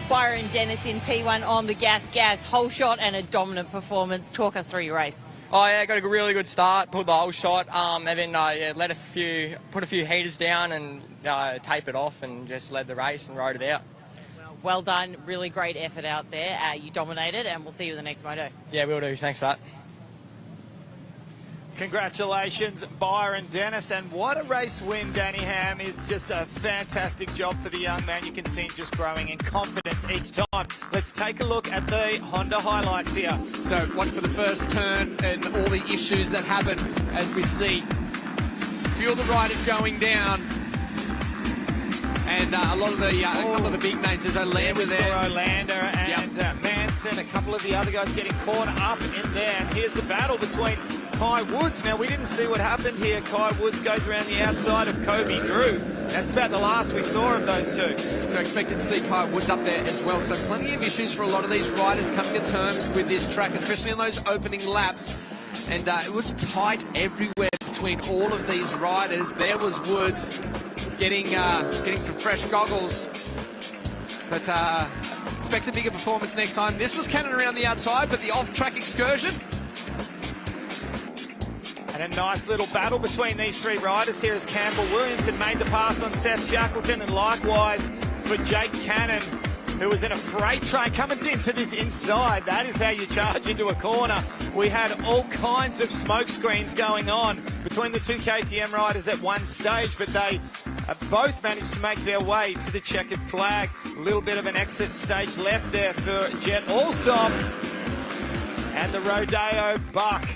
Byron Dennis in P1 on the gas, whole shot and a dominant performance. Talk us through your race. Oh yeah, got a really good start, pulled the whole shot, and then put a few heaters down and tape it off, and just led the race and rode it out. Well done, really great effort out there. You dominated, and we'll see you in the next moto. Yeah, we'll do. Thanks for that. Congratulations, Byron Dennis, and what a race win. Danny Ham is just a fantastic job for the young man. You can see him just growing in confidence each time. Let's take a look at the Honda highlights here. So watch for the first turn and all the issues that happen as we see a few of the riders going down. And a lot of the couple of the big names, there's Olander there. Olander and Manson, a couple of the other guys getting caught up in there. And here's the battle between Kai Woods. Now, we didn't see what happened here. Kai Woods goes around the outside of Kobe Drew. That's about the last we saw of those two. So expected to see Kai Woods up there as well. So plenty of issues for a lot of these riders coming to terms with this track, especially in those opening laps. And it was tight everywhere between all of these riders. There was Woods getting some fresh goggles. But expect a bigger performance next time. This was Cannon around the outside, but the off-track excursion. And a nice little battle between these three riders here as Campbell Williamson made the pass on Seth Shackleton, and likewise for Jake Cannon, who was in a freight train coming into this inside. That is how you charge into a corner. We had all kinds of smoke screens going on between the two KTM riders at one stage, but they both managed to make their way to the checkered flag. A little bit of an exit stage left there for Jet Alsop and the Rodeo Buck.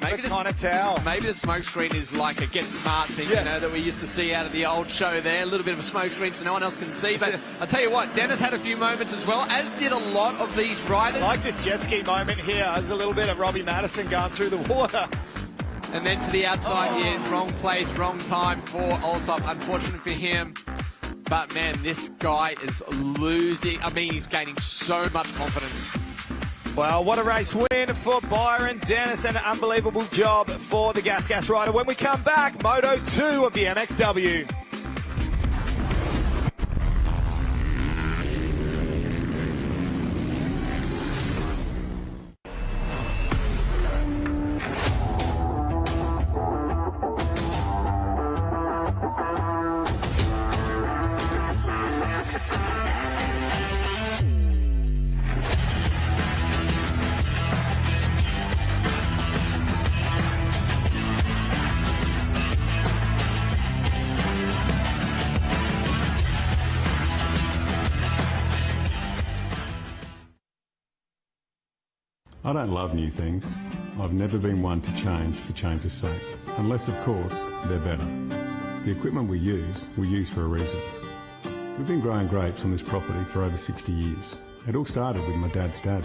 Maybe the smoke screen is like a Get Smart thing, you know, that we used to see out of the old show there. A little bit of a smoke screen so no one else can see. But I'll tell you what, Dennis had a few moments as well, as did a lot of these riders. I like this jet ski moment here. There's a little bit of Robbie Madison going through the water. And then to the outside here, wrong place, wrong time for Alsop. Unfortunate for him. But, man, this guy is losing. I mean, he's gaining so much confidence. Well, what a race win for Byron Dennis, and an unbelievable job for the Gas rider. When we come back, Moto 2 of the MXW. I don't love new things. I've never been one to change for change's sake, unless, of course, they're better. The equipment we use for a reason. We've been growing grapes on this property for over 60 years. It all started with my dad's dad.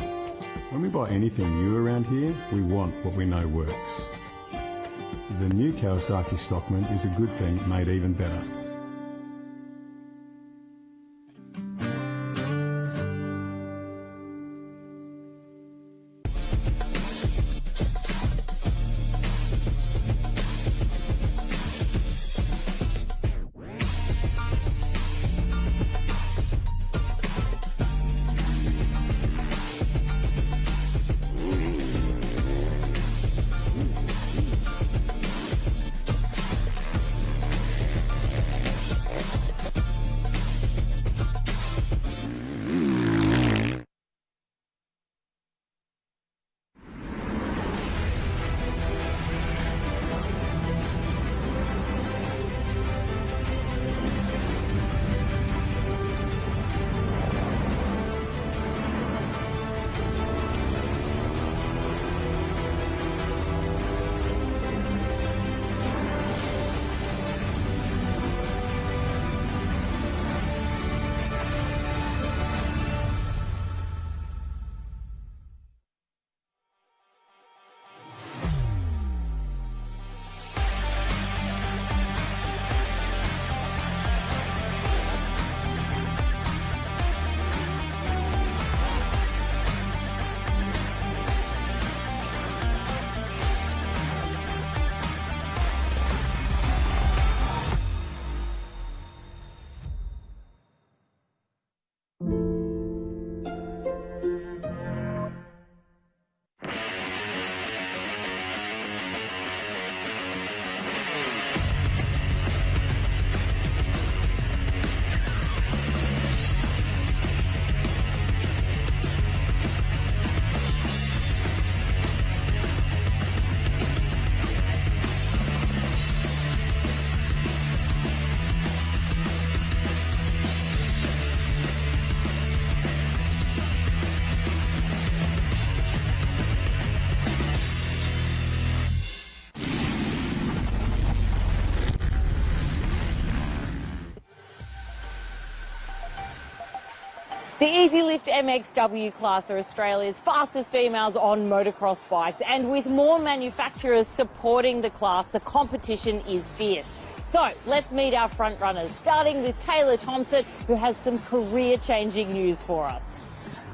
When we buy anything new around here, we want what we know works. The new Kawasaki Stockman is a good thing made even better. The Easy Lift MXW class are Australia's fastest females on motocross bikes, and with more manufacturers supporting the class, the competition is fierce. So let's meet our front runners, starting with Taylor Thompson, who has some career-changing news for us.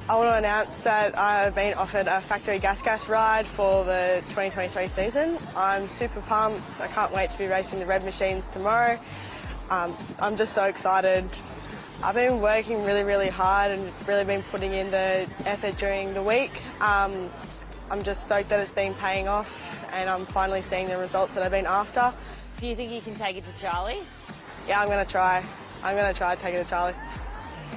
I want to announce that I've been offered a factory gas ride for the 2023 season. I'm super pumped. I can't wait to be racing the red machines tomorrow. I'm just so excited. I've been working really hard and really been putting in the effort during the week. I'm just stoked that it's been paying off and I'm finally seeing the results that I've been after. Do you think you can take it to Charlie? Yeah, I'm going to try. I'm going to try to take it to Charlie.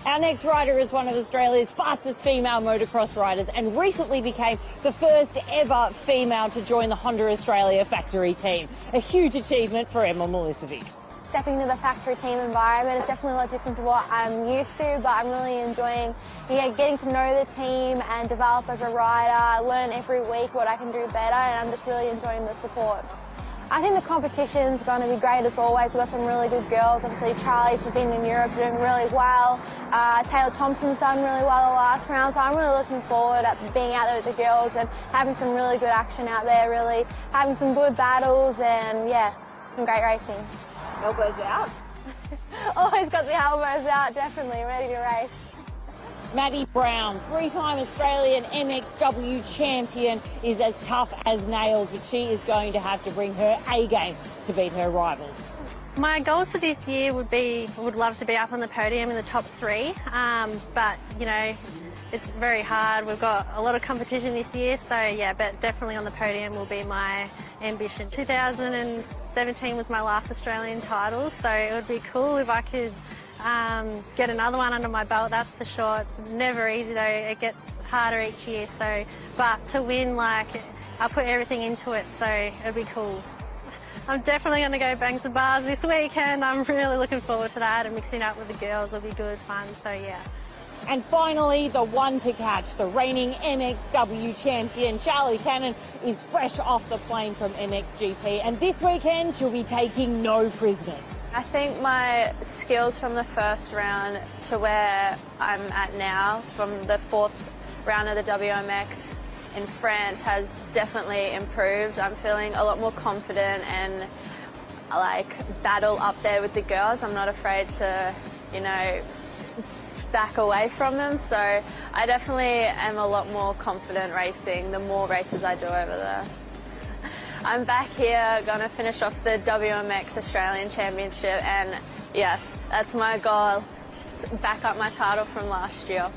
Our next rider is one of Australia's fastest female motocross riders and recently became the first ever female to join the Honda Australia factory team. A huge achievement for Emma Milicevic. Stepping into the factory team environment is definitely a lot different to what I'm used to, but I'm really enjoying getting to know the team and develop as a rider. I learn every week what I can do better, and I'm just really enjoying the support. I think the competition's going to be great as always. We've got some really good girls. Obviously, Charlie's just been in Europe doing really well. Taylor Thompson's done really well the last round, so I'm really looking forward at being out there with the girls and having some really good action out there, really having some good battles and, yeah, some great racing. Elbows out. Always got the elbows out, definitely, ready to race. Maddie Brown, three-time Australian MXW champion, is as tough as nails, but she is going to have to bring her A game to beat her rivals. My goals for this year would love to be up on the podium in the top 3, but it's very hard. We've got a lot of competition this year, so yeah, but definitely on the podium will be my ambition. 2017 was my last Australian title, so it would be cool if I could get another one under my belt, that's for sure. It's never easy though, it gets harder each year, so, but to win, I put everything into it, so it'd be cool. I'm definitely going to go bang some bars this weekend. I'm really looking forward to that, and mixing up with the girls will be good fun, so yeah. And finally, the one to catch, the reigning MXW champion, Charlie Cannon, is fresh off the plane from MXGP, and this weekend she'll be taking no prisoners. I think my skills from the first round to where I'm at now, from the 4th round of the WMX in France, has definitely improved. I'm feeling a lot more confident and battle up there with the girls. I'm not afraid to, back away from them, so I definitely am a lot more confident racing the more races I do over there. I'm back here, going to finish off the WMX Australian Championship, and yes, that's my goal, just back up my title from last year.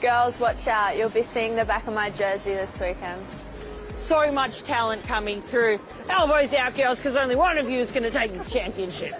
Girls, watch out, you'll be seeing the back of my jersey this weekend. So much talent coming through. Elbows out, girls, because only one of you is going to take this championship.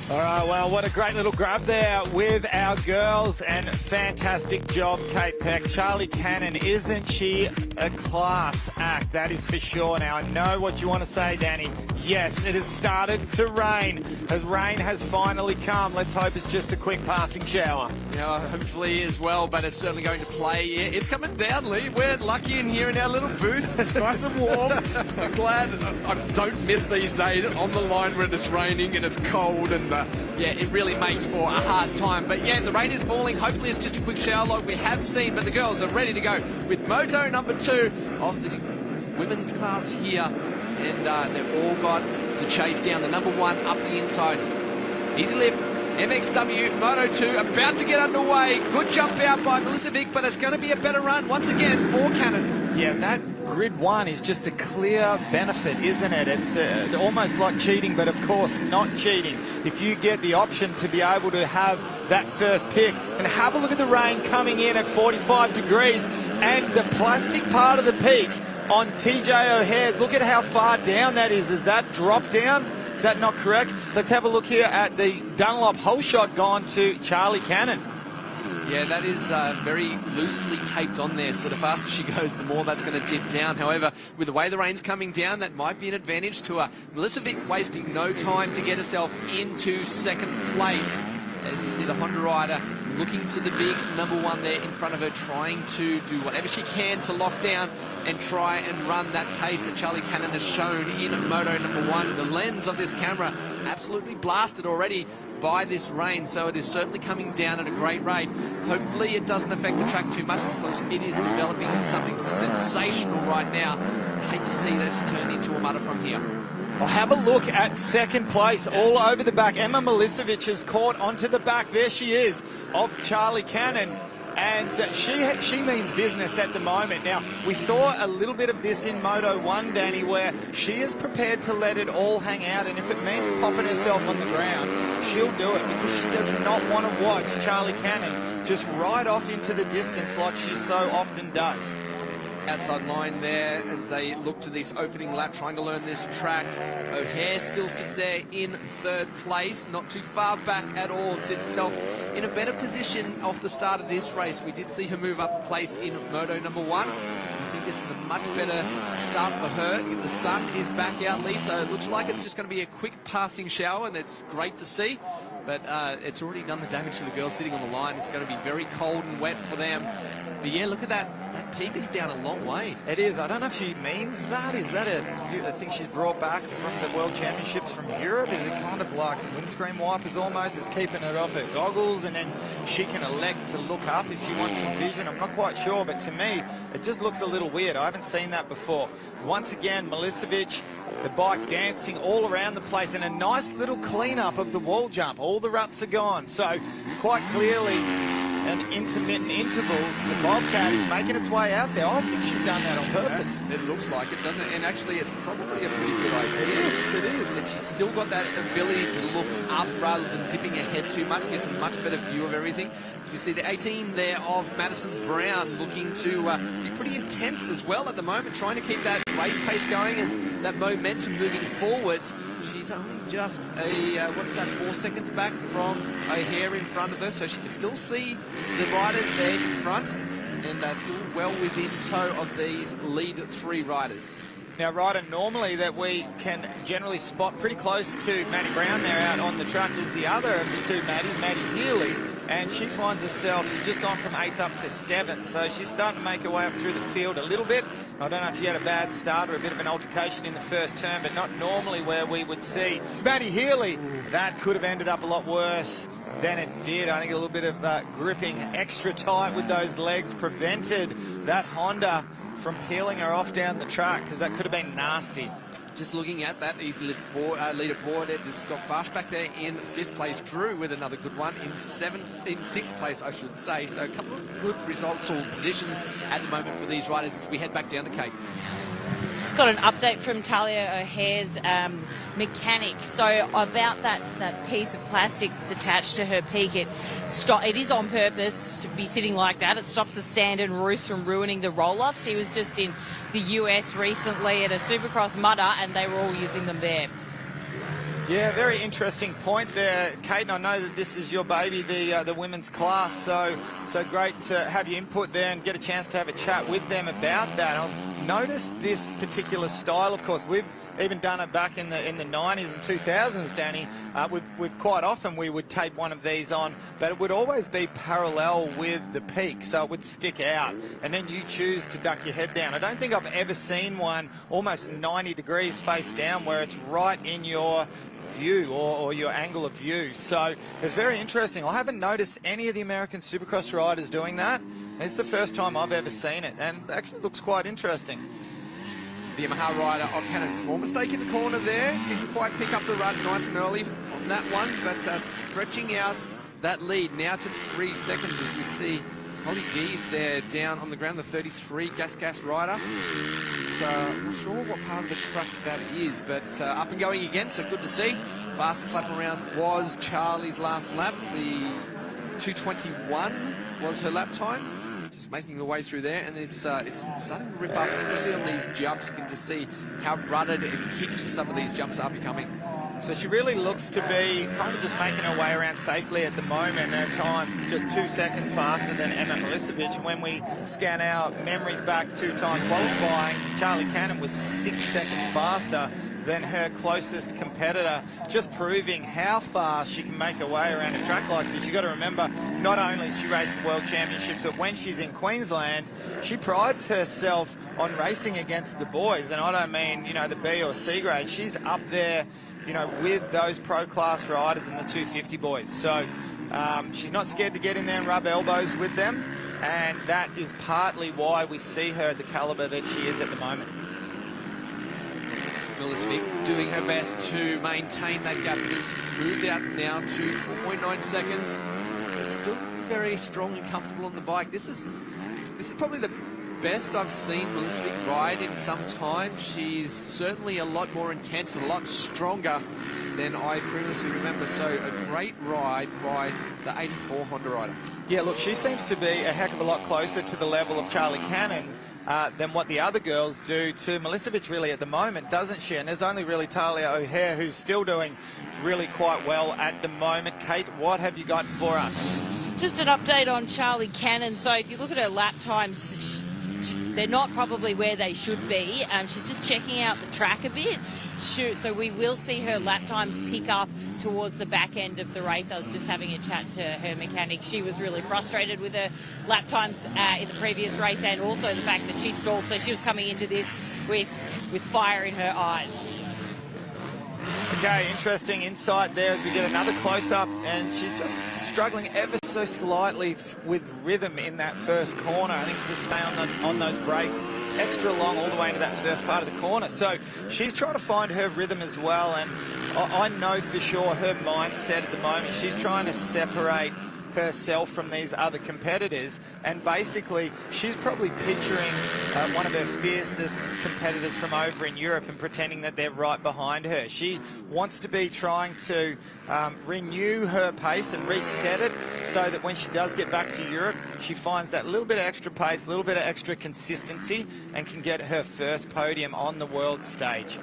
All right, well, what a great little grab there with our girls, and fantastic job, Kate Peck. Charlie Cannon, isn't she a class act? That is for sure. Now, I know what you want to say, Danny. Yes, it has started to rain. The rain has finally come. Let's hope it's just a quick passing shower. Yeah, hopefully as well, but it's certainly going to play. Yeah, it's coming down, Lee. We're lucky in here in our little booth. It's nice and warm. I'm glad I don't miss these days on the line when it's raining and it's cold, and yeah, it really makes for a hard time. But yeah, the rain is falling. Hopefully it's just a quick shower like we have seen, but the girls are ready to go with moto number 2 of the women's class here. And they've all got to chase down the number 1 up the inside. Easy lift, MXW Moto 2 about to get underway. Good jump out by Milicevic, but it's going to be a better run once again for Cannon. Yeah, that grid 1 is just a clear benefit, isn't it? It's almost like cheating, but of course not cheating. If you get the option to be able to have that first pick, and have a look at the rain coming in at 45 degrees and the plastic part of the peak on TJ O'Hare's. Look at how far down that is. Is that drop down? Is that not correct? Let's have a look here at the Dunlop whole shot gone to Charlie Cannon. Yeah, that is very loosely taped on there, so the faster she goes, the more that's going to dip down. However, with the way the rain's coming down, that might be an advantage to her. Milicevic wasting no time to get herself into second place. As you see, the Honda rider looking to the big number one there in front of her, trying to do whatever she can to lock down and try and run that pace that Charlie Cannon has shown in moto number one. The lens of this camera absolutely blasted already by this rain, so it is certainly coming down at a great rate. Hopefully it doesn't affect the track too much, because it is developing something sensational right now. I hate to see this turn into a mutter from here. Well, have a look at second place all over the back. Emma Milicevic has caught onto the back. There she is, of Charlie Cannon. And she means business at the moment. Now, we saw a little bit of this in Moto 1, Danny, where she is prepared to let it all hang out. And if it means popping herself on the ground, she'll do it, because she does not want to watch Charlie Cannon just ride off into the distance like she so often does. Outside line there as they look to this opening lap, trying to learn this track. O'Hare still sits there in third place, not too far back at all, sits herself in a better position off the start of this race. We did see her move up a place in Moto number one. I think this is a much better start for her. The sun is back out, Lee, so it looks like it's just going to be a quick passing shower, and it's great to see. But it's already done the damage to the girls sitting on the line. It's going to be very cold and wet for them. But yeah, look at that. That peak is down a long way. It is. I don't know if she means that. Is that a thing she's brought back from the World Championships from Europe? Is it kind of like some windscreen wipers almost? It's keeping it off her goggles, and then she can elect to look up if she wants some vision. I'm not quite sure, but to me, it just looks a little weird. I haven't seen that before. Once again, Milicevic, the bike dancing all around the place, and a nice little clean-up of the wall jump. All the ruts are gone, so quite clearly, and intermittent intervals, the Bobcat is making its way out there. I think she's done that on purpose. Yeah, it looks like it, doesn't it? And actually, it's probably a pretty good idea. Yes, it is. And she's still got that ability to look up rather than dipping her head too much, gets a much better view of everything. So we see the 18 there of Madison Brown looking to be pretty intense as well at the moment, trying to keep that race pace going and that momentum moving forwards. She's only just a, 4 seconds back from O'Hare in front of her, so she can still see the riders there in front, and still well within tow of these lead three riders. Now, rider normally that we can generally spot pretty close to Maddie Brown there out on the track is the other of the two Maddies, Maddie Healy, and she finds herself, she's just gone from 8th up to 7th, so she's starting to make her way up through the field a little bit. I don't know if she had a bad start or a bit of an altercation in the first turn, but not normally where we would see Maddie Healy. That could have ended up a lot worse than it did. I think a little bit of gripping extra tight with those legs prevented that Honda from peeling her off down the track, because that could have been nasty. Just looking at that easy leaderboard, there's Scott Barsh back there in 5th place. Drew with another good one in 6th place, I should say. So a couple of good results or positions at the moment for these riders as we head back down to Cape. Just got an update from Talia O'Hare's mechanic. So about that piece of plastic that's attached to her peak, it is on purpose to be sitting like that. It stops the sand and roost from ruining the roll-offs. He was just in the US recently at a Supercross Mudder, and they were all using them there. Yeah, very interesting point there, Kate. And I know that this is your baby, the women's class. So great to have your input there and get a chance to have a chat with them about that. I've noticed this particular style. Of course, we've even done it back in the 90s and 2000s, Danny. We've quite often we would tape one of these on, but it would always be parallel with the peak, so it would stick out, and then you choose to duck your head down. I don't think I've ever seen one almost 90 degrees face down where it's right in your view or your angle of view. So it's very interesting. I haven't noticed any of the American Supercross riders doing that. It's the first time I've ever seen it, and it actually looks quite interesting. The Yamaha rider of Cannon, small mistake in the corner there, didn't quite pick up the run nice and early on that one, but stretching out that lead now to 3 seconds as we see Holly Geeves there down on the ground, the 33 Gas rider. So I'm not sure what part of the track that is, but up and going again, so good to see. Fastest lap around was Charlie's last lap. The 2:21 was her lap time. Just making the way through there, and it's starting to rip up, especially on these jumps. You can just see how rutted and kicky some of these jumps are becoming. So she really looks to be kind of just making her way around safely at the moment. Her time just 2 seconds faster than Emma Milicevic. And when we scan our memories back 2 times qualifying, Charlie Cannon was 6 seconds faster than her closest competitor, just proving how fast she can make her way around a track like this. You've got to remember, not only she raced the World Championships, but when she's in Queensland, she prides herself on racing against the boys. And I don't mean, you know, the B or C grade. She's up there, you know, with those pro class riders and the 250 boys. So she's not scared to get in there and rub elbows with them. And that is partly why we see her at the caliber that she is at the moment. Milicevic doing her best to maintain that gap. It's moved out now to 4.9 seconds. It's still very strong and comfortable on the bike. This is probably the best I've seen Milicevic ride in some time. She's certainly a lot more intense, a lot stronger than I previously remember. So a great ride by the 84 Honda rider. Yeah, look, she seems to be a heck of a lot closer to the level of Charlie Cannon than what the other girls do to Milicevic really at the moment, doesn't she? And there's only really Talia O'Hare who's still doing really quite well at the moment. Kate, what have you got for us? Just an update on Charlie Cannon. So if you look at her lap times, they're not probably where they should be. She's just checking out the track a bit. So we will see her lap times pick up towards the back end of the race. I was just having a chat to her mechanic. She was really frustrated with her lap times in the previous race, and also the fact that she stalled. So she was coming into this with fire in her eyes. Okay, interesting insight there as we get another close-up, and she's just struggling ever so slightly with rhythm in that first corner. I think she's just staying on those brakes extra long all the way into that first part of the corner. So she's trying to find her rhythm as well, and I know for sure her mindset at the moment, she's trying to separate herself from these other competitors, and basically she's probably picturing one of her fiercest competitors from over in Europe and pretending that they're right behind her. She wants to be trying to renew her pace and reset it so that when she does get back to Europe, she finds that little bit of extra pace, a little bit of extra consistency, and can get her first podium on the world stage.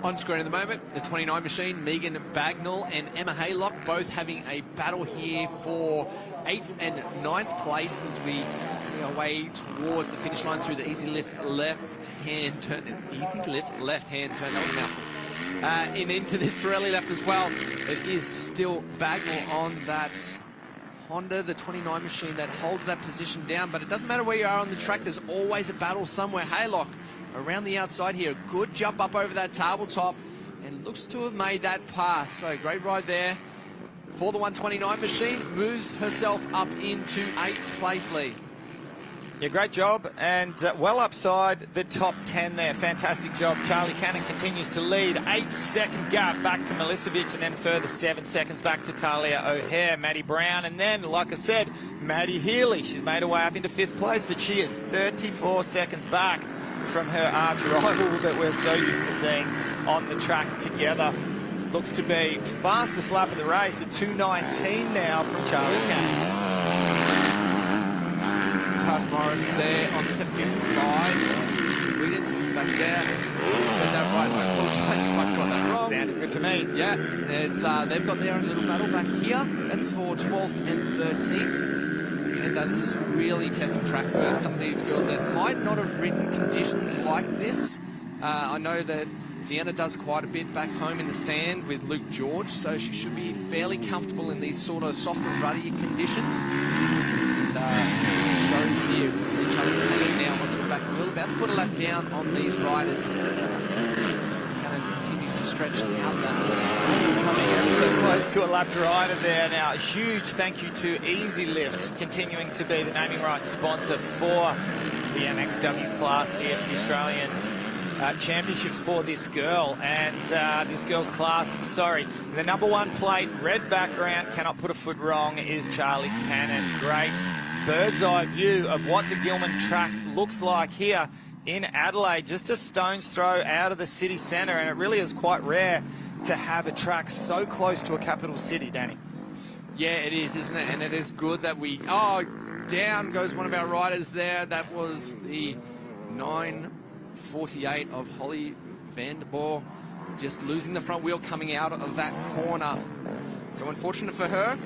On screen at the moment, the 29 machine, Megan Bagnall and Emma Haylock both having a battle here for 8th and 9th place as we see our way towards the finish line through the easy lift left-hand turn. Easy lift left-hand turn, that was a mouthful. And into this Pirelli left as well. It is still Bagnall on that Honda, the 29 machine, that holds that position down. But it doesn't matter where you are on the track, there's always a battle somewhere. Haylock around the outside here, good jump up over that tabletop, and looks to have made that pass. So great ride there for the 129 machine, moves herself up into 8th place lead. Yeah, great job, and well upside the top 10 there. Fantastic job. Charlie Cannon continues to lead. 8-second gap back to Milicevic, and then further 7 seconds back to Talia O'Hare, Maddie Brown, and then, like I said, Maddie Healy. She's made her way up into 5th place, but she is 34 seconds back from her arch rival that we're so used to seeing on the track together. Looks to be fastest lap of the race at 2:19 now from Charlie Cannon. Tash Morris there on the 755. Whedon's back there. Said that right. I apologise if I got that wrong. Sounded good to me. Yeah, it's they've got their own little battle back here. That's for 12th and 13th. And this is a really testing track for some of these girls that might not have ridden conditions like this. I know that Sienna does quite a bit back home in the sand with Luke George, so she should be fairly comfortable in these sort of soft and ruddy conditions. And shows here as we see Charlie Cannon now onto the back wheel, about to put a lap down on these riders. Cannon continues to stretch out that coming ever so close to a lapped rider there now. A huge thank you to Easy Lift, continuing to be the naming rights sponsor for the MXW class here for the Australian Championships for this girl. And this girl's class, sorry, the number 1 plate, red background, cannot put a foot wrong, is Charlie Cannon. Great bird's eye view of what the Gillman track looks like here in Adelaide, just a stone's throw out of the city centre, and it really is quite rare to have a track so close to a capital city, Danny. Yeah, it is, isn't it? And it is good that we... Oh, down goes one of our riders there. That was the 948 of Holly Vanderboer, just losing the front wheel coming out of that corner. So unfortunate for her.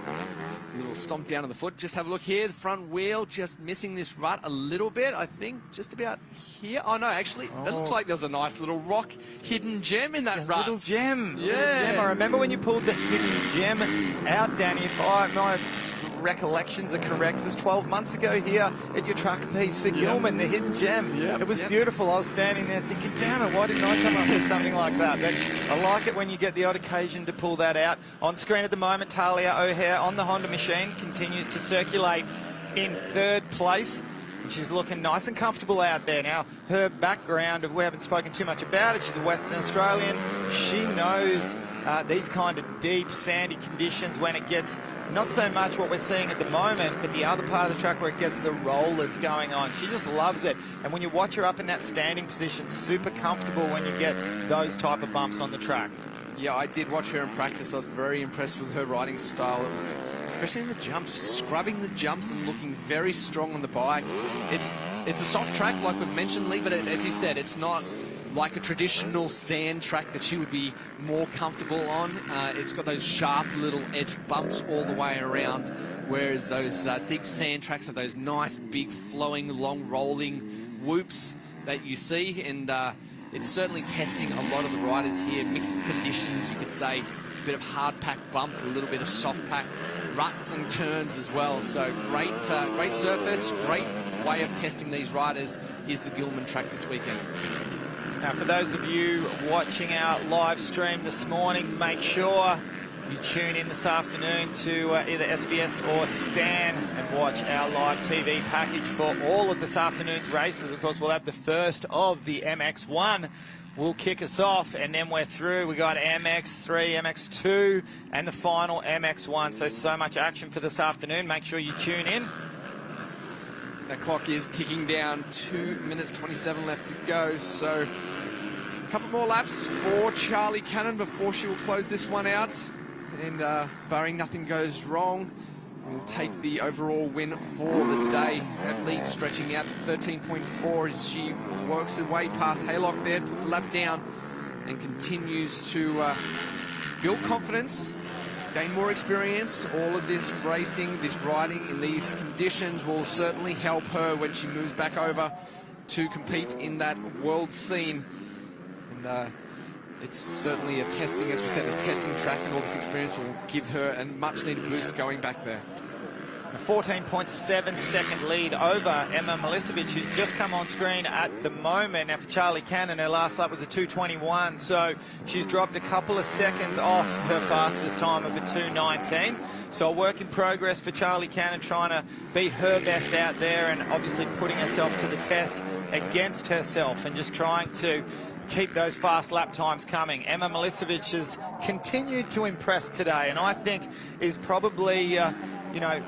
A little stomp down on the foot. Just have a look here. The front wheel just missing this rut a little bit. I think just about here. Oh, no, actually, it looks like there was a nice little rock hidden gem in that rut. Little gem. Yeah. Little gem. I remember when you pulled the hidden gem out, Danny. If my recollections are correct, it was 12 months ago here at your truck piece for Gillman, the hidden gem. It was beautiful. I was standing there thinking, damn it, why didn't I come up with something like that? But I like it when you get the odd occasion to pull that out. On screen at the moment, Talia O'Hare on the Honda machine continues to circulate in third place. And she's looking nice and comfortable out there. Now, her background, we haven't spoken too much about it. She's a Western Australian. She knows these kind of deep, sandy conditions when it gets not so much what we're seeing at the moment, but the other part of the track where it gets the rollers going on. She just loves it. And when you watch her up in that standing position, super comfortable when you get those type of bumps on the track. Yeah, I did watch her in practice. I was very impressed with her riding style. It was, especially in the jumps, scrubbing the jumps and looking very strong on the bike. It's a soft track, like we've mentioned, Lee, but as you said, it's not like a traditional sand track that she would be more comfortable on. It's got those sharp little edge bumps all the way around, whereas those deep sand tracks have those nice, big, flowing, long, rolling whoops that you see, and it's certainly testing a lot of the riders here. Mixed conditions, you could say, a bit of hard pack bumps, a little bit of soft pack ruts and turns as well. So great surface, great way of testing these riders is the Gillman track this weekend. Now, for those of you watching our live stream this morning, make sure you tune in this afternoon to either SBS or Stan and watch our live TV package for all of this afternoon's races. Of course, we'll have the first of the MX1 will kick us off, and then we're through. We got MX3, MX2, and the final MX1. So much action for this afternoon. Make sure you tune in. The clock is ticking down, 2 minutes 27 left to go. So a couple more laps for Charlie Cannon before she will close this one out. And barring nothing goes wrong, will take the overall win for the day. That lead stretching out to 13.4 as she works her way past Haylock there, puts the lap down and continues to build confidence, gain more experience. All of this racing, this riding in these conditions will certainly help her when she moves back over to compete in that world scene. And it's certainly a testing, as we said, a testing track, and all this experience will give her a much-needed boost going back there. A 14.7 second lead over Emma Milicevic, who's just come on screen at the moment. Now for Charlie Cannon, her last lap was a 2:21, so she's dropped a couple of seconds off her fastest time of a 2:19. So a work in progress for Charlie Cannon, trying to be her best out there and obviously putting herself to the test against herself and just trying to keep those fast lap times coming. Emma Milicevic has continued to impress today, and I think is probably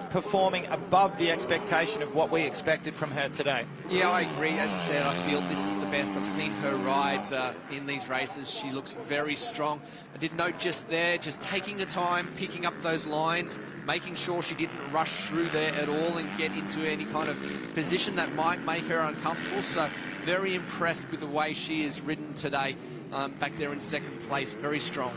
performing above the expectation of what we expected from her today. Yeah, I agree. As I said, I feel this is the best I've seen her ride in these races. She looks very strong. I did note just there, just taking her time, picking up those lines, making sure she didn't rush through there at all and get into any kind of position that might make her uncomfortable. So very impressed with the way she is ridden today, back there in second place, very strong.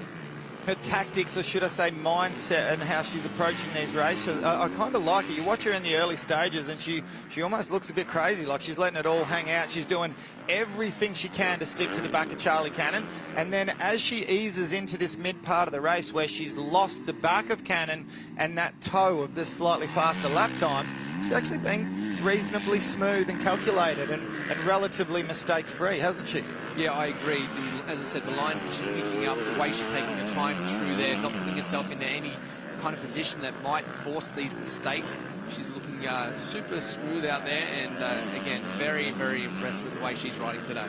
Her tactics, or should I say mindset, and how she's approaching these races, I kind of like it. You watch her in the early stages and she almost looks a bit crazy, like she's letting it all hang out. She's doing everything she can to stick to the back of Charlie Cannon, and then as she eases into this mid part of the race where she's lost the back of Cannon and that toe of the slightly faster lap times, she's actually been reasonably smooth and calculated and relatively mistake-free, hasn't she? Yeah, I agree. As I said, the lines that she's picking up, the way she's taking her time through there, not putting herself into any kind of position that might force these mistakes. She's looking super smooth out there, and again, very, very impressed with the way she's riding today.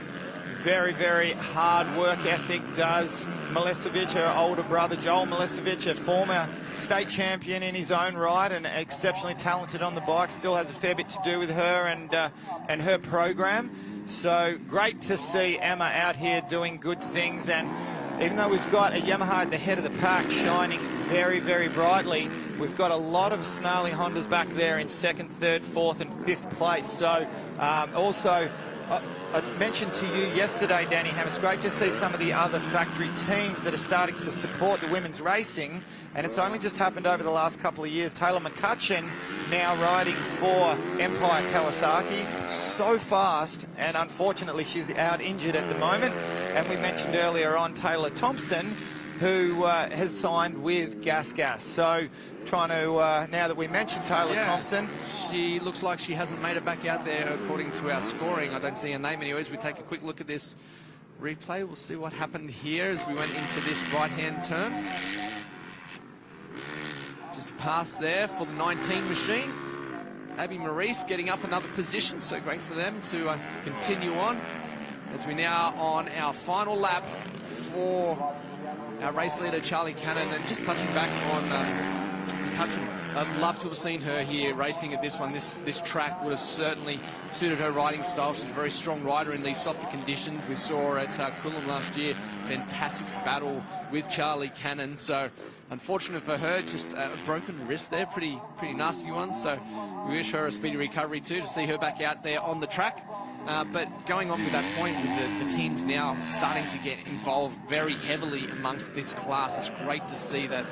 Very, very hard work ethic does Milicevic. Her older brother Joel Milicevic, a former state champion in his own right and exceptionally talented on the bike, still has a fair bit to do with her and her program. So great to see Emma out here doing good things, and even though we've got a Yamaha at the head of the pack shining very, very brightly, we've got a lot of snarly Hondas back there in second, third, fourth and fifth place. So also I mentioned to you yesterday, Danny Ham, it's great to see some of the other factory teams that are starting to support the women's racing, and it's only just happened over the last couple of years. Taylor McCutcheon now riding for Empire Kawasaki, so fast, and unfortunately she's out injured at the moment. And we mentioned earlier on Taylor Thompson, who has signed with Gas. So trying to, now that we mentioned Taylor Thompson. She looks like she hasn't made it back out there according to our scoring. I don't see her name anyways. We take a quick look at this replay. We'll see what happened here as we went into this right-hand turn. Just a pass there for the 19 machine. Abby Maurice getting up another position, so great for them to continue on. As we now on our final lap for our race leader, Charlie Cannon, and just touching back on McCutcheon. I'd love to have seen her here racing at this one. This track would have certainly suited her riding style. She's a very strong rider in these softer conditions. We saw her at Coolum last year. Fantastic battle with Charlie Cannon. So unfortunate for her, just a broken wrist there, pretty nasty one. So we wish her a speedy recovery too, to see her back out there on the track. But going on with that point, with the teams now starting to get involved very heavily amongst this class, it's great to see that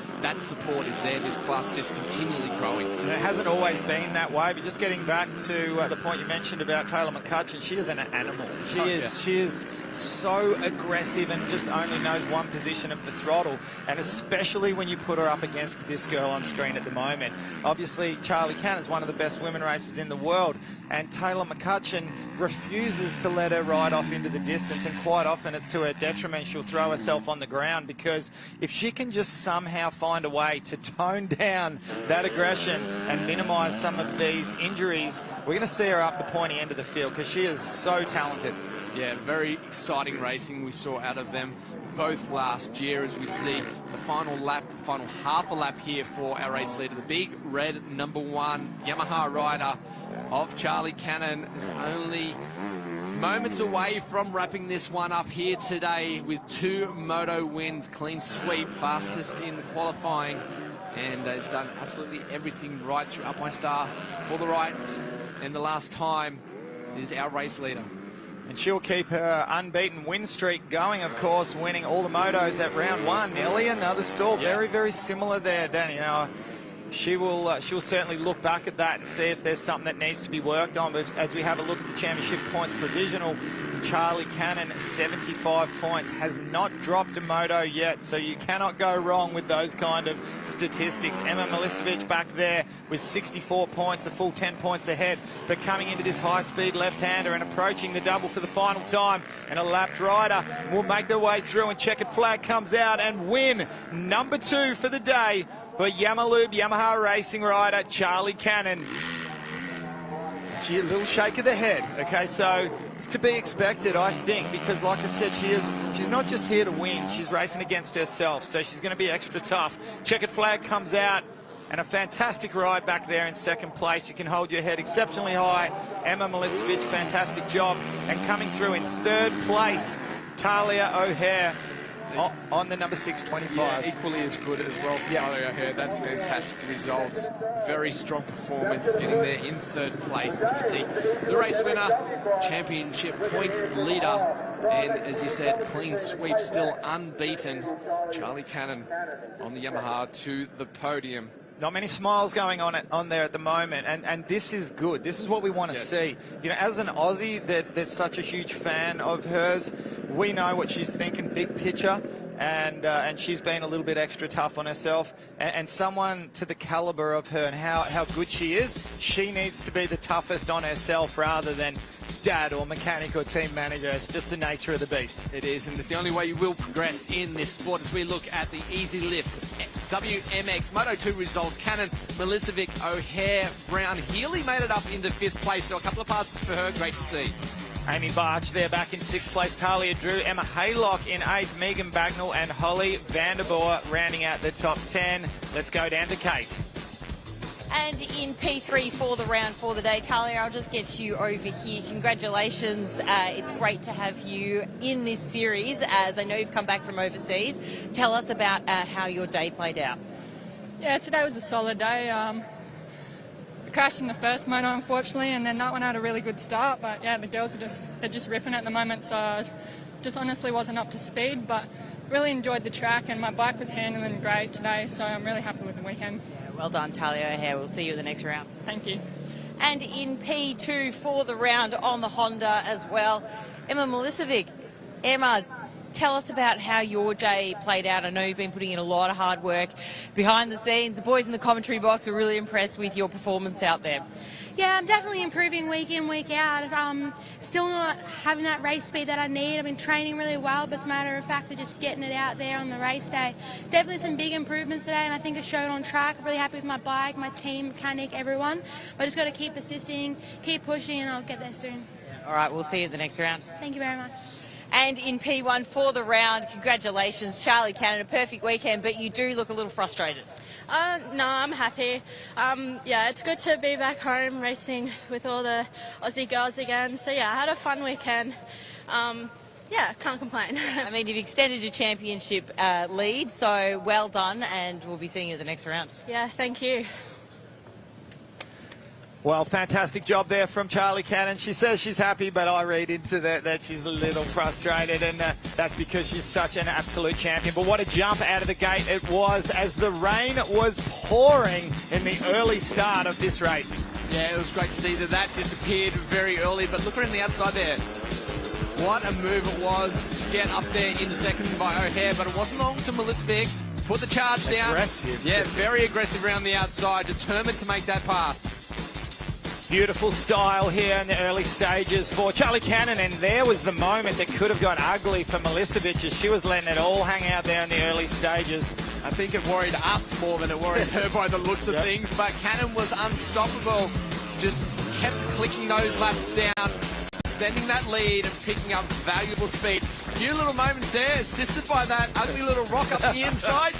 support is there. This class just continually growing. And it hasn't always been that way, but just getting back to the point you mentioned about Taylor McCutcheon, she is an animal. She is so aggressive and just only knows one position of the throttle, and especially when you put her up against this girl on screen at the moment. Obviously, Charlie Cannon is one of the best women racers in the world, and Taylor McCutcheon refuses to let her ride off into the distance, and quite often it's to her detriment. She'll throw herself on the ground, because if she can just somehow find a way to tone down that aggression and minimise some of these injuries, we're going to see her up the pointy end of the field, because she is so talented. Yeah, very exciting racing we saw out of them both last year, as we see the final lap, the final half a lap here for our race leader, the big red #1 Yamaha rider of Charlie Cannon, is only moments away from wrapping this one up here today with 2 moto wins, clean sweep, fastest in qualifying, and has done absolutely everything right through Up My Star for the right, and the last time is our race leader. And she'll keep her unbeaten win streak going, of course, winning all the motos at round 1. Nearly another stall. Very, very similar there, Danny. Now, she'll certainly look back at that and see if there's something that needs to be worked on. But as we have a look at the championship points provisional, Charlie Cannon, 75 points, has not dropped a moto yet, so you cannot go wrong with those kind of statistics. Emma Milicevic back there with 64 points, a full 10 points ahead, but coming into this high-speed left-hander and approaching the double for the final time, and a lapped rider will make their way through, and checkered flag comes out and win #2 for the day for Yamalube Yamaha racing rider Charlie Cannon. A little shake of the head. Okay, so it's to be expected, I think, because like I said, she's not just here to win, she's racing against herself, so she's going to be extra tough. Checkered flag comes out, and a fantastic ride back there in second place. You can hold your head exceptionally high. Emma Milicevic, fantastic job. And coming through in third place, Talia O'Hare on the #6, 25. Yeah, equally as good as well for Talia O'Hare. That's fantastic results. Very strong performance, getting there in third place, as we see the race winner, championship points leader, and as you said, clean sweep, still unbeaten. Charlie Cannon on the Yamaha to the podium. Not many smiles going on there at the moment, and this is good. This is what we want to see. You know, as an Aussie that's such a huge fan of hers, we know what she's thinking, big picture, and she's been a little bit extra tough on herself. And someone to the caliber of her and how good she is, she needs to be the toughest on herself rather than dad or mechanic or team manager. It's just the nature of the beast. It is, and it's the only way you will progress in this sport. As we look at the easy lift WMX Moto2 results, Cannon, Milicevic, O'Hare, Brown, Healy made it up into 5th place, so a couple of passes for her. Great to see. Amy Barch there back in 6th place, Talia Drew, Emma Haylock in 8th, Megan Bagnall and Holly Vanderboer rounding out the top 10. Let's go down to Kate. And in P3 for the round for the day, Talia, I'll just get you over here. Congratulations. It's great to have you in this series, as I know you've come back from overseas. Tell us about how your day played out. Yeah, today was a solid day. crashed in the first moto, unfortunately, and then that one had a really good start. But yeah, the girls they're just ripping at the moment, so I just honestly wasn't up to speed. But really enjoyed the track, and my bike was handling great today, so I'm really happy with the weekend. Yeah, well done, Talia O'Hare. We'll see you at the next round. Thank you. And in P2 for the round on the Honda as well, Emma Milicevic. Emma, tell us about how your day played out. I know you've been putting in a lot of hard work behind the scenes. The boys in the commentary box were really impressed with your performance out there. Yeah, I'm definitely improving week in, week out. Still not having that race speed that I need. I've been training really well, but as a matter of fact, just getting it out there on the race day. Definitely some big improvements today, and I think it showed on track. I'm really happy with my bike, my team, mechanic, everyone. But I just got to keep persisting, keep pushing, and I'll get there soon. All right, we'll see you at the next round. Thank you very much. And in P1 for the round, congratulations, Charlie Cannon, a perfect weekend, but you do look a little frustrated. No, I'm happy. Yeah, it's good to be back home racing with all the Aussie girls again. So yeah, I had a fun weekend. Yeah, can't complain. I mean, you've extended your championship lead, so well done, and we'll be seeing you at the next round. Yeah, thank you. Well, fantastic job there from Charlie Cannon. She says she's happy, but I read into that she's a little frustrated, and that's because she's such an absolute champion. But what a jump out of the gate it was as the rain was pouring in the early start of this race. Yeah, it was great to see that disappeared very early, but look around the outside there. What a move it was to get up there in the second by O'Hare, but it wasn't long to Milicevic. Put the charge down. Aggressive. Yeah, very aggressive around the outside, determined to make that pass. Beautiful style here in the early stages for Charlie Cannon, and there was the moment that could have got ugly for Milicevic as she was letting it all hang out there in the early stages. I think it worried us more than it worried her by the looks of things, but Cannon was unstoppable. Just kept clicking those laps down, extending that lead and picking up valuable speed. A few little moments there, assisted by that ugly little rock up the inside.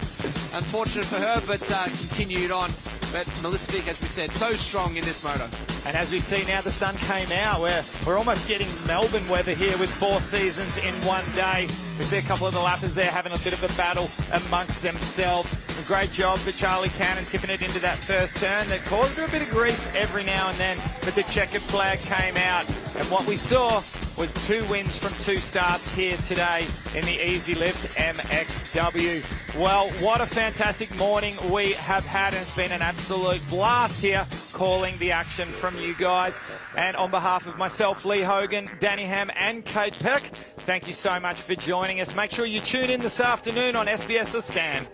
Unfortunate for her, but continued on. But Milicevic, as we said, so strong in this moto. And as we see now, the sun came out. We're almost getting Melbourne weather here with 4 seasons in one day. We see a couple of the lappers there having a bit of a battle amongst themselves. A great job for Charlie Cannon tipping it into that first turn that caused her a bit of grief every now and then, but the checkered flag came out. And what we saw was 2 wins from 2 starts here today in the Easy Lift MXW. Well, what a fantastic morning we have had, and it's been an absolute blast here calling the action from you guys. And on behalf of myself, Lee Hogan, Danny Ham and Kate Peck, thank you so much for joining us. Make sure you tune in this afternoon on SBS or Stan.